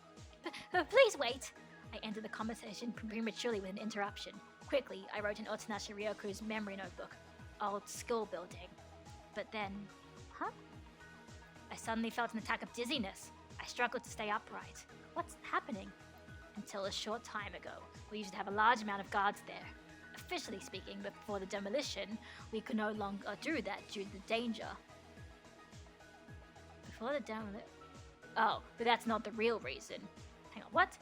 Please wait! I ended the conversation prematurely with an interruption. Quickly, I wrote in Otsunashi Ryoku's memory notebook, old school building. But then, I suddenly felt an attack of dizziness. I struggled to stay upright. What's happening? Until a short time ago, we used to have a large amount of guards there. Officially speaking, before the demolition, we could no longer do that due to the danger. Before the demolition... Oh, but that's not the real reason. Hang on, what?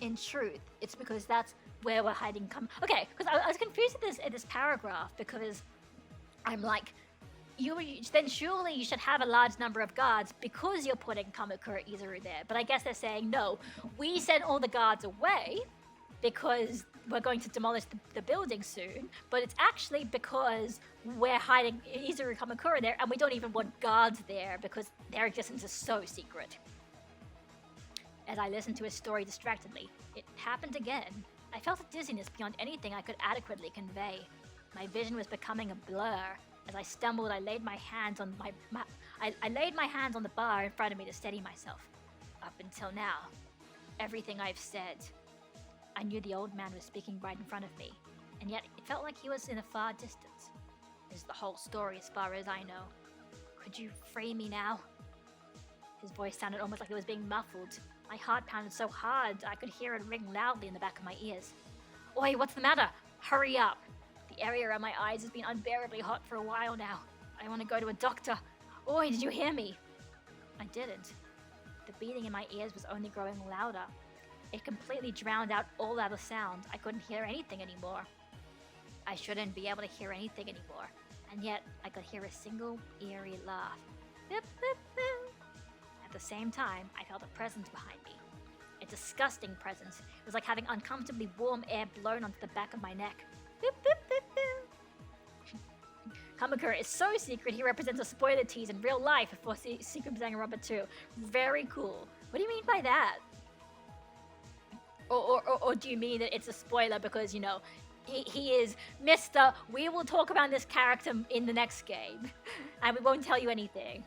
In truth, it's because that's where we're hiding Okay, because I was confused at this paragraph because I'm like, then surely you should have a large number of guards because you're putting Kamukura Izuru there. But I guess they're saying, no, we sent all the guards away because we're going to demolish the building soon. But it's actually because we're hiding Izuru Kamukura there and we don't even want guards there because their existence is so secret. As I listened to his story distractedly, it happened again. I felt a dizziness beyond anything I could adequately convey. My vision was becoming a blur. As I stumbled, I laid my hands on I laid my hands on the bar in front of me to steady myself. Up until now, everything I've said, I knew the old man was speaking right in front of me, and yet it felt like he was in a far distance. This is the whole story as far as I know. Could you free me now? His voice sounded almost like it was being muffled. My heart pounded so hard I could hear it ring loudly in the back of my ears. Oi, what's the matter? Hurry up! The area around my eyes has been unbearably hot for a while now. I want to go to a doctor. Oi, did you hear me? I didn't. The beating in my ears was only growing louder. It completely drowned out all other sound. I couldn't hear anything anymore. I shouldn't be able to hear anything anymore. and yet I could hear a single eerie laugh. Boop, boop, boop. At the same time, I felt a presence behind me. A disgusting presence. It was like having uncomfortably warm air blown onto the back of my neck. Boop, boop, boop, boop. Kamakura is so secret, he represents a spoiler tease in real life for Secret of Danganronpa 2. Very cool. What do you mean by that? Or do you mean that it's a spoiler because, you know, he is Mr. We will talk about this character in the next game, and we won't tell you anything.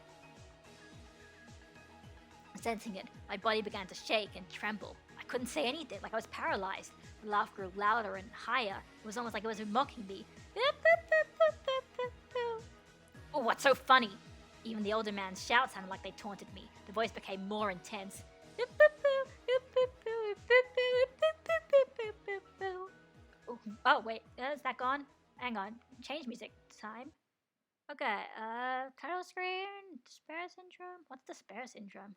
Sensing it, my body began to shake and tremble. I couldn't say anything, like I was paralyzed. The laugh grew louder and higher. It was almost like it was mocking me. Oh, what's so funny? Even the older man's shout sounded like they taunted me. The voice became more intense. Oh, wait, is that gone? Hang on, change music time. Okay, title screen, despair syndrome. What's despair syndrome?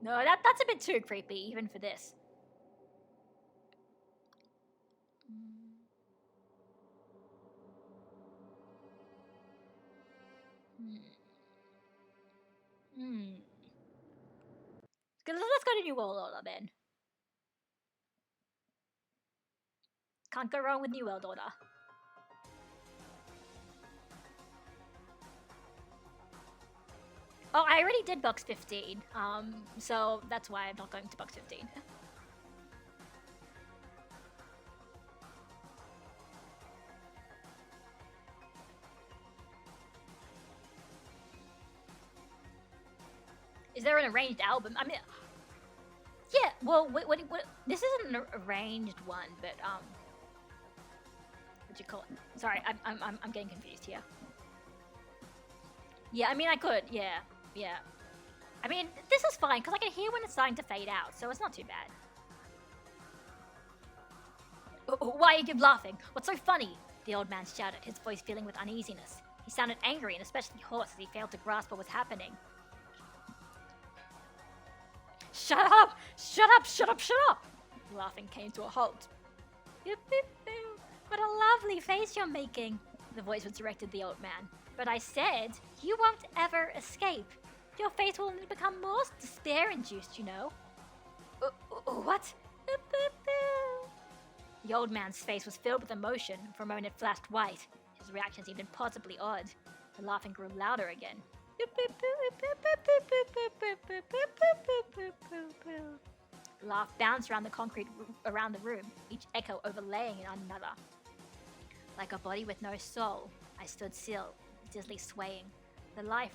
No, that's a bit too creepy, even for this. Let's go to New World Order then. Can't go wrong with New World Order. Oh, I already did box 15, so that's why I'm not going to box 15. Is there an arranged album? I mean, yeah. Well, what this isn't an arranged one, but what do you call it? Sorry, I'm getting confused here. Yeah, I mean, I could. Yeah. I mean, this is fine because I can hear when it's starting to fade out, so it's not too bad. Why are you laughing? What's so funny? The old man shouted, his voice filling with uneasiness. He sounded angry and especially hoarse as he failed to grasp what was happening. Shut up! Shut up! Shut up! Shut up! The laughing came to a halt. What a lovely face you're making, the voice was directed at the old man. But I said, you won't ever escape. Your face will only become more despair-induced, you know. What? The old man's face was filled with emotion. For a moment it flashed white. His reaction seemed impossibly odd. The laughing grew louder again. The laugh bounced around the concrete around the room, each echo overlaying another. Like a body with no soul, I stood still, dizzily swaying.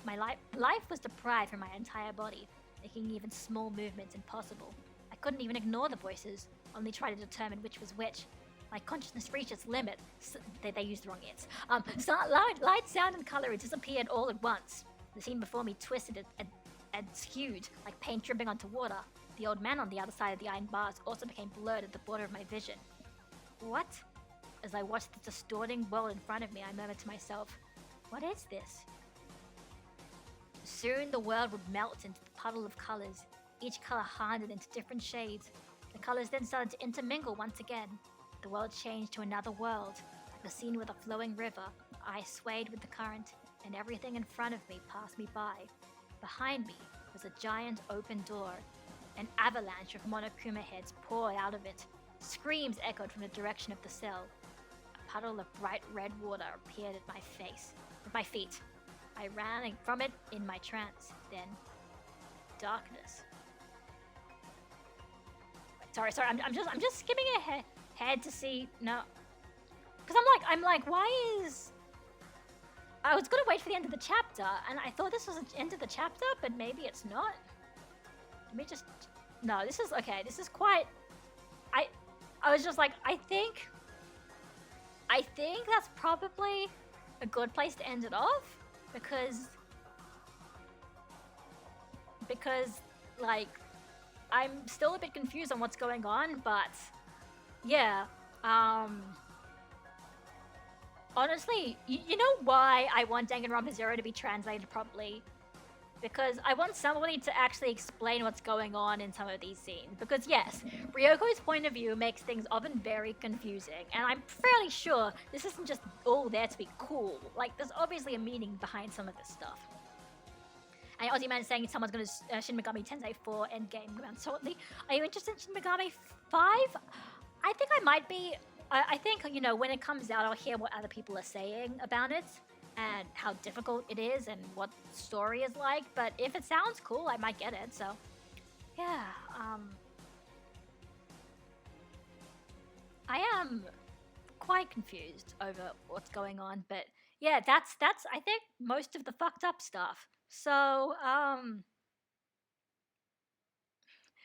My life was deprived from my entire body, making even small movements impossible. I couldn't even ignore the voices, only try to determine which was which. My consciousness reached its limit. They used the wrong its. Light, sound, and color disappeared all at once. The scene before me twisted and skewed, like paint dripping onto water. The old man on the other side of the iron bars also became blurred at the border of my vision. What? As I watched the distorting world in front of me, I murmured to myself, what is this? Soon the world would melt into the puddle of colors, each color hardened into different shades. The colors then started to intermingle once again. The world changed to another world, like a scene with a flowing river. I swayed with the current, and everything in front of me passed me by. Behind me was a giant open door. An avalanche of Monokuma heads poured out of it. Screams echoed from the direction of the cell. A puddle of bright red water appeared at my feet. I ran from it in my trance. Then, darkness. Sorry. I'm just skimming ahead to see. No, because I'm like, why is? I was gonna wait for the end of the chapter, and I thought this was the end of the chapter, but maybe it's not. Let me just. No, this is okay. This is quite. I was just like, I think that's probably a good place to end it off, because like I'm still a bit confused on what's going on, but yeah, honestly, you know why I want Danganronpa 0 to be translated properly? because I want somebody to actually explain what's going on in some of these scenes. Because yes, Ryoko's point of view makes things often very confusing, and I'm fairly sure this isn't just all there to be cool. Like, there's obviously a meaning behind some of this stuff. And Aussie Man is saying someone's going to Shin Megami Tensei 4 Endgame around shortly. Are you interested in Shin Megami 5? I think I might be. I think, you know, when it comes out, I'll hear what other people are saying about it and how difficult it is and what the story is like. But if it sounds cool, I might get it. So, yeah. I am quite confused over what's going on. But yeah, that's I think most of the fucked up stuff. So,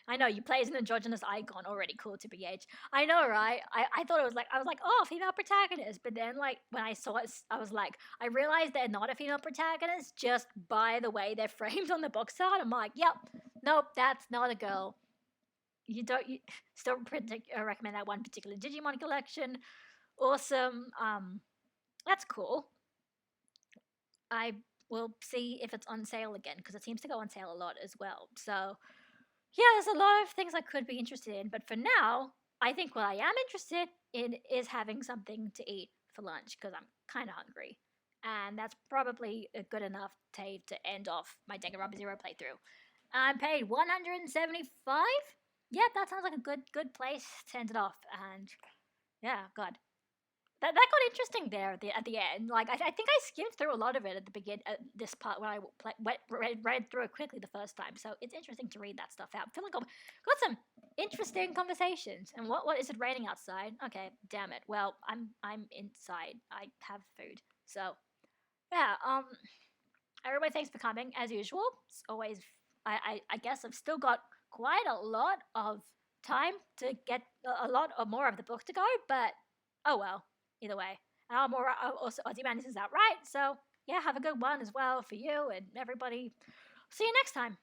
I know you play as an androgynous icon, already cool to BH. I know, right? I thought it was like, I was like, oh, female protagonist. But then, like, when I saw it, I was like, I realized they're not a female protagonist just by the way they're framed on the box art. I'm like, yep, nope, that's not a girl. You don't, you still recommend that one particular Digimon collection. Awesome. That's cool. I will see if it's on sale again because it seems to go on sale a lot as well. So, yeah, there's a lot of things I could be interested in, but for now, I think what I am interested in is having something to eat for lunch because I'm kind of hungry. And that's probably a good enough to end off my Danganronpa Zero playthrough. I'm paid 175. Yeah, that sounds like a good place to end it off. And yeah, God, that got interesting there at the end. Like I think I skimmed through a lot of it at the beginning. This part when I read through it quickly the first time, so it's interesting to read that stuff out. I feel like I've got some interesting conversations. And what is it raining outside? Okay, damn it. Well, I'm inside. I have food, so yeah. Everybody, thanks for coming as usual. It's always I guess I've still got quite a lot of time to get a lot or more of the book to go, but oh well. Either way, and more also Aussie Man, this is out right. So yeah, have a good one as well for you and everybody. See you next time.